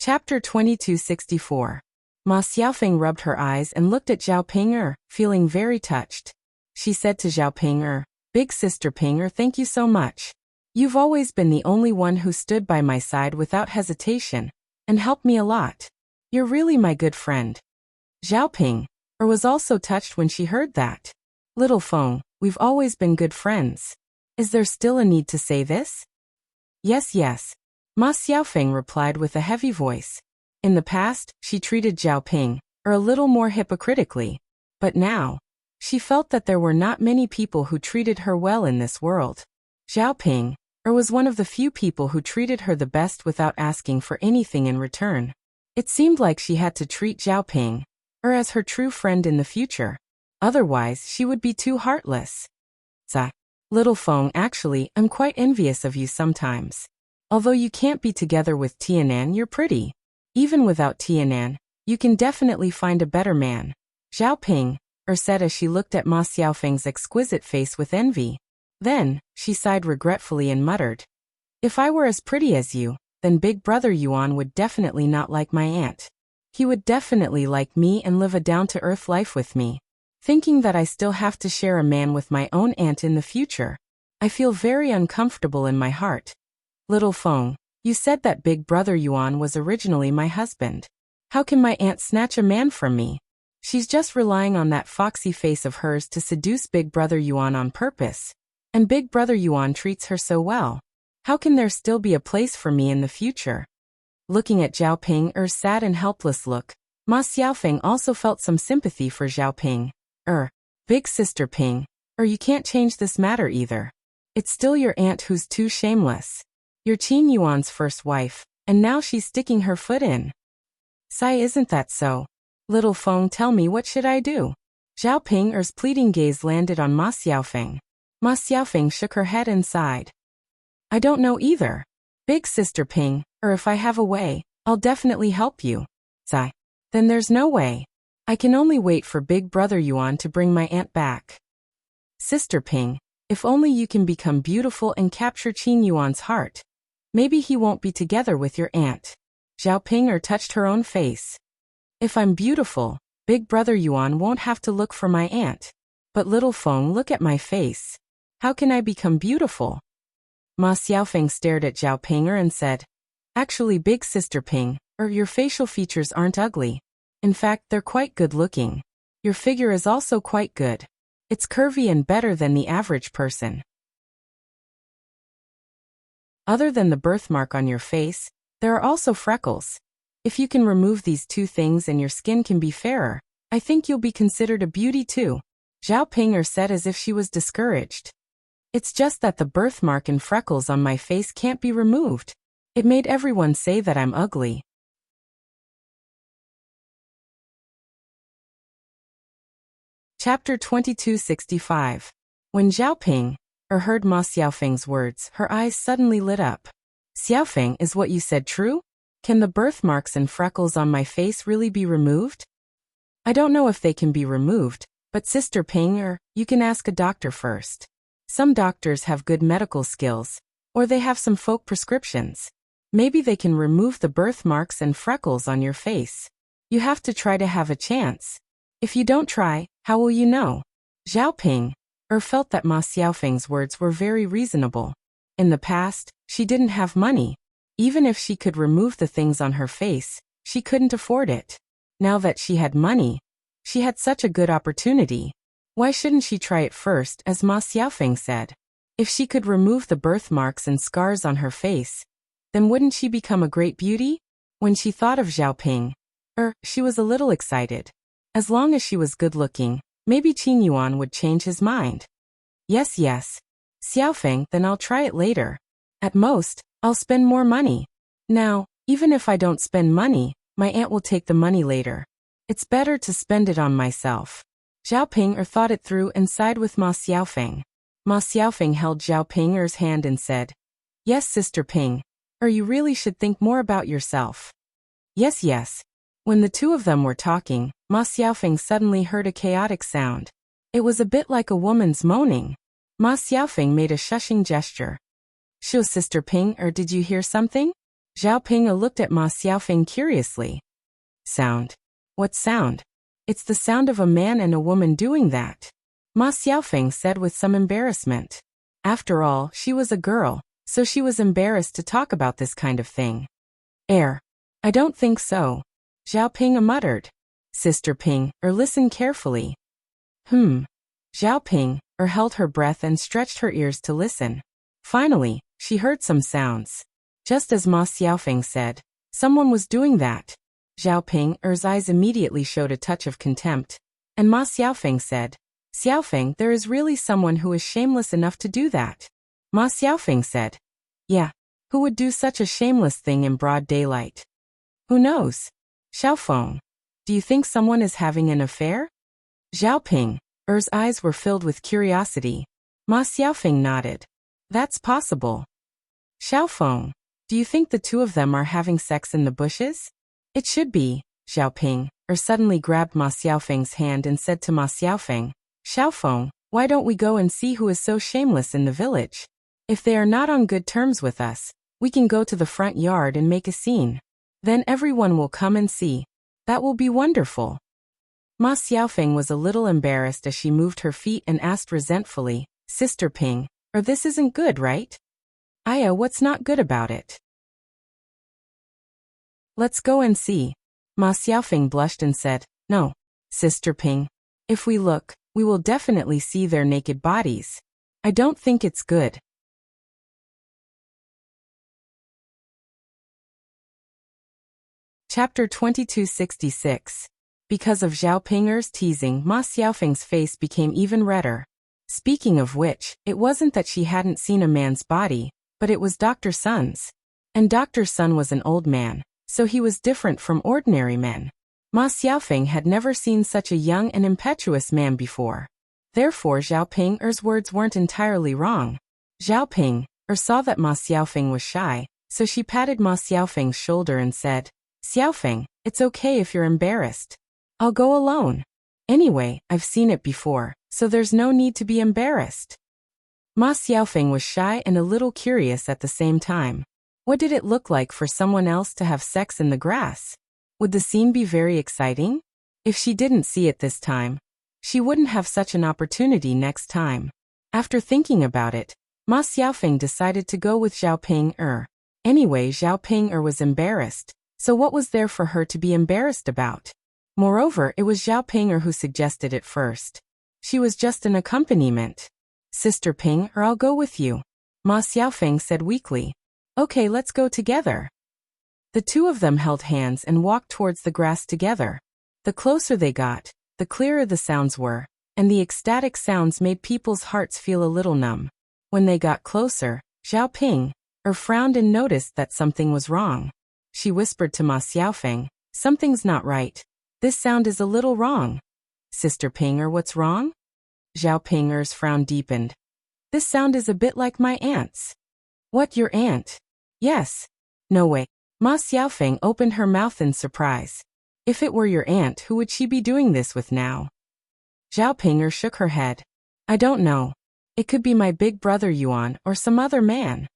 Chapter 2264. Ma Xiaofeng rubbed her eyes and looked at Zhao Ping'er, feeling very touched. She said to Zhao Ping'er, Big sister Ping'er, thank you so much. You've always been the only one who stood by my side without hesitation, and helped me a lot. You're really my good friend. Zhao Ping'er was also touched when she heard that. Little Feng, we've always been good friends. Is there still a need to say this? Yes. Ma Xiaofeng replied with a heavy voice. In the past, she treated Zhao Ping'er a little more hypocritically. But now, She felt that there were not many people who treated her well in this world. Zhao Ping was one of the few people who treated her the best without asking for anything in return. It seemed like she had to treat Zhao Ping as her true friend in the future. Otherwise, she would be too heartless. Little Feng, actually, I'm quite envious of you sometimes. Although you can't be together with Tianan, you're pretty. Even without Tianan, you can definitely find a better man. Zhao Ping said as she looked at Ma Xiaofeng's exquisite face with envy. Then, she sighed regretfully and muttered, if I were as pretty as you, then Big Brother Yuan would definitely not like my aunt. He would definitely like me and live a down-to-earth life with me. Thinking that I still have to share a man with my own aunt in the future, I feel very uncomfortable in my heart. Little Feng, you said that Big Brother Yuan was originally my husband. How can my aunt snatch a man from me? She's just relying on that foxy face of hers to seduce Big Brother Yuan on purpose. And Big Brother Yuan treats her so well. How can there still be a place for me in the future? Looking at Zhao Ping's sad and helpless look, Ma Xiaofeng also felt some sympathy for Zhao Ping. Big Sister Ping, you can't change this matter either. It's still your aunt who's too shameless. You're Qin Yuan's first wife, and now she's sticking her foot in. Isn't that so? Little Feng, tell me, what should I do? Zhao Ping's pleading gaze landed on Ma Xiaofeng. Ma Xiaofeng shook her head and sighed. I don't know either. Big Sister Ping, if I have a way, I'll definitely help you. Then there's no way. I can only wait for Big Brother Yuan to bring my aunt back. Sister Ping, if only you can become beautiful and capture Qin Yuan's heart. Maybe he won't be together with your aunt. Zhao Ping touched her own face. If I'm beautiful, Big Brother Yuan won't have to look for my aunt. But Little Feng, look at my face. How can I become beautiful? Ma Xiaofeng stared at Zhao Ping and said, actually, Big Sister Ping, your facial features aren't ugly. In fact, they're quite good looking. Your figure is also quite good. It's curvy and better than the average person. Other than the birthmark on your face, there are also freckles. If you can remove these two things and your skin can be fairer, I think you'll be considered a beauty too. Zhao Ping said as if she was discouraged. It's just that the birthmark and freckles on my face can't be removed. It made everyone say that I'm ugly. Chapter 2265. When Zhao Ping heard Ma Xiaofeng's words, her eyes suddenly lit up. Xiaofeng, is what you said true? Can the birthmarks and freckles on my face really be removed? I don't know if they can be removed, but Sister Ping, you can ask a doctor first. Some doctors have good medical skills, or they have some folk prescriptions. Maybe they can remove the birthmarks and freckles on your face. You have to try to have a chance. If you don't try, how will you know? Zhao Ping felt that Ma Xiaofeng's words were very reasonable. In the past, she didn't have money. Even if she could remove the things on her face, she couldn't afford it. Now that she had money, she had such a good opportunity. Why shouldn't she try it first, as Ma Xiaofeng said? If she could remove the birthmarks and scars on her face, then wouldn't she become a great beauty? When she thought of Zhao Ping, she was a little excited. As long as she was good-looking, maybe Qin Yuan would change his mind. Yes. Xiaofeng, then I'll try it later. At most, I'll spend more money. Now, even if I don't spend money, my aunt will take the money later. It's better to spend it on myself. Zhao Ping thought it through and sighed with Ma Xiaofeng. Ma Xiaofeng held Zhao Ping's hand and said, yes, Sister Ping, you really should think more about yourself. Yes. When the two of them were talking, Ma Xiaofeng suddenly heard a chaotic sound. It was a bit like a woman's moaning. Ma Xiaofeng made a shushing gesture. Shu, Sister Ping, did you hear something? Zhao Ping looked at Ma Xiaofeng curiously. Sound? What sound? It's the sound of a man and a woman doing that. Ma Xiaofeng said with some embarrassment. After all, she was a girl, so she was embarrassed to talk about this kind of thing. I don't think so. Zhao Ping muttered. Sister Ping, listen carefully. Zhao Ping held her breath and stretched her ears to listen. Finally, she heard some sounds. Just as Ma Xiaofeng said, someone was doing that. Zhao Ping's eyes immediately showed a touch of contempt, and Ma Xiaofeng said, Xiaofeng, there is really someone who is shameless enough to do that. Ma Xiaofeng said. Yeah. Who would do such a shameless thing in broad daylight? Who knows? Xiaofeng. Do you think someone is having an affair? Xiaoping. Er's eyes were filled with curiosity. Ma Xiaofeng nodded. That's possible. Xiaofeng. Do you think the two of them are having sex in the bushes? It should be. Xiaoping. Suddenly grabbed Ma Xiaofeng's hand and said to Ma Xiaofeng, Xiaofeng, why don't we go and see who is so shameless in the village? If they are not on good terms with us, we can go to the front yard and make a scene. Then everyone will come and see. That will be wonderful. Ma Xiaofeng was a little embarrassed as she moved her feet and asked resentfully, Sister Ping, this isn't good, right? Aya, what's not good about it? Let's go and see. Ma Xiaofeng blushed and said, No, Sister Ping. If we look, we will definitely see their naked bodies. I don't think it's good. Chapter 2266. Because of Zhao Ping'er's teasing, Ma Xiaofeng's face became even redder. Speaking of which, it wasn't that she hadn't seen a man's body, but it was Dr. Sun's. And Dr. Sun was an old man, so he was different from ordinary men. Ma Xiaofeng had never seen such a young and impetuous man before. Therefore Zhao Ping'er's words weren't entirely wrong. Zhao Ping'er saw that Ma Xiaofeng was shy, so she patted Ma Xiaofeng's shoulder and said, Xiaofeng, it's okay if you're embarrassed. I'll go alone. Anyway, I've seen it before, so there's no need to be embarrassed. Ma Xiaofeng was shy and a little curious at the same time. What did it look like for someone else to have sex in the grass? Would the scene be very exciting? If she didn't see it this time, she wouldn't have such an opportunity next time. After thinking about it, Ma Xiaofeng decided to go with Zhao Ping'er. Anyway, Zhao Ping'er was embarrassed, so what was there for her to be embarrassed about? Moreover, it was Zhao Ping'er who suggested it first. She was just an accompaniment. Sister Ping'er, I'll go with you. Ma Xiaofeng said weakly. Okay, let's go together. The two of them held hands and walked towards the grass together. The closer they got, the clearer the sounds were, and the ecstatic sounds made people's hearts feel a little numb. When they got closer, Zhao Ping'er frowned and noticed that something was wrong. She whispered to Ma Xiaofeng, Something's not right. This sound is a little wrong. Sister Ping'er, what's wrong? Zhao Ping'er's frown deepened. This sound is a bit like my aunt's. What, your aunt? Yes. No way. Ma Xiaofeng opened her mouth in surprise. If it were your aunt, who would she be doing this with now? Zhao Ping'er shook her head. I don't know. It could be my big brother Yuan or some other man.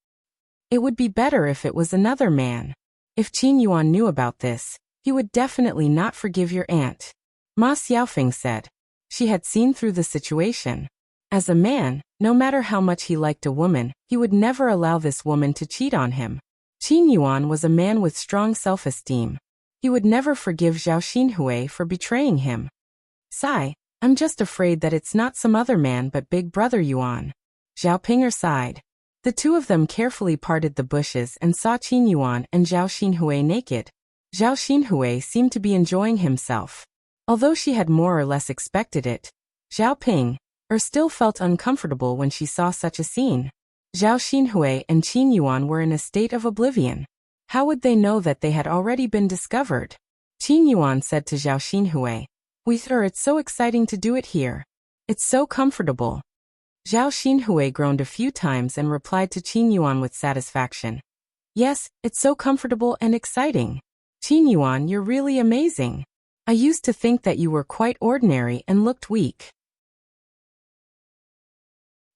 It would be better if it was another man. If Qin Yuan knew about this, he would definitely not forgive your aunt. Ma Xiaofeng said. She had seen through the situation. As a man, no matter how much he liked a woman, he would never allow this woman to cheat on him. Qin Yuan was a man with strong self-esteem. He would never forgive Zhao Xinhui for betraying him. Sigh, I'm just afraid that it's not some other man but Big Brother Yuan. Zhao Ping'er sighed. The two of them carefully parted the bushes and saw Qin Yuan and Zhao Xinhui naked. Zhao Xinhui seemed to be enjoying himself. Although she had more or less expected it, Zhao Ping'er still felt uncomfortable when she saw such a scene. Zhao Xinhui and Qin Yuan were in a state of oblivion. How would they know that they had already been discovered? Qin Yuan said to Zhao Xinhui, it's so exciting to do it here. It's so comfortable. Zhao Xinhui groaned a few times and replied to Qin Yuan with satisfaction. Yes, it's so comfortable and exciting. Qin Yuan, you're really amazing. I used to think that you were quite ordinary and looked weak.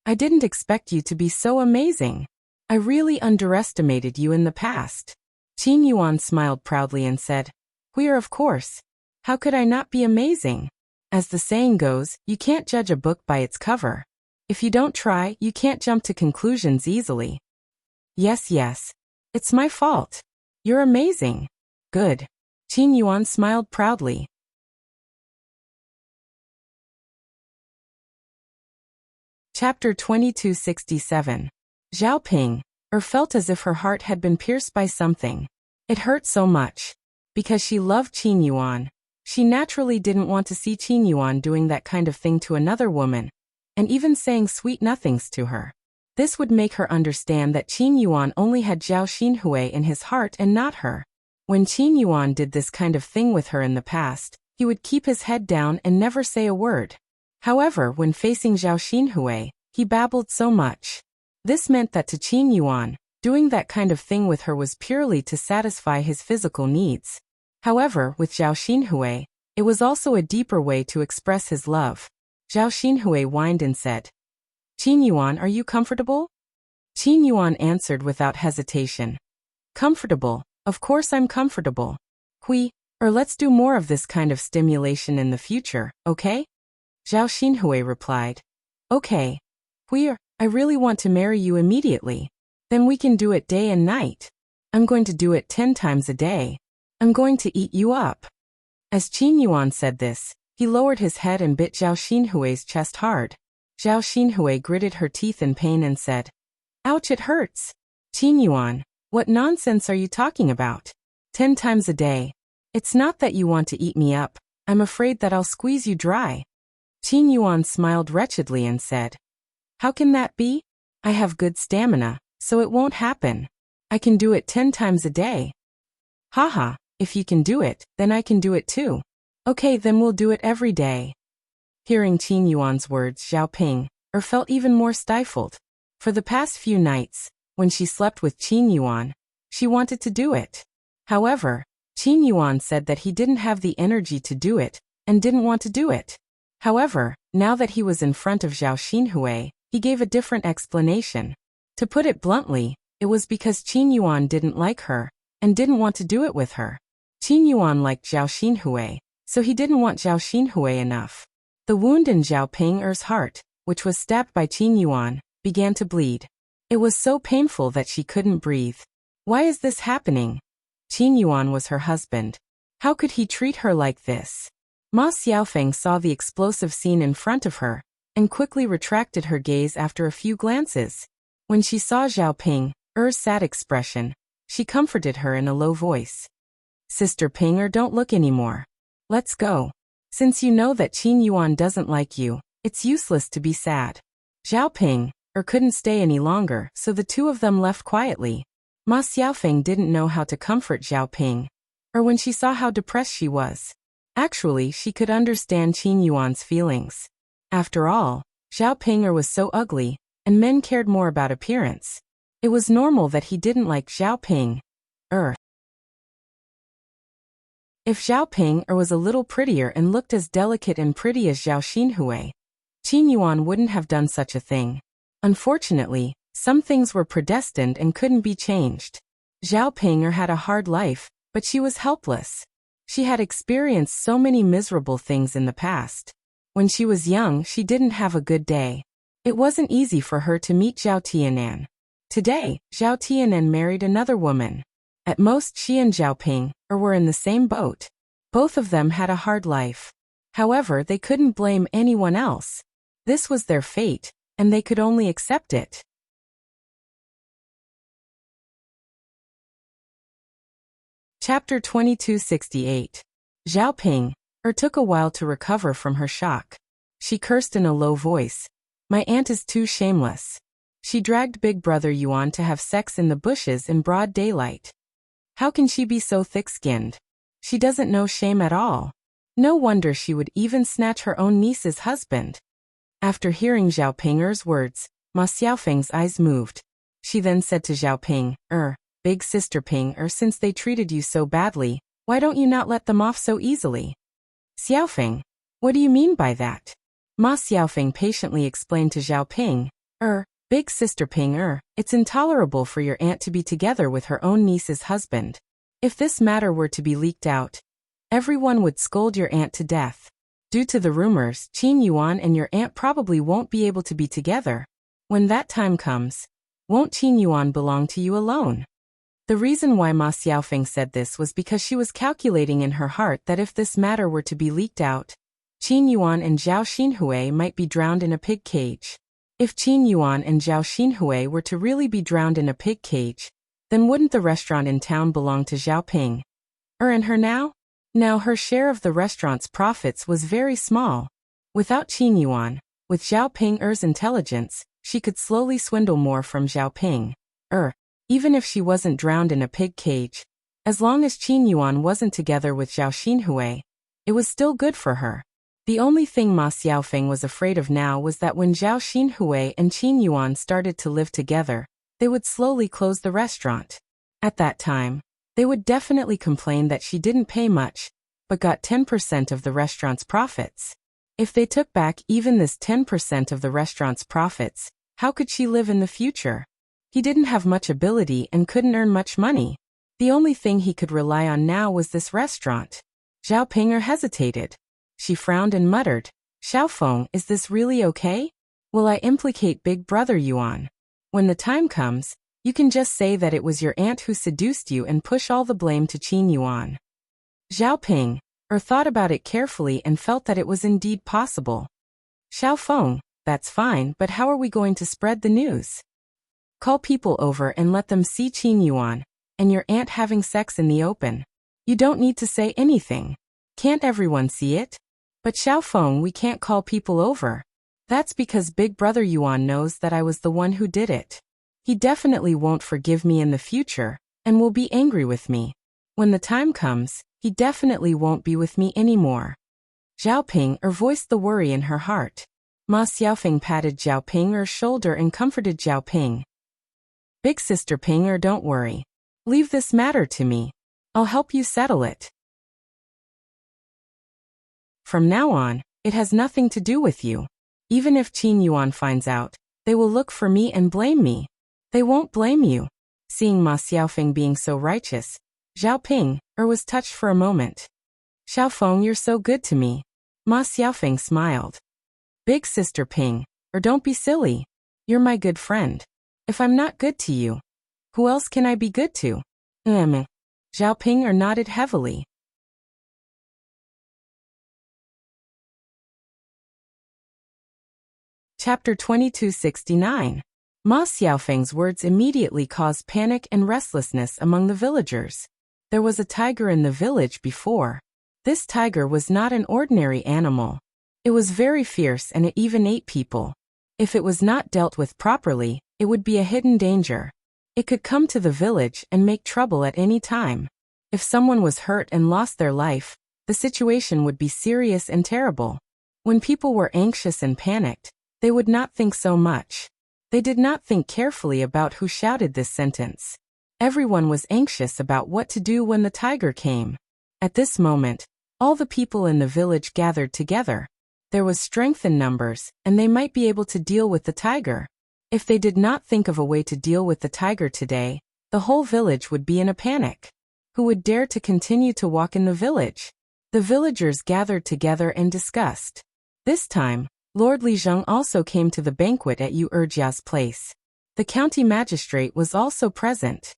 I didn't expect you to be so amazing. I really underestimated you in the past. Qin Yuan smiled proudly and said, We are, of course. How could I not be amazing? As the saying goes, you can't judge a book by its cover. If you don't try, you can't jump to conclusions easily. Yes. It's my fault. You're amazing. Good. Qin Yuan smiled proudly. Chapter 2267. Zhao Ping'er felt as if her heart had been pierced by something. It hurt so much. Because she loved Qin Yuan, She naturally didn't want to see Qin Yuan doing that kind of thing to another woman, and even saying sweet nothings to her. This would make her understand that Qin Yuan only had Zhao Xinhui in his heart and not her. When Qin Yuan did this kind of thing with her in the past, he would keep his head down and never say a word. However, when facing Zhao Xinhui, he babbled so much. This meant that to Qin Yuan, doing that kind of thing with her was purely to satisfy his physical needs. However, with Zhao Xinhui, it was also a deeper way to express his love. Zhao Xinhui whined and said, "Qin Yuan, are you comfortable?" Qin Yuan answered without hesitation. "Comfortable, of course I'm comfortable. Let's do more of this kind of stimulation in the future, okay?" Zhao Xinhui replied. "Okay. I really want to marry you immediately. Then we can do it day and night. I'm going to do it 10 times a day. I'm going to eat you up." As Qin Yuan said this, he lowered his head and bit Zhao Xinhui's chest hard. Zhao Xinhui gritted her teeth in pain and said, "Ouch, it hurts." "Qin Yuan, what nonsense are you talking about? 10 times a day. It's not that you want to eat me up, I'm afraid that I'll squeeze you dry." Qin Yuan smiled wretchedly and said, "How can that be? I have good stamina, so it won't happen. I can do it 10 times a day." "Haha, if you can do it, then I can do it too. Okay, then we'll do it every day." Hearing Qin Yuan's words, Zhao Ping felt even more stifled. For the past few nights, when she slept with Qin Yuan, she wanted to do it. However, Qin Yuan said that he didn't have the energy to do it, and didn't want to do it. However, now that he was in front of Zhao Xinhui, he gave a different explanation. To put it bluntly, it was because Qin Yuan didn't like her, and didn't want to do it with her. Qin Yuan liked Zhao Xinhui, so he didn't want Zhao Xinhui enough. The wound in Zhao Ping's heart, which was stabbed by Qin Yuan, began to bleed. It was so painful that she couldn't breathe. Why is this happening? Qin Yuan was her husband. How could he treat her like this? Ma Xiaofeng saw the explosive scene in front of her, and quickly retracted her gaze after a few glances. When she saw Zhao Ping's sad expression, she comforted her in a low voice. "Sister Ping, don't look anymore. Let's go. Since you know that Qin Yuan doesn't like you, it's useless to be sad." Zhao Ping couldn't stay any longer, so the two of them left quietly. Ma Xiaofeng didn't know how to comfort Zhao Ping, when she saw how depressed she was. Actually, she could understand Qin Yuan's feelings. After all, Zhao Ping was so ugly, and men cared more about appearance. It was normal that he didn't like Zhao Ping. If Zhao Ping was a little prettier and looked as delicate and pretty as Zhao Xinhui, Qin Yuan wouldn't have done such a thing. Unfortunately, some things were predestined and couldn't be changed. Zhao Ping had a hard life, but she was helpless. She had experienced so many miserable things in the past. When she was young, she didn't have a good day. It wasn't easy for her to meet Zhao Tianan. Today, Zhao Tianan married another woman. At most, she and Zhao Ping were in the same boat. Both of them had a hard life. However, they couldn't blame anyone else. This was their fate, and they could only accept it. Chapter 2268. Zhao Ping took a while to recover from her shock. She cursed in a low voice. "My aunt is too shameless. She dragged Big Brother Yuan to have sex in the bushes in broad daylight. How can she be so thick-skinned? She doesn't know shame at all. No wonder she would even snatch her own niece's husband." After hearing Zhao Ping's words, Ma Xiaofeng's eyes moved. She then said to Zhao Ping, "Big Sister Ping, since they treated you so badly, why don't you not let them off so easily?" "Xiaofeng, what do you mean by that?" Ma Xiaofeng patiently explained to Zhao Ping, Big Sister Ping, it's intolerable for your aunt to be together with her own niece's husband. If this matter were to be leaked out, everyone would scold your aunt to death. Due to the rumors, Qin Yuan and your aunt probably won't be able to be together. When that time comes, won't Qin Yuan belong to you alone?" The reason why Ma Xiaofeng said this was because she was calculating in her heart that if this matter were to be leaked out, Qin Yuan and Zhao Xinhui might be drowned in a pig cage. If Qin Yuan and Zhao Xinhui were to really be drowned in a pig cage, then wouldn't the restaurant in town belong to Zhao Ping? And her now? Now her share of the restaurant's profits was very small. Without Qin Yuan, with Zhao Ping's intelligence, she could slowly swindle more from Zhao Ping. Even if she wasn't drowned in a pig cage, as long as Qin Yuan wasn't together with Zhao Xinhui, it was still good for her. The only thing Ma Xiaofeng was afraid of now was that when Zhao Xinhui and Qin Yuan started to live together, they would slowly close the restaurant. At that time, they would definitely complain that she didn't pay much, but got 10% of the restaurant's profits. If they took back even this 10% of the restaurant's profits, how could she live in the future? He didn't have much ability and couldn't earn much money. The only thing he could rely on now was this restaurant. Zhao Ping'er hesitated. She frowned and muttered, "Xiaofeng, is this really okay? Will I implicate Big Brother Yuan? When the time comes, you can just say that it was your aunt who seduced you and push all the blame to Qin Yuan." Zhao Ping'er thought about it carefully and felt that it was indeed possible. "Xiaofeng, that's fine, but how are we going to spread the news? Call people over and let them see Qin Yuan and your aunt having sex in the open. You don't need to say anything. Can't everyone see it? But Xiaofeng, we can't call people over. That's because Big Brother Yuan knows that I was the one who did it. He definitely won't forgive me in the future, and will be angry with me. When the time comes, he definitely won't be with me anymore." Zhao Ping'er voiced the worry in her heart. Ma Xiaofeng patted Zhao Ping'er's shoulder and comforted Zhao Ping. "Big sister Ping'er, don't worry. Leave this matter to me. I'll help you settle it. From now on, it has nothing to do with you. Even if Qin Yuan finds out, they will look for me and blame me. They won't blame you." Seeing Ma Xiaofeng being so righteous, Zhao Ping'er was touched for a moment. "Xiaofeng, you're so good to me." Ma Xiaofeng smiled. "Big sister Ping'er, don't be silly. You're my good friend. If I'm not good to you, who else can I be good to?" Zhao Ping'er nodded heavily. Chapter 2269. Ma Xiaofeng's words immediately caused panic and restlessness among the villagers. There was a tiger in the village before. This tiger was not an ordinary animal. It was very fierce and it even ate people. If it was not dealt with properly, it would be a hidden danger. It could come to the village and make trouble at any time. If someone was hurt and lost their life, the situation would be serious and terrible. When people were anxious and panicked, they would not think so much. They did not think carefully about who shouted this sentence. Everyone was anxious about what to do when the tiger came. At this moment, all the people in the village gathered together. There was strength in numbers, and they might be able to deal with the tiger. If they did not think of a way to deal with the tiger today, the whole village would be in a panic. Who would dare to continue to walk in the village? The villagers gathered together and discussed. This time, Lord Li Zheng also came to the banquet at Yu Erjia's place. The county magistrate was also present.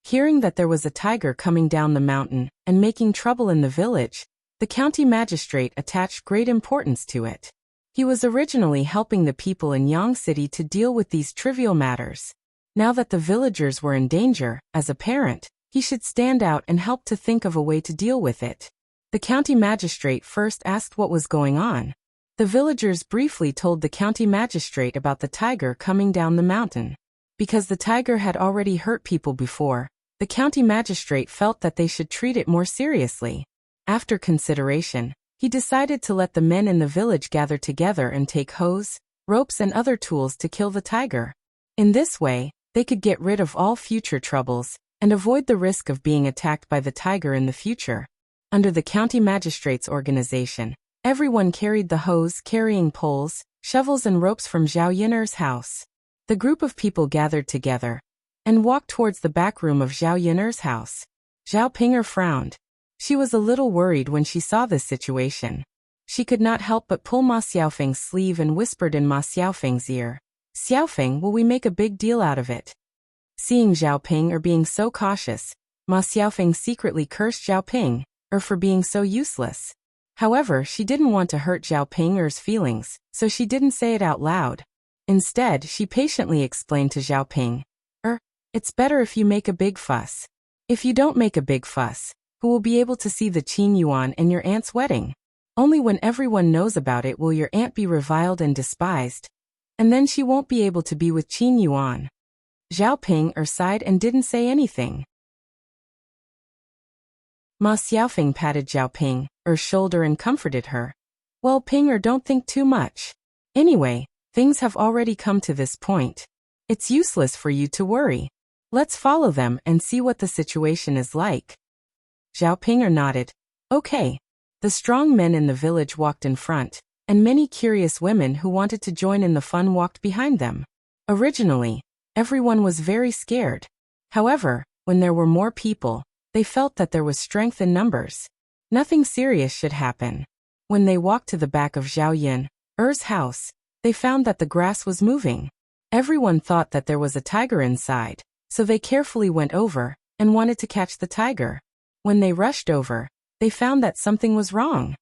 Hearing that there was a tiger coming down the mountain and making trouble in the village, the county magistrate attached great importance to it. He was originally helping the people in Yang City to deal with these trivial matters. Now that the villagers were in danger, as a parent, he should stand out and help to think of a way to deal with it. The county magistrate first asked what was going on. The villagers briefly told the county magistrate about the tiger coming down the mountain. Because the tiger had already hurt people before, the county magistrate felt that they should treat it more seriously. After consideration, he decided to let the men in the village gather together and take hoes, ropes and other tools to kill the tiger. In this way, they could get rid of all future troubles and avoid the risk of being attacked by the tiger in the future. Under the county magistrate's organization, everyone carried the hose carrying poles, shovels and ropes from Zhao Yiner's house. The group of people gathered together and walked towards the back room of Zhao Yiner's house. Zhao Ping'er frowned. She was a little worried when she saw this situation. She could not help but pull Ma Xiaofeng's sleeve and whispered in Ma Xiaofeng's ear, "Xiaofeng, will we make a big deal out of it?" Seeing Zhao Ping'er being so cautious, Ma Xiaofeng secretly cursed Zhao Ping'er for being so useless. However, she didn't want to hurt Zhao Ping'er's feelings, so she didn't say it out loud. Instead, she patiently explained to Zhao Ping'er, "It's better if you make a big fuss. If you don't make a big fuss, who will be able to see the Qin Yuan and your aunt's wedding. Only when everyone knows about it will your aunt be reviled and despised, and then she won't be able to be with Qin Yuan. Zhao Ping sighed and didn't say anything. Ma Xiaofeng patted Zhao Ping's shoulder and comforted her. Well, Ping, don't think too much. Anyway, things have already come to this point. It's useless for you to worry. Let's follow them and see what the situation is like. Zhao Ping nodded. Okay. The strong men in the village walked in front, and many curious women who wanted to join in the fun walked behind them. Originally, everyone was very scared. However, when there were more people, they felt that there was strength in numbers. Nothing serious should happen. When they walked to the back of Zhao Yin's house, they found that the grass was moving. Everyone thought that there was a tiger inside, so they carefully went over and wanted to catch the tiger. When they rushed over, they found that something was wrong.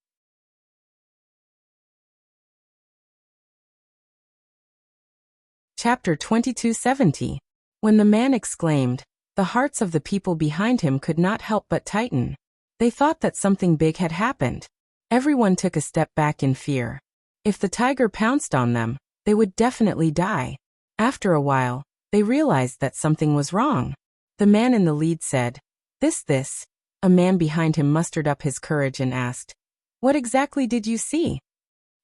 Chapter 2270. When the man exclaimed, the hearts of the people behind him could not help but tighten. They thought that something big had happened. Everyone took a step back in fear. If the tiger pounced on them, they would definitely die. After a while, they realized that something was wrong. The man in the lead said, This. A man behind him mustered up his courage and asked, What exactly did you see?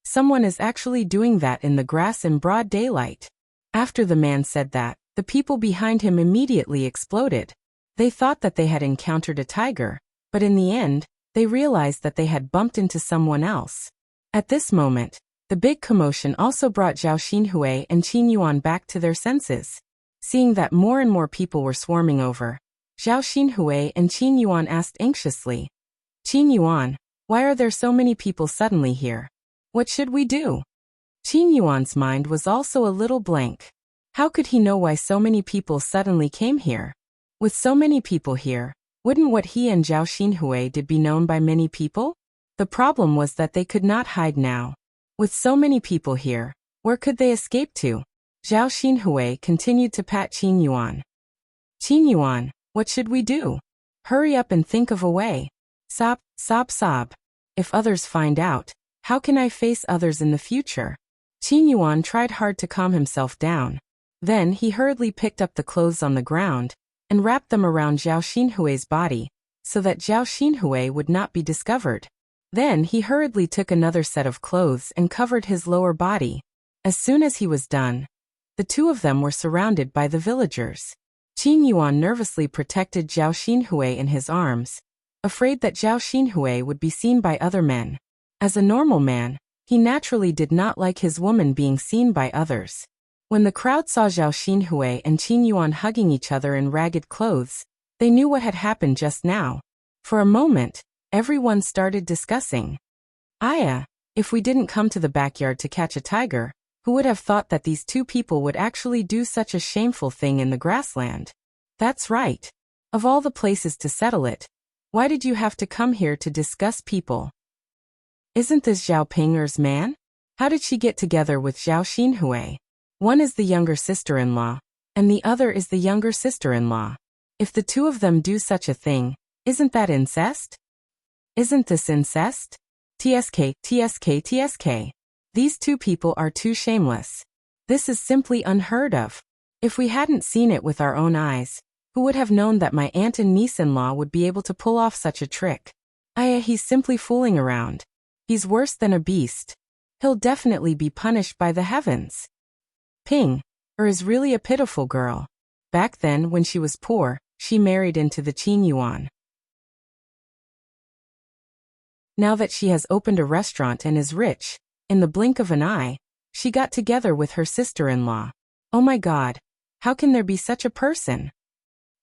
Someone is actually doing that in the grass in broad daylight. After the man said that, the people behind him immediately exploded. They thought that they had encountered a tiger, but in the end, they realized that they had bumped into someone else. At this moment, the big commotion also brought Zhao Xinhui and Qin Yuan back to their senses. Seeing that more and more people were swarming over, Zhao Xinhui and Qin Yuan asked anxiously, Qin Yuan, why are there so many people suddenly here? What should we do? Qin Yuan's mind was also a little blank. How could he know why so many people suddenly came here? With so many people here, wouldn't what he and Zhao Xinhui did be known by many people? The problem was that they could not hide now. With so many people here, where could they escape to? Zhao Xinhui continued to pat Qin Yuan. Qin Yuan, what should we do? Hurry up and think of a way. Sob. If others find out, how can I face others in the future? Qin Yuan tried hard to calm himself down. Then he hurriedly picked up the clothes on the ground and wrapped them around Zhao Xinhui's body so that Zhao Xinhui would not be discovered. Then he hurriedly took another set of clothes and covered his lower body. As soon as he was done, the two of them were surrounded by the villagers. Qin Yuan nervously protected Zhao Xinhui in his arms, afraid that Zhao Xinhui would be seen by other men. As a normal man, he naturally did not like his woman being seen by others. When the crowd saw Zhao Xinhui and Qin Yuan hugging each other in ragged clothes, they knew what had happened just now. For a moment, everyone started discussing. If we didn't come to the backyard to catch a tiger, who would have thought that these two people would actually do such a shameful thing in the grassland? That's right. Of all the places to settle it, why did you have to come here to discuss people? Isn't this Zhao Ping's man? How did she get together with Zhao Xinhui? One is the younger sister-in-law, and the other is the younger sister-in-law. If the two of them do such a thing, isn't that incest? Isn't this incest? TSK. These two people are too shameless. This is simply unheard of. If we hadn't seen it with our own eyes, who would have known that my aunt and niece-in-law would be able to pull off such a trick? He's simply fooling around. He's worse than a beast. He'll definitely be punished by the heavens. Ping is really a pitiful girl. Back then, when she was poor, she married into the Qin Yuan. Now that she has opened a restaurant and is rich, in the blink of an eye, she got together with her sister-in-law. Oh my God, how can there be such a person?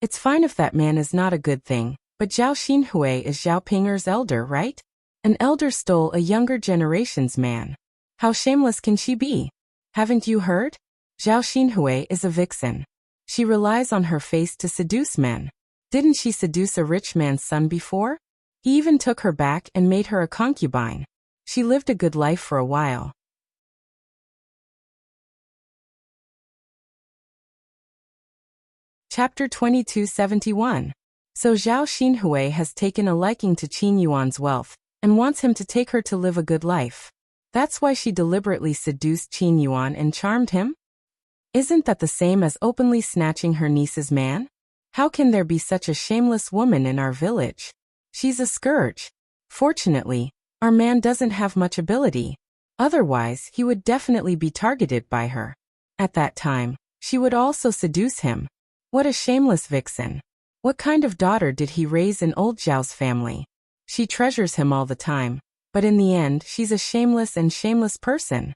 It's fine if that man is not a good thing, but Zhao Xinhui is Zhao Ping's elder, right? An elder stole a younger generation's man. How shameless can she be? Haven't you heard? Zhao Xinhui is a vixen. She relies on her face to seduce men. Didn't she seduce a rich man's son before? He even took her back and made her a concubine. She lived a good life for a while. Chapter 2271. So Zhao Xinhui has taken a liking to Qin Yuan's wealth and wants him to take her to live a good life. That's why she deliberately seduced Qin Yuan and charmed him? Isn't that the same as openly snatching her niece's man? How can there be such a shameless woman in our village? She's a scourge. Fortunately, our man doesn't have much ability. Otherwise, he would definitely be targeted by her. At that time, she would also seduce him. What a shameless vixen. What kind of daughter did he raise in old Zhao's family? She treasures him all the time, but in the end, she's a shameless person.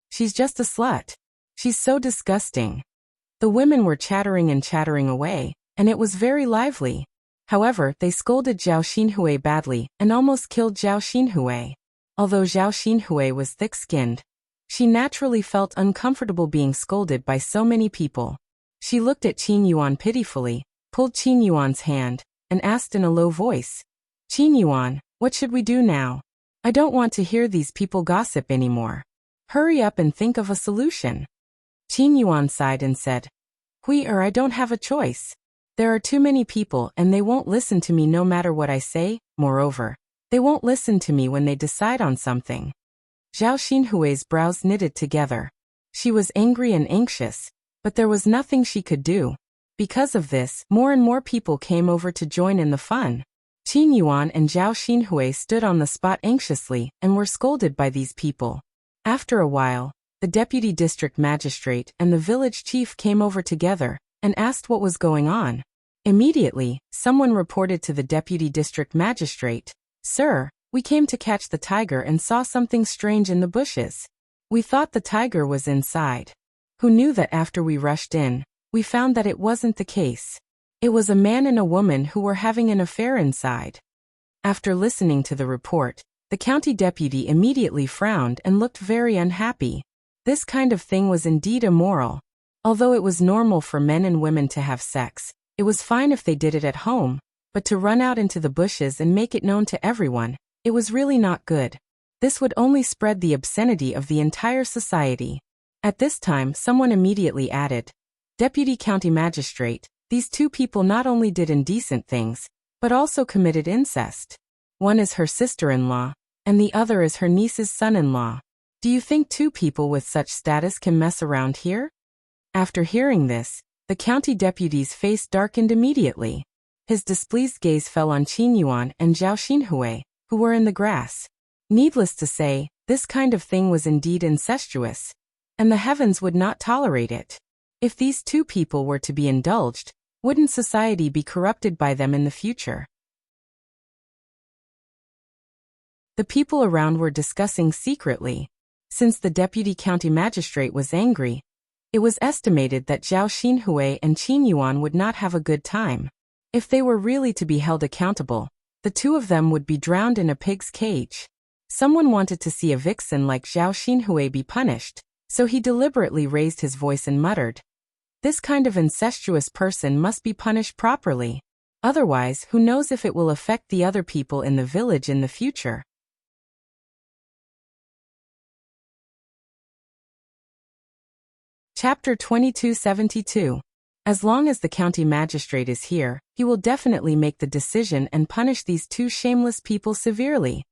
She's just a slut. She's so disgusting. The women were chattering away, and it was very lively. However, they scolded Zhao Xinhui badly and almost killed Zhao Xinhui. Although Zhao Xinhui was thick-skinned, she naturally felt uncomfortable being scolded by so many people. She looked at Qin Yuan pitifully, pulled Qin Yuan's hand, and asked in a low voice, "Qin Yuan, what should we do now? I don't want to hear these people gossip anymore. Hurry up and think of a solution." Qin Yuan sighed and said, I don't have a choice. There are too many people and they won't listen to me no matter what I say. Moreover, they won't listen to me when they decide on something. Zhao Xinhui's brows knitted together. She was angry and anxious, but there was nothing she could do. Because of this, more and more people came over to join in the fun. Qin Yuan and Zhao Xinhui stood on the spot anxiously and were scolded by these people. After a while, the deputy district magistrate and the village chief came over together and asked what was going on. Immediately, someone reported to the deputy district magistrate, "Sir, we came to catch the tiger and saw something strange in the bushes. We thought the tiger was inside. Who knew that after we rushed in, we found that it wasn't the case. It was a man and a woman who were having an affair inside." After listening to the report, the county deputy immediately frowned and looked very unhappy. This kind of thing was indeed immoral. Although it was normal for men and women to have sex, it was fine if they did it at home, but to run out into the bushes and make it known to everyone, it was really not good. This would only spread the obscenity of the entire society. At this time, someone immediately added, "Deputy County Magistrate, these two people not only did indecent things, but also committed incest. One is her sister-in-law, and the other is her niece's son-in-law. Do you think two people with such status can mess around here?" After hearing this, the county deputy's face darkened immediately. His displeased gaze fell on Qin Yuan and Zhao Xinhui, who were in the grass. Needless to say, this kind of thing was indeed incestuous, and the heavens would not tolerate it. If these two people were to be indulged, wouldn't society be corrupted by them in the future? The people around were discussing secretly. Since the deputy county magistrate was angry, it was estimated that Zhao Xinhui and Qin Yuan would not have a good time. If they were really to be held accountable, the two of them would be drowned in a pig's cage. Someone wanted to see a vixen like Zhao Xinhui be punished, so he deliberately raised his voice and muttered, "This kind of incestuous person must be punished properly. Otherwise, who knows if it will affect the other people in the village in the future." Chapter 2272. As long as the county magistrate is here, he will definitely make the decision and punish these two shameless people severely.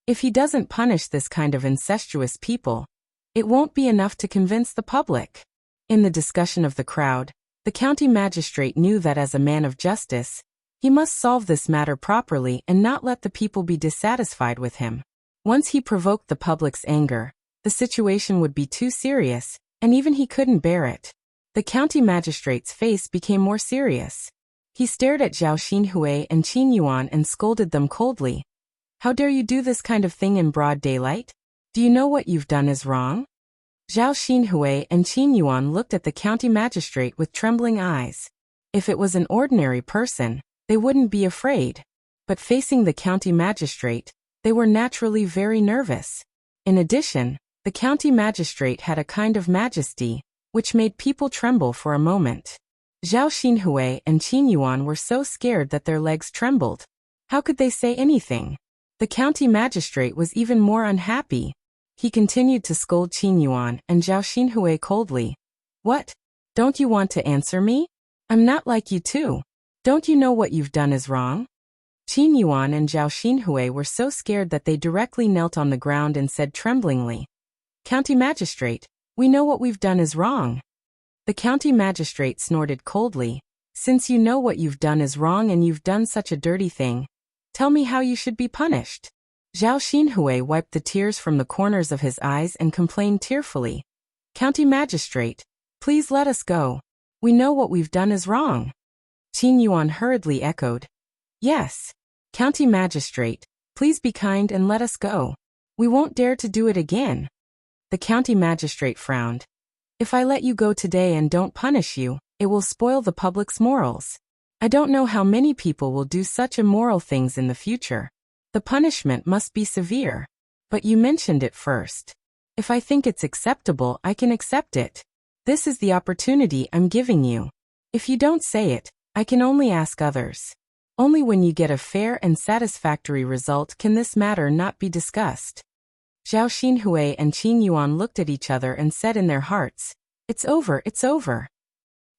If he doesn't punish this kind of incestuous people, it won't be enough to convince the public. In the discussion of the crowd, the county magistrate knew that as a man of justice, he must solve this matter properly and not let the people be dissatisfied with him. Once he provoked the public's anger, the situation would be too serious, and even he couldn't bear it. The county magistrate's face became more serious. He stared at Zhao Xinhui and Qin Yuan and scolded them coldly. "How dare you do this kind of thing in broad daylight? Do you know what you've done is wrong?" Zhao Xinhui and Qin Yuan looked at the county magistrate with trembling eyes. If it was an ordinary person, they wouldn't be afraid. But facing the county magistrate, they were naturally very nervous. In addition, the county magistrate had a kind of majesty, which made people tremble for a moment. Zhao Xinhui and Qin Yuan were so scared that their legs trembled. How could they say anything? The county magistrate was even more unhappy. He continued to scold Qin Yuan and Zhao Xinhui coldly. "What? Don't you want to answer me? I'm not like you two. Don't you know what you've done is wrong? Qin Yuan and Zhao Xinhui were so scared that they directly knelt on the ground and said tremblingly, "County Magistrate, we know what we've done is wrong." The county magistrate snorted coldly, "Since you know what you've done is wrong and you've done such a dirty thing, tell me how you should be punished." Zhao Xinhui wiped the tears from the corners of his eyes and complained tearfully, "County Magistrate, please let us go. We know what we've done is wrong." Qin Yuan hurriedly echoed, "Yes. County Magistrate, please be kind and let us go. We won't dare to do it again." The county magistrate frowned. "If I let you go today and don't punish you, it will spoil the public's morals. I don't know how many people will do such immoral things in the future. The punishment must be severe. But you mentioned it first. If I think it's acceptable, I can accept it. This is the opportunity I'm giving you. If you don't say it, I can only ask others. Only when you get a fair and satisfactory result can this matter not be discussed." Zhao Xinhui and Qin Yuan looked at each other and said in their hearts, "It's over, it's over."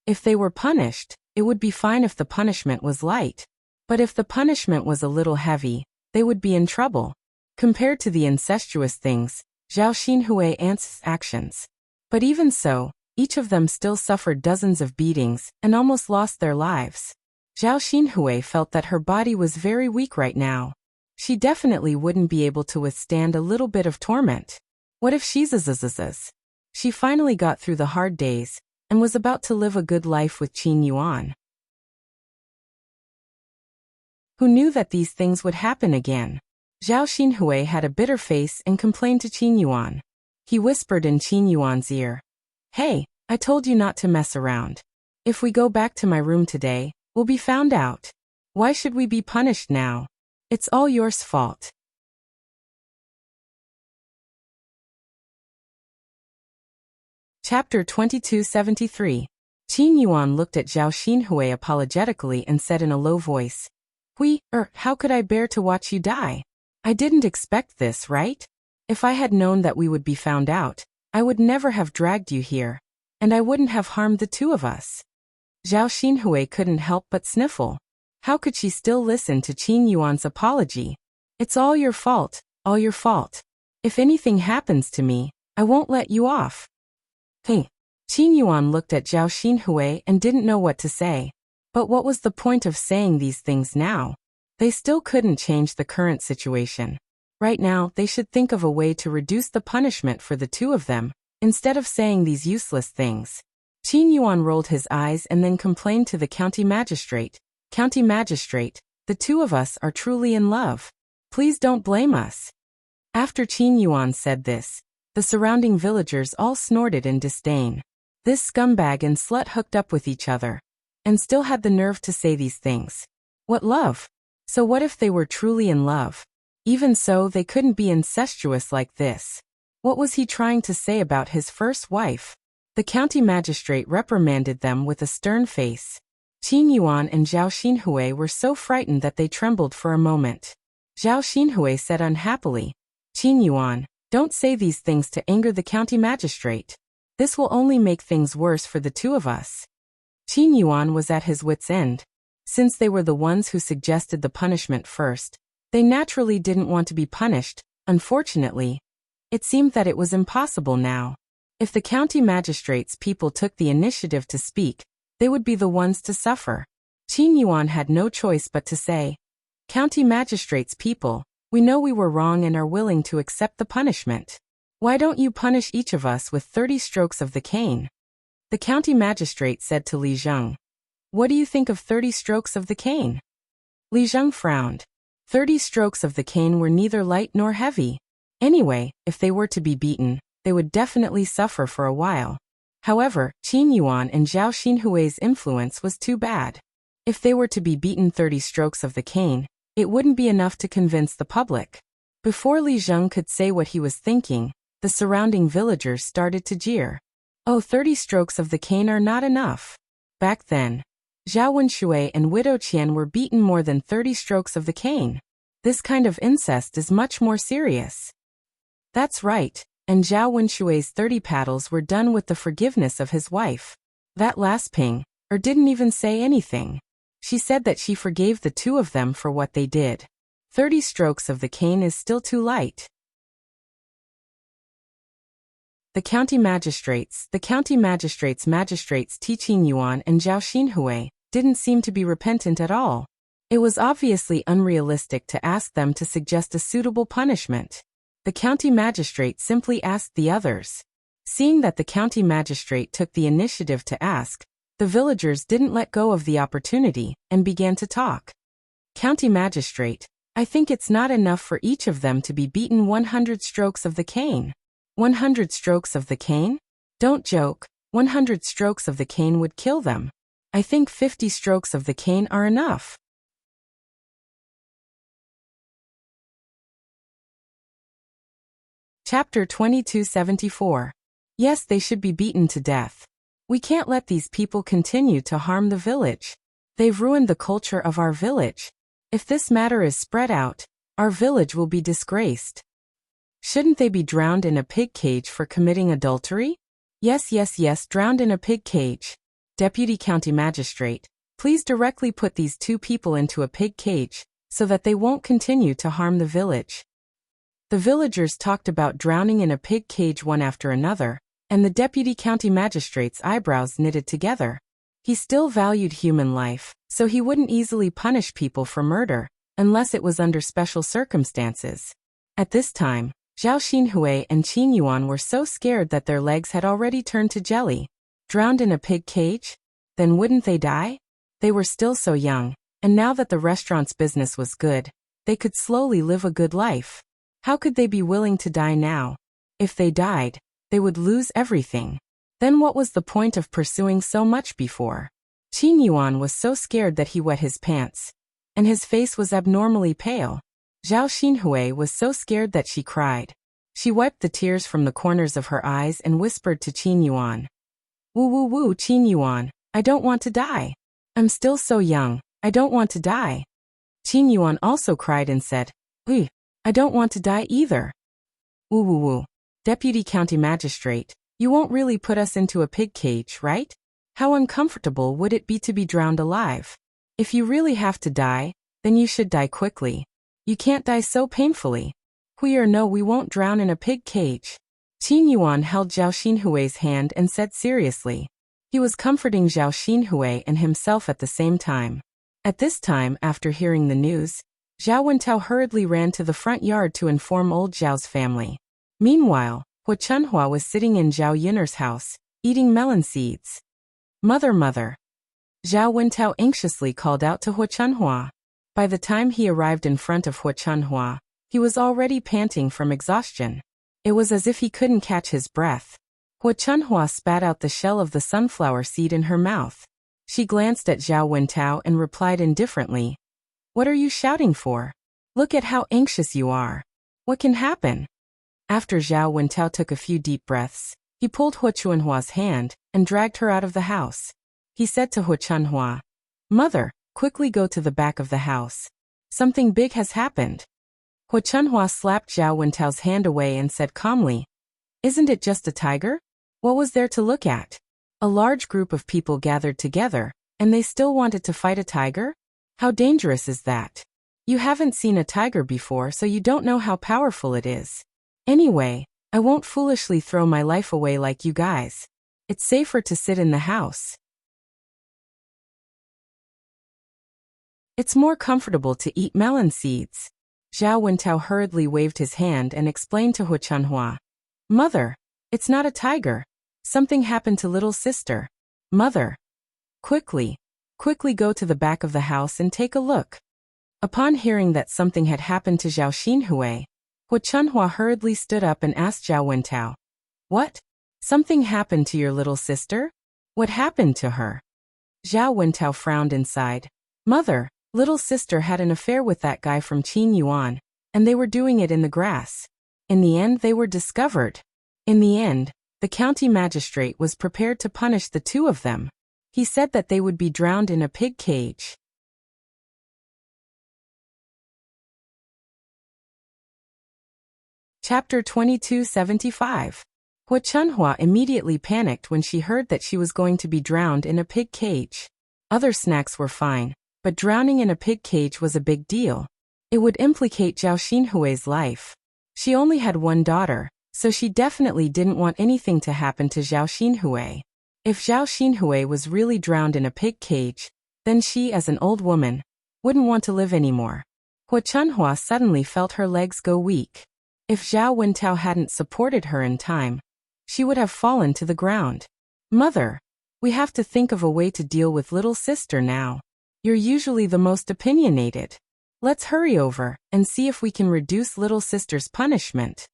If they were punished, it would be fine if the punishment was light. But if the punishment was a little heavy, they would be in trouble. Compared to the incestuous things, Zhao Xinhui's actions. But even so, each of them still suffered dozens of beatings and almost lost their lives. Zhao Xinhui felt that her body was very weak right now. She definitely wouldn't be able to withstand a little bit of torment. What if she's a? She finally got through the hard days and was about to live a good life with Qin Yuan. Who knew that these things would happen again? Zhao Xinhui had a bitter face and complained to Qin Yuan. He whispered in Qin Yuan's ear, "Hey, I told you not to mess around. If we go back to my room today, we'll be found out. Why should we be punished now? It's all yours fault." Chapter 2273. Qin Yuan looked at Zhao Xinhui apologetically and said in a low voice, How could I bear to watch you die? I didn't expect this, right? If I had known that we would be found out, I would never have dragged you here, and I wouldn't have harmed the two of us." Zhao Xinhui couldn't help but sniffle. How could she still listen to Qin Yuan's apology? "It's all your fault, all your fault. If anything happens to me, I won't let you off." Hey. Qin Yuan looked at Zhao Xinhui and didn't know what to say. But what was the point of saying these things now? They still couldn't change the current situation. Right now, they should think of a way to reduce the punishment for the two of them, instead of saying these useless things. Qin Yuan rolled his eyes and then complained to the county magistrate, "County Magistrate, the two of us are truly in love. Please don't blame us." After Qin Yuan said this, the surrounding villagers all snorted in disdain. This scumbag and slut hooked up with each other, and still had the nerve to say these things. What love? So what if they were truly in love? Even so, they couldn't be incestuous like this. What was he trying to say about his first wife? The county magistrate reprimanded them with a stern face. Qin Yuan and Zhao Xinhui were so frightened that they trembled for a moment. Zhao Xinhui said unhappily, "Qin Yuan, don't say these things to anger the county magistrate. This will only make things worse for the two of us." Qin Yuan was at his wits' end. Since they were the ones who suggested the punishment first, they naturally didn't want to be punished. Unfortunately, it seemed that it was impossible now. If the county magistrate's people took the initiative to speak, they would be the ones to suffer. Qin Yuan had no choice but to say, "County magistrate's people, we know we were wrong and are willing to accept the punishment. Why don't you punish each of us with 30 strokes of the cane?" The county magistrate said to Li Zheng, "What do you think of 30 strokes of the cane?" Li Zheng frowned. 30 strokes of the cane were neither light nor heavy. Anyway, if they were to be beaten, they would definitely suffer for a while. However, Qin Yuan and Zhao Xinhui's influence was too bad. If they were to be beaten 30 strokes of the cane, it wouldn't be enough to convince the public. Before Li Zheng could say what he was thinking, the surrounding villagers started to jeer. "Oh, 30 strokes of the cane are not enough." Back then, Zhao Wenshui and Widow Qian were beaten more than 30 strokes of the cane. This kind of incest is much more serious. That's right, and Zhao Wenshui's 30 paddles were done with the forgiveness of his wife. That last ping, or didn't even say anything. She said that she forgave the two of them for what they did. 30 strokes of the cane is still too light. The county magistrates Magistrates Qin Yuan and Zhao Xinhui didn't seem to be repentant at all. It was obviously unrealistic to ask them to suggest a suitable punishment. The county magistrate simply asked the others. Seeing that the county magistrate took the initiative to ask, the villagers didn't let go of the opportunity and began to talk. County magistrate, I think it's not enough for each of them to be beaten 100 strokes of the cane. 100 strokes of the cane? Don't joke, 100 strokes of the cane would kill them. I think 50 strokes of the cane are enough. Chapter 2274. Yes, they should be beaten to death. We can't let these people continue to harm the village. They've ruined the culture of our village. If this matter is spread out, our village will be disgraced. Shouldn't they be drowned in a pig cage for committing adultery? Yes, drowned in a pig cage. Deputy County Magistrate, please directly put these two people into a pig cage, so that they won't continue to harm the village. The villagers talked about drowning in a pig cage one after another, and the Deputy County Magistrate's eyebrows knitted together. He still valued human life, so he wouldn't easily punish people for murder, unless it was under special circumstances. At this time, Zhao Xinhui and Qin Yuan were so scared that their legs had already turned to jelly. Drowned in a pig cage? Then wouldn't they die? They were still so young, and now that the restaurant's business was good, they could slowly live a good life. How could they be willing to die now? If they died, they would lose everything. Then what was the point of pursuing so much before? Qin Yuan was so scared that he wet his pants, and his face was abnormally pale. Zhao Xinhui was so scared that she cried. She wiped the tears from the corners of her eyes and whispered to Qin Yuan. Woo, Qin Yuan, I don't want to die. I'm still so young, I don't want to die. Qin Yuan also cried and said, I don't want to die either. Woo. Deputy County Magistrate, you won't really put us into a pig cage, right? How uncomfortable would it be to be drowned alive? If you really have to die, then you should die quickly. You can't die so painfully. No, we won't drown in a pig cage. Qin Yuan held Zhao Xinhui's hand and said seriously. He was comforting Zhao Xinhui and himself at the same time. At this time, after hearing the news, Zhao Wentao hurriedly ran to the front yard to inform old Zhao's family. Meanwhile, Hu Chunhua was sitting in Zhao Yin'er's house, eating melon seeds. Mother. Zhao Wentao anxiously called out to Hu Chunhua. By the time he arrived in front of Hu Chunhua, he was already panting from exhaustion. It was as if he couldn't catch his breath. Hu Chunhua spat out the shell of the sunflower seed in her mouth. She glanced at Zhao Wentao and replied indifferently, What are you shouting for? Look at how anxious you are. What can happen? After Zhao Wentao took a few deep breaths, he pulled Hu Chunhua's hand and dragged her out of the house. He said to Hu Chunhua, Mother, quickly go to the back of the house. Something big has happened. Hu Chunhua slapped Zhao Wentao's hand away and said calmly, Isn't it just a tiger? What was there to look at? A large group of people gathered together, and they still wanted to fight a tiger? How dangerous is that? You haven't seen a tiger before, so you don't know how powerful it is. Anyway, I won't foolishly throw my life away like you guys. It's safer to sit in the house. It's more comfortable to eat melon seeds. Zhao Wentao hurriedly waved his hand and explained to Hu Chunhua. Mother, it's not a tiger. Something happened to little sister. Mother. Quickly go to the back of the house and take a look. Upon hearing that something had happened to Zhao Xinhui, Hu Chunhua hurriedly stood up and asked Zhao Wentao. What? Something happened to your little sister? What happened to her? Zhao Wentao frowned and sighed. Mother, little sister had an affair with that guy from Qin Yuan, and they were doing it in the grass. In the end, they were discovered. In the end, the county magistrate was prepared to punish the two of them. He said that they would be drowned in a pig cage. Chapter 2275. Hu Chunhua immediately panicked when she heard that she was going to be drowned in a pig cage. Other snacks were fine, but drowning in a pig cage was a big deal. It would implicate Zhao Xinhui's life. She only had one daughter, so she definitely didn't want anything to happen to Zhao Xinhui. If Zhao Xinhui was really drowned in a pig cage, then she, as an old woman, wouldn't want to live anymore. Hua Chunhua suddenly felt her legs go weak. If Zhao Wentao hadn't supported her in time, she would have fallen to the ground. Mother, we have to think of a way to deal with little sister now. You're usually the most opinionated. Let's hurry over and see if we can reduce little sister's punishment.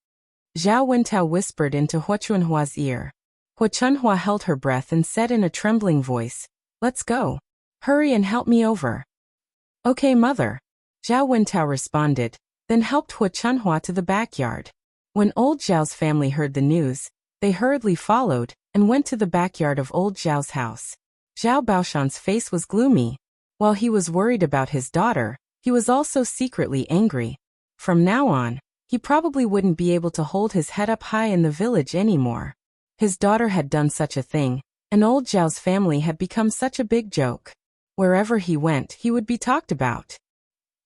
Zhao Wentao whispered into Hua Chunhua's ear. Hua Chunhua held her breath and said in a trembling voice, "Let's go. Hurry and help me over." "Okay, mother." Zhao Wentao responded, then helped Hua Chunhua to the backyard. When old Zhao's family heard the news, they hurriedly followed and went to the backyard of old Zhao's house. Zhao Baoshan's face was gloomy. While he was worried about his daughter, he was also secretly angry. From now on, he probably wouldn't be able to hold his head up high in the village anymore. His daughter had done such a thing, and old Zhao's family had become such a big joke. Wherever he went, he would be talked about.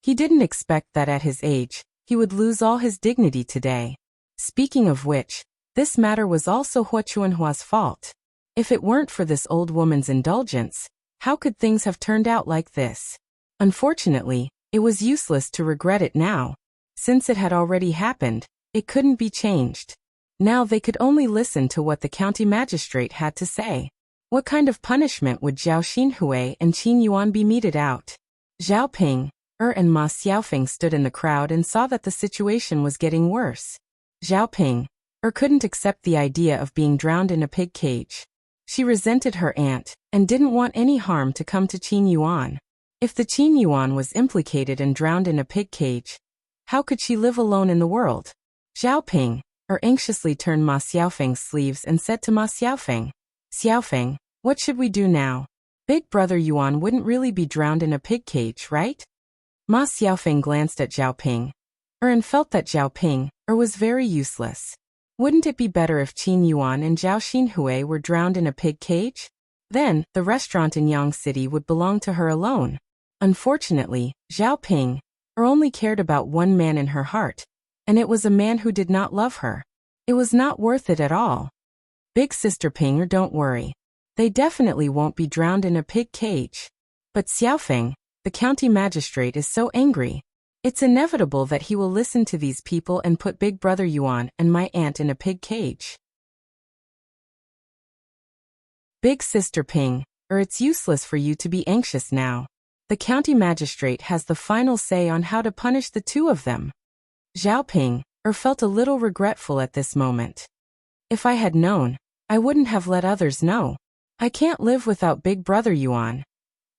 He didn't expect that at his age, he would lose all his dignity today. Speaking of which, this matter was also Hua Chunhua's fault. If it weren't for this old woman's indulgence, how could things have turned out like this? Unfortunately, it was useless to regret it now. Since it had already happened, it couldn't be changed. Now they could only listen to what the county magistrate had to say. What kind of punishment would Zhao Xinhui and Qin Yuan be meted out? Zhao Ping, and Ma Xiaofeng stood in the crowd and saw that the situation was getting worse. Zhao Ping, couldn't accept the idea of being drowned in a pig cage. She resented her aunt and didn't want any harm to come to Qin Yuan. If the Qin Yuan was implicated and drowned in a pig cage, how could she live alone in the world? Zhao Ping, anxiously turned Ma Xiaofeng's sleeves and said to Ma Xiaofeng, "Xiaofeng, what should we do now? Big brother Yuan wouldn't really be drowned in a pig cage, right?" Ma Xiaofeng glanced at Zhao Ping, and felt that Zhao Ping, was very useless. Wouldn't it be better if Qin Yuan and Zhao Xinhui were drowned in a pig cage? Then, the restaurant in Yang City would belong to her alone. Unfortunately, Zhao Ping, only cared about one man in her heart, and it was a man who did not love her. It was not worth it at all. Big sister Ping, don't worry. They definitely won't be drowned in a pig cage. But Xiaofeng, the county magistrate, is so angry. It's inevitable that he will listen to these people and put Big Brother Yuan and my aunt in a pig cage. Big sister Ping, it's useless for you to be anxious now. The county magistrate has the final say on how to punish the two of them. Zhao Ping, felt a little regretful at this moment. If I had known, I wouldn't have let others know. I can't live without Big Brother Yuan.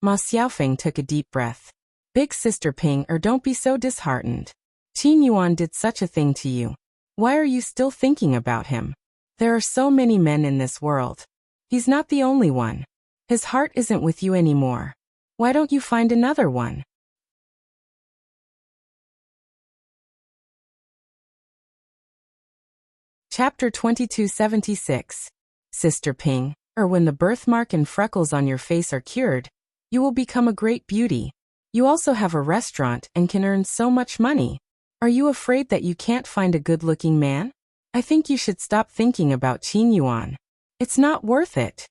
Ma Xiaofeng took a deep breath. Big sister Ping, don't be so disheartened. Qin Yuan did such a thing to you. Why are you still thinking about him? There are so many men in this world. He's not the only one. His heart isn't with you anymore. Why don't you find another one? Chapter 2276. Sister Ping, when the birthmark and freckles on your face are cured, you will become a great beauty. You also have a restaurant and can earn so much money. Are you afraid that you can't find a good-looking man? I think you should stop thinking about Qin Yuan. It's not worth it.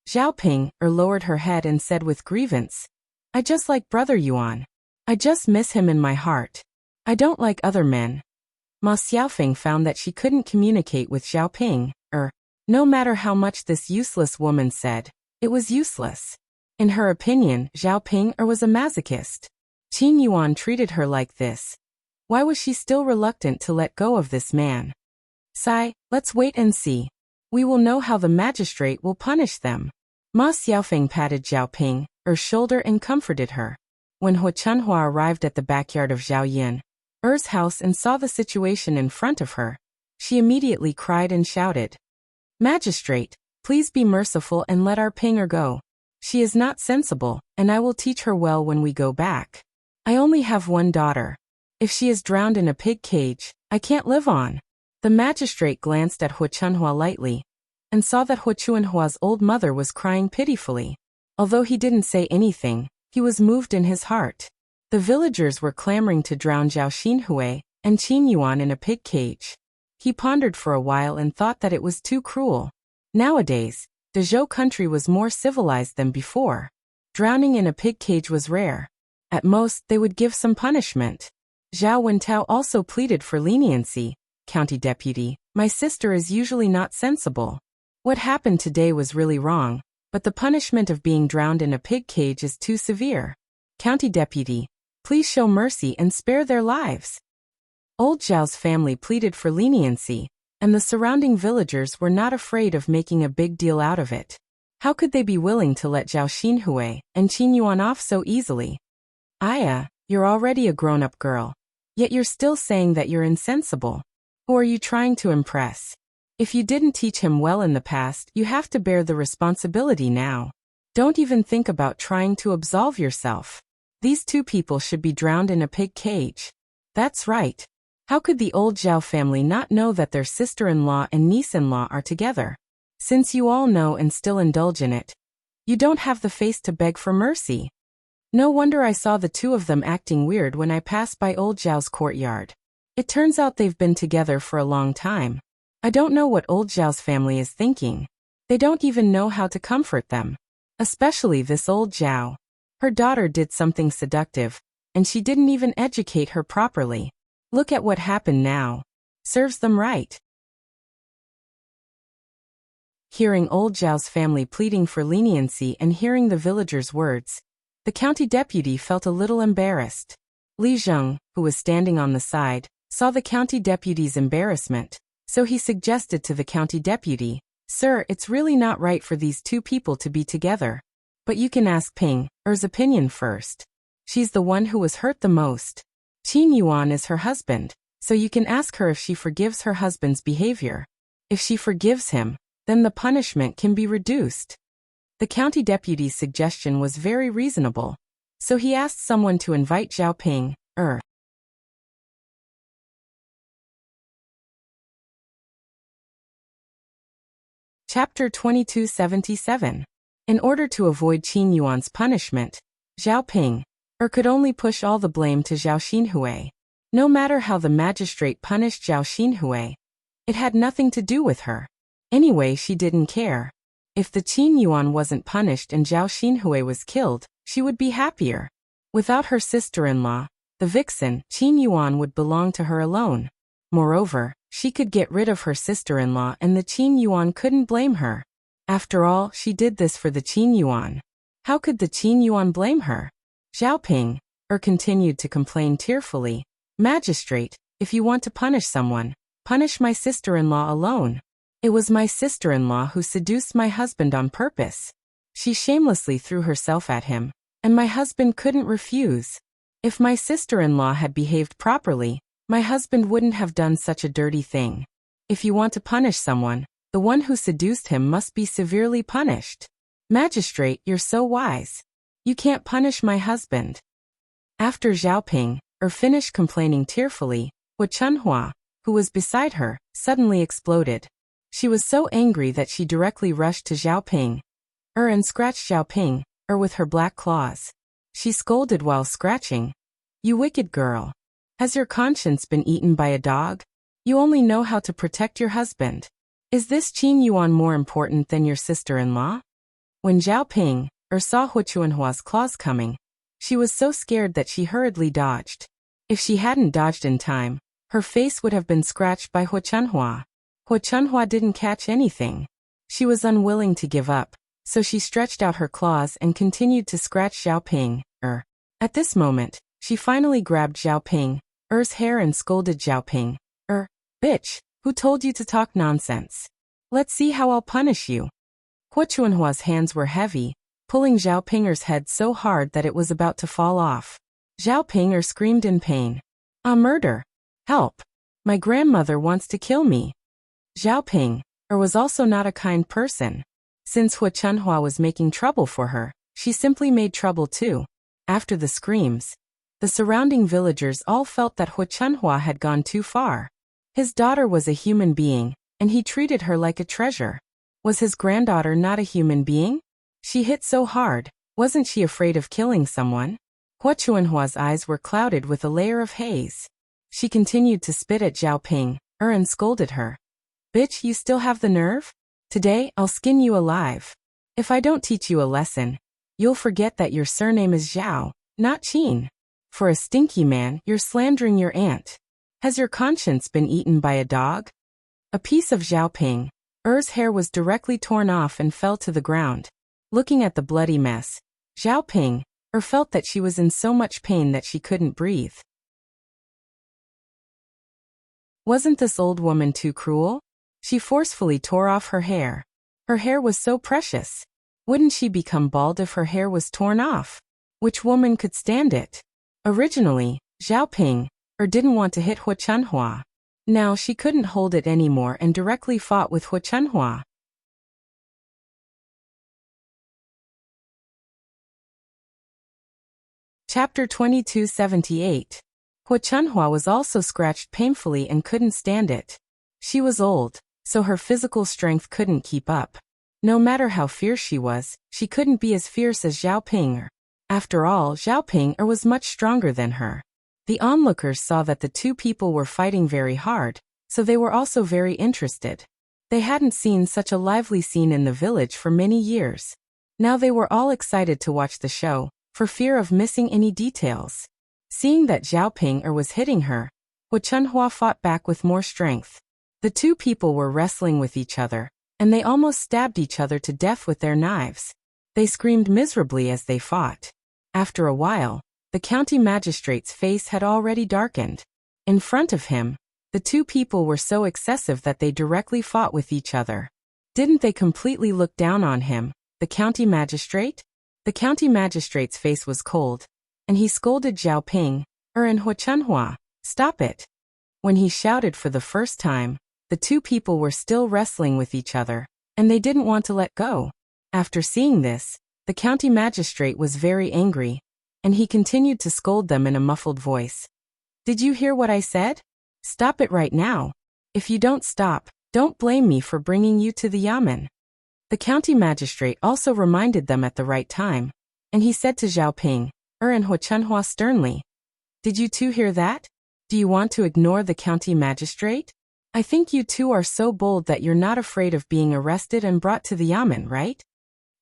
Zhao Ping, lowered her head and said with grievance, I just like Brother Yuan. I just miss him in my heart. I don't like other men. Ma Xiaofeng found that she couldn't communicate with Zhao Ping, no matter how much this useless woman said, it was useless. In her opinion, Zhao Ping was a masochist. Qin Yuan treated her like this. Why was she still reluctant to let go of this man? Sigh, let's wait and see. We will know how the magistrate will punish them. Ma Xiaofeng patted Zhao Ping, shoulder and comforted her. When Hua Chunhua arrived at the backyard of Zhao Yin, house and saw the situation in front of her, she immediately cried and shouted, Magistrate, please be merciful and let our Ping go. She is not sensible, and I will teach her well when we go back. I only have one daughter. If she is drowned in a pig cage, I can't live on. The magistrate glanced at Hua Chunhua lightly, and saw that Hua Chunhua's old mother was crying pitifully. Although he didn't say anything, He was moved in his heart. The villagers were clamoring to drown Zhao Xinhui and Qin Yuan in a pig cage. He pondered for a while and thought that it was too cruel. Nowadays, the Zhou country was more civilized than before. Drowning in a pig cage was rare. At most, they would give some punishment. Zhao Wentao also pleaded for leniency. County deputy, my sister is usually not sensible. What happened today was really wrong, but the punishment of being drowned in a pig cage is too severe. County deputy, please show mercy and spare their lives. Old Zhao's family pleaded for leniency, and the surrounding villagers were not afraid of making a big deal out of it. How could they be willing to let Zhao Xinhui and Qin Yuan off so easily? Aya, you're already a grown-up girl. Yet you're still saying that you're insensible. Who are you trying to impress? If you didn't teach him well in the past, you have to bear the responsibility now. Don't even think about trying to absolve yourself. These two people should be drowned in a pig cage. That's right. How could the old Zhao family not know that their sister-in-law and niece-in-law are together? Since you all know and still indulge in it, you don't have the face to beg for mercy. No wonder I saw the two of them acting weird when I passed by old Zhao's courtyard. It turns out they've been together for a long time. I don't know what old Zhao's family is thinking. They don't even know how to comfort them. Especially this old Zhao. Her daughter did something seductive, and she didn't even educate her properly. Look at what happened now. Serves them right. Hearing old Zhao's family pleading for leniency and hearing the villagers' words, the county deputy felt a little embarrassed. Li Zheng, who was standing on the side, saw the county deputy's embarrassment, so he suggested to the county deputy, "Sir, it's really not right for these two people to be together. But you can ask Ping Er's opinion first. She's the one who was hurt the most. Qin Yuan is her husband, so you can ask her if she forgives her husband's behavior. If she forgives him, then the punishment can be reduced." The county deputy's suggestion was very reasonable, so he asked someone to invite Zhao Ping Er. Chapter 2277. In order to avoid Qin Yuan's punishment, Zhao Ping Er could only push all the blame to Zhao Xinhui. No matter how the magistrate punished Zhao Xinhui, it had nothing to do with her. Anyway, she didn't care. If the Qin Yuan wasn't punished and Zhao Xinhui was killed, she would be happier. Without her sister-in-law, the vixen, Qin Yuan would belong to her alone. Moreover, she could get rid of her sister-in-law and the Qin Yuan couldn't blame her. After all, she did this for the Qin Yuan. How could the Qin Yuan blame her? Zhao Ping Er continued to complain tearfully. "Magistrate, if you want to punish someone, punish my sister-in-law alone. It was my sister-in-law who seduced my husband on purpose. She shamelessly threw herself at him, and my husband couldn't refuse. If my sister-in-law had behaved properly, my husband wouldn't have done such a dirty thing. If you want to punish someone, the one who seduced him must be severely punished. Magistrate, you're so wise. You can't punish my husband." After Zhao Ping Er finished complaining tearfully, Hu Chunhua, who was beside her, suddenly exploded. She was so angry that she directly rushed to Zhao Ping Er and scratched Zhao Ping Er with her black claws. She scolded while scratching. "You wicked girl. Has your conscience been eaten by a dog? You only know how to protect your husband. Is this Qin Yuan more important than your sister-in-law?" When Zhao Ping Er saw Hu Chunhua's claws coming, she was so scared that she hurriedly dodged. If she hadn't dodged in time, her face would have been scratched by Hu Chunhua. Hu Chunhua didn't catch anything. She was unwilling to give up, so she stretched out her claws and continued to scratch Zhao Ping Er. At this moment, she finally grabbed Zhao Ping Er's hair and scolded Zhao Ping Er, "Bitch, who told you to talk nonsense? Let's see how I'll punish you." Hu Chunhua's hands were heavy, pulling Zhao Ping Er's head so hard that it was about to fall off. Zhao Ping Er screamed in pain. "Ah, murder! Help! My grandmother wants to kill me." Zhao Ping Er was also not a kind person. Since Hu Chunhua was making trouble for her, she simply made trouble too. After the screams, the surrounding villagers all felt that Hu Chunhua had gone too far. His daughter was a human being, and he treated her like a treasure. Was his granddaughter not a human being? She hit so hard, Wasn't she afraid of killing someone? Hua Chuanhua's eyes were clouded with a layer of haze. She continued to spit at Zhao Ping, and scolded her. Bitch, you still have the nerve? Today, I'll skin you alive. If I don't teach you a lesson, you'll forget that your surname is Zhao, not Qin. For a stinky man, you're slandering your aunt. Has your conscience been eaten by a dog? A piece of Zhao Ping's hair was directly torn off and fell to the ground. Looking at the bloody mess, Zhao Ping felt that she was in so much pain that she couldn't breathe. Wasn't this old woman too cruel? She forcefully tore off her hair. Her hair was so precious. Wouldn't she become bald if her hair was torn off? Which woman could stand it? Originally, Zhao Ping didn't want to hit Hua Chuanhua. Now she couldn't hold it anymore and directly fought with Hua Chuanhua. Chapter 2278. Hua Chuanhua was also scratched painfully and couldn't stand it. She was old, so her physical strength couldn't keep up. No matter how fierce she was, she couldn't be as fierce as Zhao Ping. After all, Zhao Ping was much stronger than her. The onlookers saw that the two people were fighting very hard, so they were also very interested. They hadn't seen such a lively scene in the village for many years. Now they were all excited to watch the show, for fear of missing any details. Seeing that Zhao Ping was hitting her, Hua Chuanhua fought back with more strength. The two people were wrestling with each other, and they almost stabbed each other to death with their knives. They screamed miserably as they fought. After a while, the county magistrate's face had already darkened. In front of him, the two people were so excessive that they directly fought with each other. Didn't they completely look down on him, the county magistrate? The county magistrate's face was cold, and he scolded Zhao Ping, and Hua Chuanhua, "Stop it." When he shouted for the first time, the two people were still wrestling with each other, and they didn't want to let go. After seeing this, the county magistrate was very angry, and he continued to scold them in a muffled voice. "Did you hear what I said? Stop it right now. If you don't stop, don't blame me for bringing you to the yamen." The county magistrate also reminded them at the right time, and he said to Zhao Ping, and Hua Chuanhua sternly, "Did you two hear that? Do you want to ignore the county magistrate? I think you two are so bold that you're not afraid of being arrested and brought to the yamen, right?"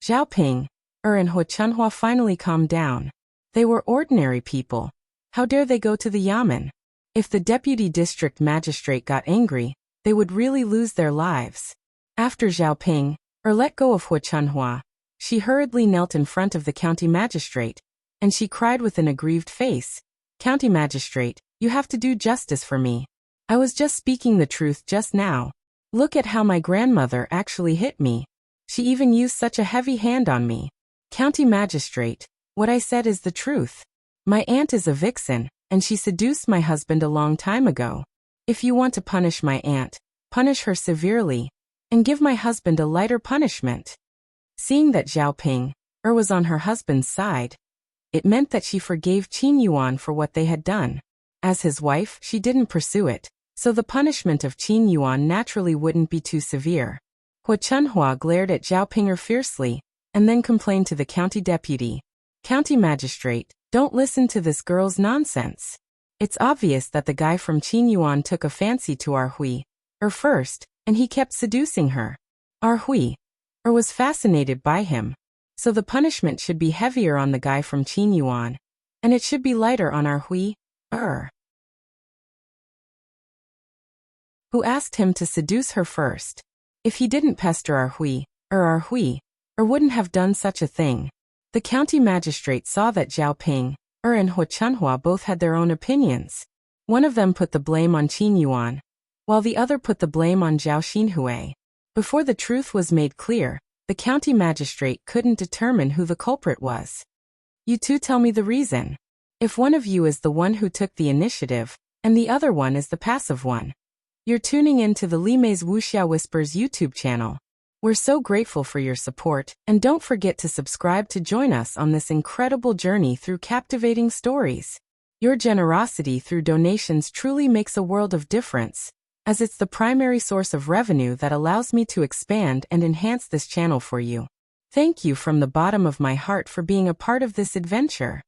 Zhao Ping, and Hua Chuanhua finally calmed down. They were ordinary people. How dare they go to the yamen? If the deputy district magistrate got angry, they would really lose their lives. After Zhao Ping, let go of Hua Chuanhua, she hurriedly knelt in front of the county magistrate, and she cried with an aggrieved face, "County magistrate, you have to do justice for me. I was just speaking the truth just now. Look at how my grandmother actually hit me. She even used such a heavy hand on me. County magistrate, what I said is the truth. My aunt is a vixen, and she seduced my husband a long time ago. If you want to punish my aunt, punish her severely, and give my husband a lighter punishment." Seeing that Zhao Ping was on her husband's side, it meant that she forgave Qin Yuan for what they had done. As his wife, she didn't pursue it, so the punishment of Qin Yuan naturally wouldn't be too severe. Hua Chuanhua glared at Zhao Ping fiercely, and then complained to the county deputy, "County magistrate, don't listen to this girl's nonsense. It's obvious that the guy from Qin Yuan took a fancy to our Hui first, and he kept seducing her. Our Hui was fascinated by him, so the punishment should be heavier on the guy from Qin Yuan, and it should be lighter on our Hui who asked him to seduce her first. If he didn't pester our Hui wouldn't have done such a thing." The county magistrate saw that Zhao Ping and Hua Chuanhua both had their own opinions. One of them put the blame on Qin Yuan, while the other put the blame on Zhao Xinhui. Before the truth was made clear, the county magistrate couldn't determine who the culprit was. "You two tell me the reason. If one of you is the one who took the initiative, and the other one is the passive one." You're tuning in to the Li Mei's Wuxia Whispers YouTube channel. We're so grateful for your support, and don't forget to subscribe to join us on this incredible journey through captivating stories. Your generosity through donations truly makes a world of difference, as it's the primary source of revenue that allows me to expand and enhance this channel for you. Thank you from the bottom of my heart for being a part of this adventure.